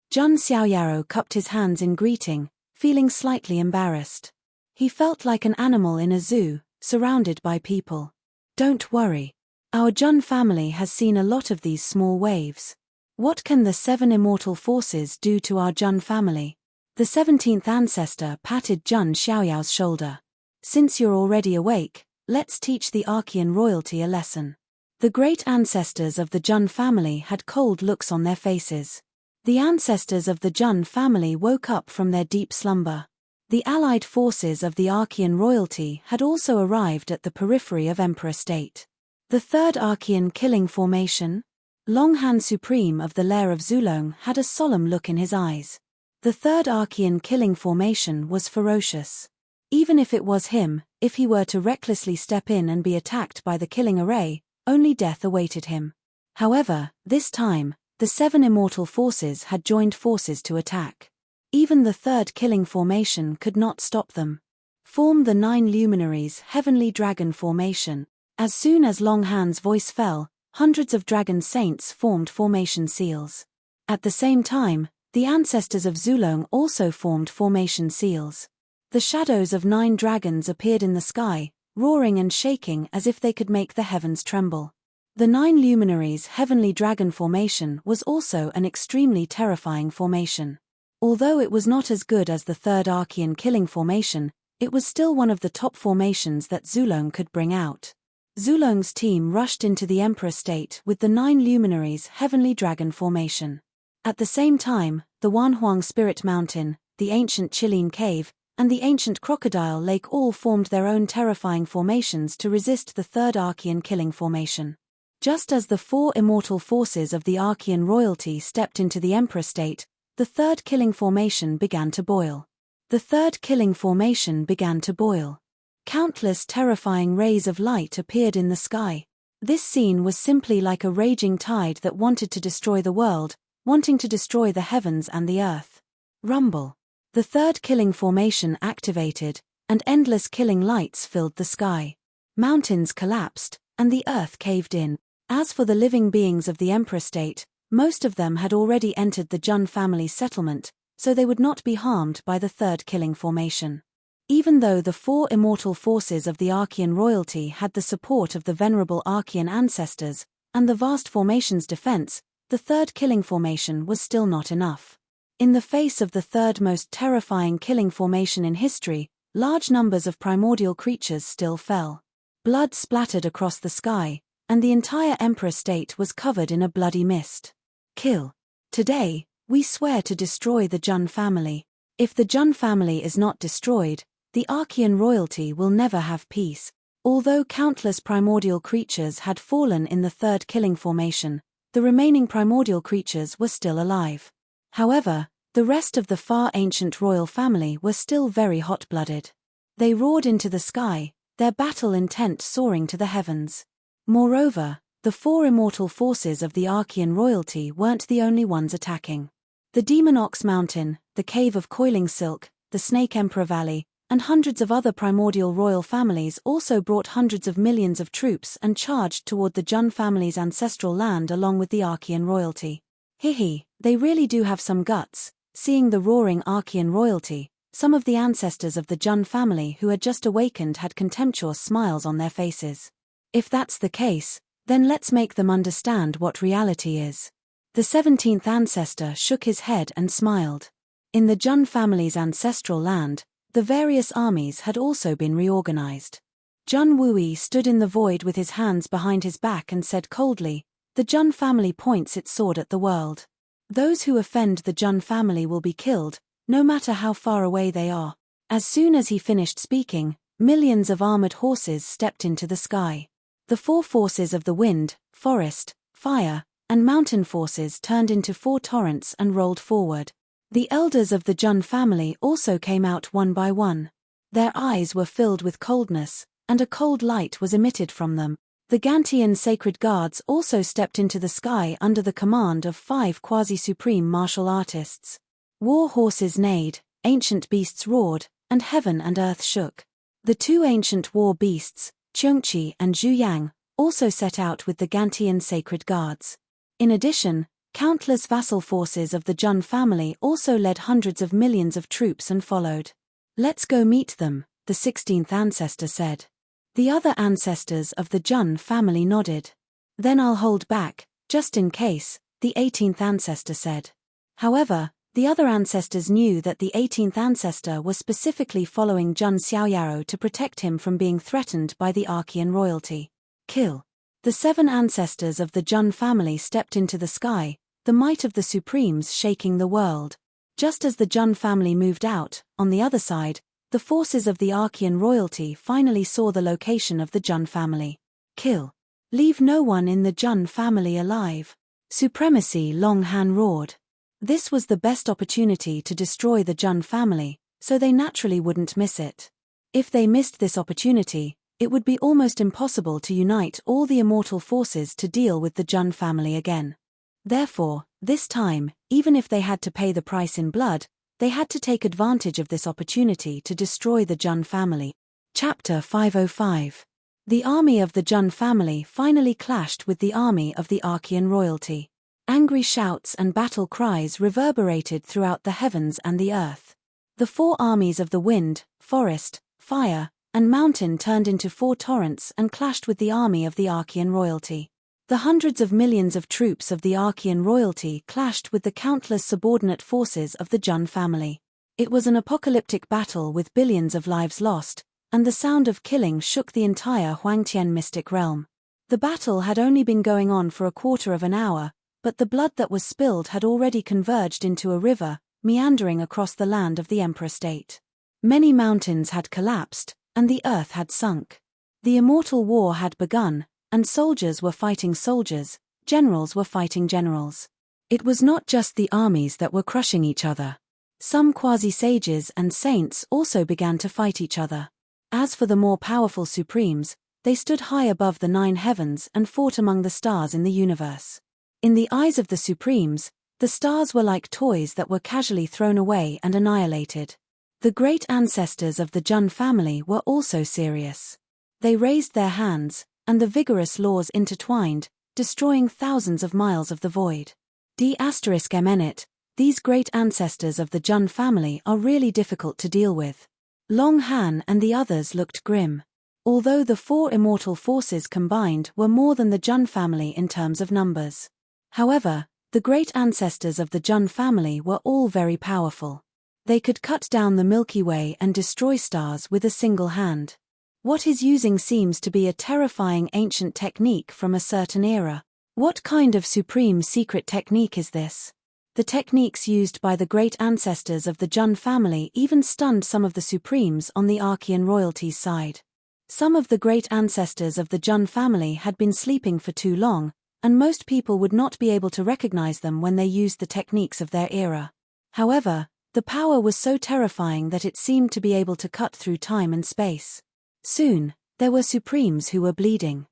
Jun Xiaoyaro cupped his hands in greeting, feeling slightly embarrassed. He felt like an animal in a zoo, surrounded by people. Don't worry. Our Jun family has seen a lot of these small waves. What can the 7 immortal forces do to our Jun family? The 17th ancestor patted Jun Xiaoyao's shoulder. Since you're already awake, let's teach the Archean royalty a lesson. The great ancestors of the Jun family had cold looks on their faces. The ancestors of the Jun family woke up from their deep slumber. The allied forces of the Archean royalty had also arrived at the periphery of Emperor State. The third Archean killing formation? Longhan Supreme of the lair of Zulong had a solemn look in his eyes. The third Archean killing formation was ferocious. Even if it was him, if he were to recklessly step in and be attacked by the killing array, only death awaited him. However, this time, the 7 immortal forces had joined forces to attack. Even the third killing formation could not stop them. Form the 9 luminaries heavenly dragon formation. As soon as Longhan's voice fell, hundreds of dragon saints formed formation seals. At the same time, the ancestors of Zulong also formed formation seals. The shadows of 9 dragons appeared in the sky, roaring and shaking as if they could make the heavens tremble. The 9 luminaries heavenly dragon formation was also an extremely terrifying formation. Although it was not as good as the third Archean killing formation, it was still one of the top formations that Zulong could bring out. Zulong's team rushed into the Emperor State with the 9 luminaries heavenly dragon formation. At the same time, the Wanhuang Spirit Mountain, the ancient Chilean Cave, and the ancient Crocodile Lake all formed their own terrifying formations to resist the third Archean killing formation. Just as the 4 immortal forces of the Archean royalty stepped into the Emperor State, the third killing formation began to boil. The third killing formation began to boil. Countless terrifying rays of light appeared in the sky. This scene was simply like a raging tide that wanted to destroy the world, wanting to destroy the heavens and the earth. Rumble. The third killing formation activated, and endless killing lights filled the sky. Mountains collapsed, and the earth caved in. As for the living beings of the Emperor State, most of them had already entered the Jun family's settlement, so they would not be harmed by the third killing formation. Even though the four immortal forces of the Archean royalty had the support of the venerable Archean ancestors, and the vast formation's defense, the third killing formation was still not enough. In the face of the third most terrifying killing formation in history, large numbers of primordial creatures still fell. Blood splattered across the sky, and the entire Emperor State was covered in a bloody mist. Kill. Today, we swear to destroy the Jun family. If the Jun family is not destroyed, the Archean royalty will never have peace. Although countless primordial creatures had fallen in the third killing formation, the remaining primordial creatures were still alive. However, the rest of the far ancient royal family were still very hot-blooded. They roared into the sky, their battle intent soaring to the heavens. Moreover, the four immortal forces of the Archean royalty weren't the only ones attacking. The Demon Ox Mountain, the Cave of Coiling Silk, the Snake Emperor Valley, and hundreds of other primordial royal families also brought hundreds of millions of troops and charged toward the Jun family's ancestral land along with the Archean royalty. Hihi, they really do have some guts. Seeing the roaring Archean royalty, some of the ancestors of the Jun family who had just awakened had contemptuous smiles on their faces. If that's the case, then let's make them understand what reality is. The 17th ancestor shook his head and smiled. In the Jun family's ancestral land, the various armies had also been reorganized. Jun Wui stood in the void with his hands behind his back and said coldly, "The Jun family points its sword at the world. Those who offend the Jun family will be killed, no matter how far away they are." As soon as he finished speaking, millions of armored horses stepped into the sky. The four forces of the wind, forest, fire, and mountain forces turned into four torrents and rolled forward. The elders of the Jun family also came out one by one. Their eyes were filled with coldness, and a cold light was emitted from them. The Gantian sacred guards also stepped into the sky under the command of 5 quasi-supreme martial artists. War horses neighed, ancient beasts roared, and heaven and earth shook. The 2 ancient war beasts, Cheongqi and Zhuyang, also set out with the Gantian sacred guards. In addition, countless vassal forces of the Jun family also led hundreds of millions of troops and followed. "Let's go meet them," the 16th ancestor said. The other ancestors of the Jun family nodded. "Then I'll hold back, just in case," the 18th ancestor said. However, the other ancestors knew that the 18th ancestor was specifically following Jun Xiaoyaro to protect him from being threatened by the Archean royalty. Kill. The 7 ancestors of the Jun family stepped into the sky, the might of the Supremes shaking the world. Just as the Jun family moved out, on the other side, the forces of the Archean royalty finally saw the location of the Jun family. Kill. Leave no one in the Jun family alive. Supremacy, Long Han roared. This was the best opportunity to destroy the Jun family, so they naturally wouldn't miss it. If they missed this opportunity, it would be almost impossible to unite all the immortal forces to deal with the Jun family again. Therefore, this time, even if they had to pay the price in blood, they had to take advantage of this opportunity to destroy the Jun family. Chapter 505. The army of the Jun family finally clashed with the army of the Archean royalty. Angry shouts and battle cries reverberated throughout the heavens and the earth. The 4 armies of the wind, forest, fire, and mountain turned into 4 torrents and clashed with the army of the Archean royalty. The hundreds of millions of troops of the Archean royalty clashed with the countless subordinate forces of the Jun family. It was an apocalyptic battle with billions of lives lost, and the sound of killing shook the entire Huangtian mystic realm. The battle had only been going on for a quarter of an hour, but the blood that was spilled had already converged into a river, meandering across the land of the Emperor State. Many mountains had collapsed, and the earth had sunk. The immortal war had begun, and soldiers were fighting soldiers, generals were fighting generals. It was not just the armies that were crushing each other. Some quasi-sages and saints also began to fight each other. As for the more powerful supremes, they stood high above the 9 heavens and fought among the stars in the universe. In the eyes of the supremes, The stars were like toys that were casually thrown away and annihilated. The great ancestors of the Jun family were also serious. They raised their hands, and the vigorous laws intertwined, destroying thousands of miles of the void. **MNit, these great ancestors of the Jun family are really difficult to deal with. Long Han and the others looked grim. Although the four immortal forces combined were more than the Jun family in terms of numbers. However, the great ancestors of the Jun family were all very powerful. They could cut down the Milky Way and destroy stars with a single hand. What he's using seems to be a terrifying ancient technique from a certain era. What kind of supreme secret technique is this? The techniques used by the great ancestors of the Jun family even stunned some of the supremes on the Archean royalty's side. Some of the great ancestors of the Jun family had been sleeping for too long, and most people would not be able to recognize them when they used the techniques of their era. However, the power was so terrifying that it seemed to be able to cut through time and space. Soon, there were supremes who were bleeding.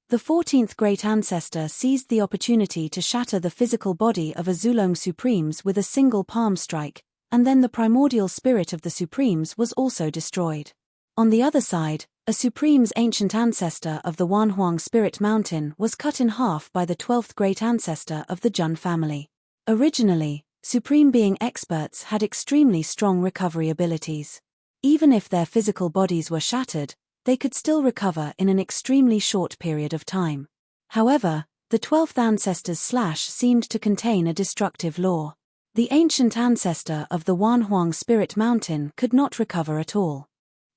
The 14th great ancestor seized the opportunity to shatter the physical body of a Zulong supremes with a single palm strike, and then the primordial spirit of the supremes was also destroyed. On the other side, a supreme's ancient ancestor of the Wanhuang Spirit Mountain was cut in half by the 12th great ancestor of the Jun family. Originally, supreme being experts had extremely strong recovery abilities. Even if their physical bodies were shattered, they could still recover in an extremely short period of time. However, the 12th ancestor's slash seemed to contain a destructive law. The ancient ancestor of the Wanhuang Spirit Mountain could not recover at all.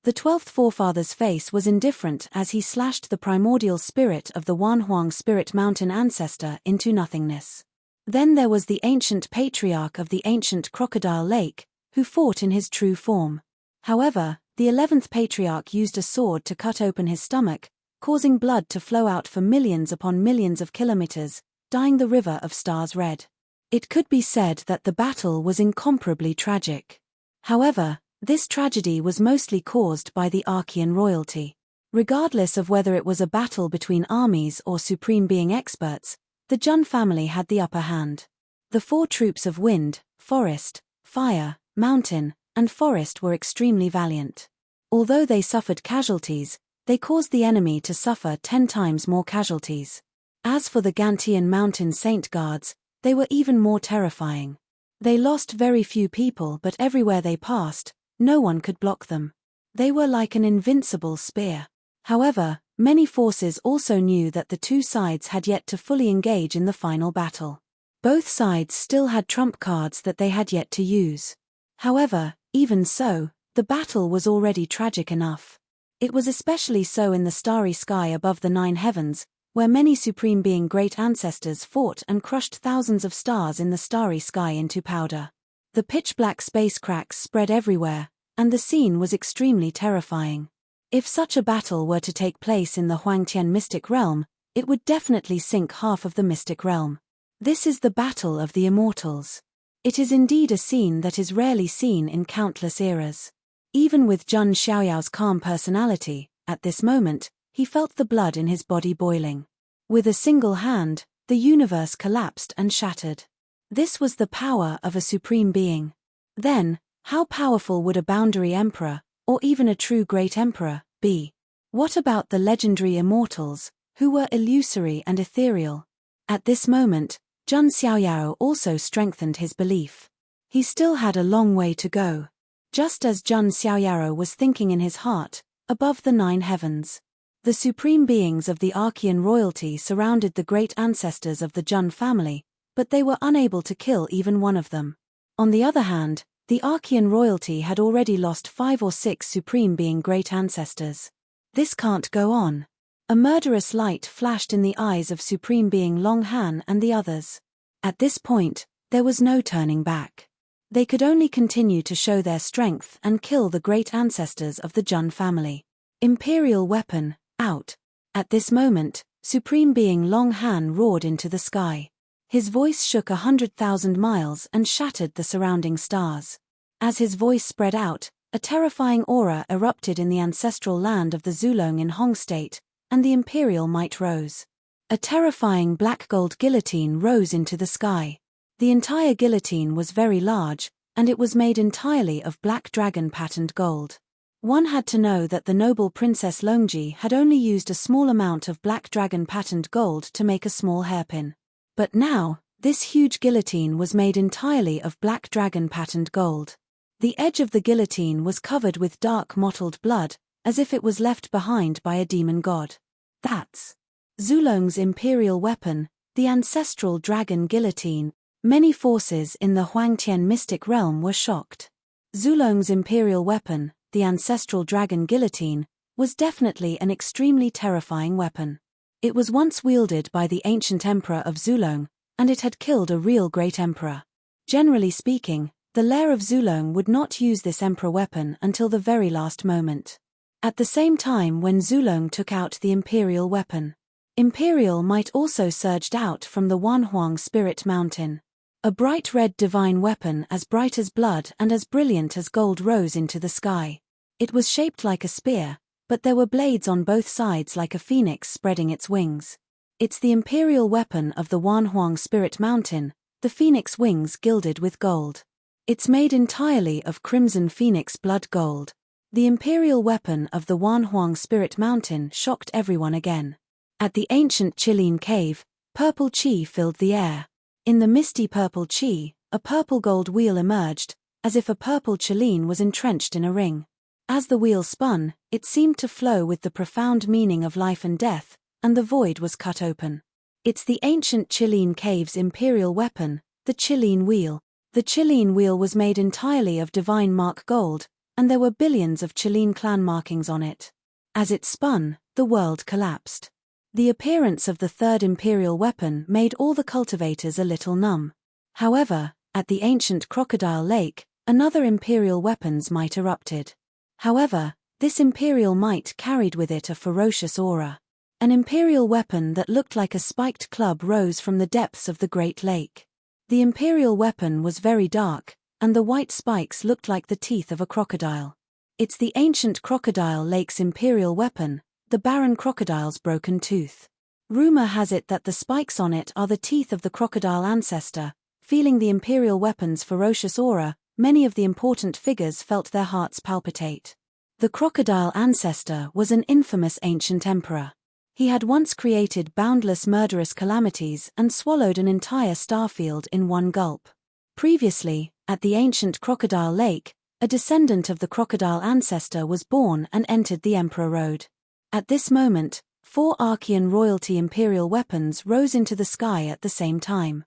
The 12th forefather's face was indifferent as he slashed the primordial spirit of the Wanhuang Spirit Mountain ancestor into nothingness. Then there was the ancient patriarch of the ancient Crocodile Lake, who fought in his true form. However, the 11th patriarch used a sword to cut open his stomach, causing blood to flow out for millions upon millions of kilometers, dyeing the river of stars red. It could be said that the battle was incomparably tragic. However, this tragedy was mostly caused by the Archean royalty. Regardless of whether it was a battle between armies or supreme being experts, the Jun family had the upper hand. The four troops of wind, forest, fire, mountain, and forest were extremely valiant. Although they suffered casualties, they caused the enemy to suffer 10 times more casualties. As for the Gantian Mountain Saint Guards, they were even more terrifying. They lost very few people, but everywhere they passed, no one could block them. They were like an invincible spear. However, many forces also knew that the two sides had yet to fully engage in the final battle. Both sides still had trump cards that they had yet to use. However, even so, the battle was already tragic enough. It was especially so in the starry sky above the 9 heavens, where many supreme being great ancestors fought and crushed thousands of stars in the starry sky into powder. The pitch-black space cracks spread everywhere, and the scene was extremely terrifying. If such a battle were to take place in the Huangtian mystic realm, it would definitely sink half of the mystic realm. This is the battle of the immortals. It is indeed a scene that is rarely seen in countless eras. Even with Jun Xiaoyao's calm personality, at this moment, he felt the blood in his body boiling. With a single hand, the universe collapsed and shattered. This was the power of a supreme being. Then, how powerful would a boundary emperor, or even a true great emperor, be? What about the legendary immortals, who were illusory and ethereal? At this moment, Jun Xiaoyao also strengthened his belief. He still had a long way to go. Just as Jun Xiaoyao was thinking in his heart, above the 9 heavens, the supreme beings of the Archean royalty surrounded the great ancestors of the Jun family, but they were unable to kill even one of them. On the other hand, the Archean royalty had already lost 5 or 6 supreme being great ancestors. This can't go on. A murderous light flashed in the eyes of supreme being Long Han and the others. At this point, there was no turning back. They could only continue to show their strength and kill the great ancestors of the Jun family. Imperial weapon, out. At this moment, supreme being Long Han roared into the sky. His voice shook 100,000 miles and shattered the surrounding stars. As his voice spread out, a terrifying aura erupted in the ancestral land of the Zulong in Hong State, and the imperial might rose. A terrifying black gold guillotine rose into the sky. The entire guillotine was very large, and it was made entirely of black dragon patterned gold. One had to know that the noble Princess Longji had only used a small amount of black dragon patterned gold to make a small hairpin. But now, this huge guillotine was made entirely of black dragon patterned gold. The edge of the guillotine was covered with dark mottled blood, as if it was left behind by a demon god. That's Zulong's imperial weapon, the ancestral dragon guillotine. Many forces in the Huangtian mystic realm were shocked. Zulong's imperial weapon, the ancestral dragon guillotine, was definitely an extremely terrifying weapon. It was once wielded by the ancient emperor of Zulong, and it had killed a real great emperor. Generally speaking, the lair of Zulong would not use this emperor weapon until the very last moment. At the same time when Zulong took out the imperial weapon, imperial might also surged out from the Wanhuang spirit mountain. A bright red divine weapon as bright as blood and as brilliant as gold rose into the sky. It was shaped like a spear, but there were blades on both sides like a phoenix spreading its wings. It's the imperial weapon of the Wanhuang spirit mountain, the phoenix wings gilded with gold. It's made entirely of crimson phoenix blood gold. The imperial weapon of the Wanhuang spirit mountain shocked everyone again. At the ancient Qilin cave, purple qi filled the air. In the misty purple qi, a purple gold wheel emerged, as if a purple Qilin was entrenched in a ring. As the wheel spun, it seemed to flow with the profound meaning of life and death, and the void was cut open. It's the ancient Qilin cave's imperial weapon, the Qilin wheel. The Qilin wheel was made entirely of divine mark gold, and there were billions of Qilin clan markings on it. As it spun, the world collapsed. The appearance of the third imperial weapon made all the cultivators a little numb. However, at the ancient crocodile lake, another imperial weapon's might erupted. However, this imperial might carried with it a ferocious aura. An imperial weapon that looked like a spiked club rose from the depths of the Great Lake. The imperial weapon was very dark, and the white spikes looked like the teeth of a crocodile. It's the ancient crocodile lake's imperial weapon, the barren crocodile's broken tooth. Rumor has it that the spikes on it are the teeth of the crocodile ancestor. Feeling the imperial weapon's ferocious aura, many of the important figures felt their hearts palpitate. The crocodile ancestor was an infamous ancient emperor. He had once created boundless murderous calamities and swallowed an entire starfield in one gulp. Previously, at the ancient crocodile lake, a descendant of the crocodile ancestor was born and entered the Emperor Road. At this moment, 4 Archean royalty imperial weapons rose into the sky at the same time.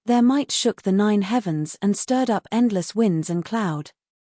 Their might shook the 9 heavens and stirred up endless winds and cloud.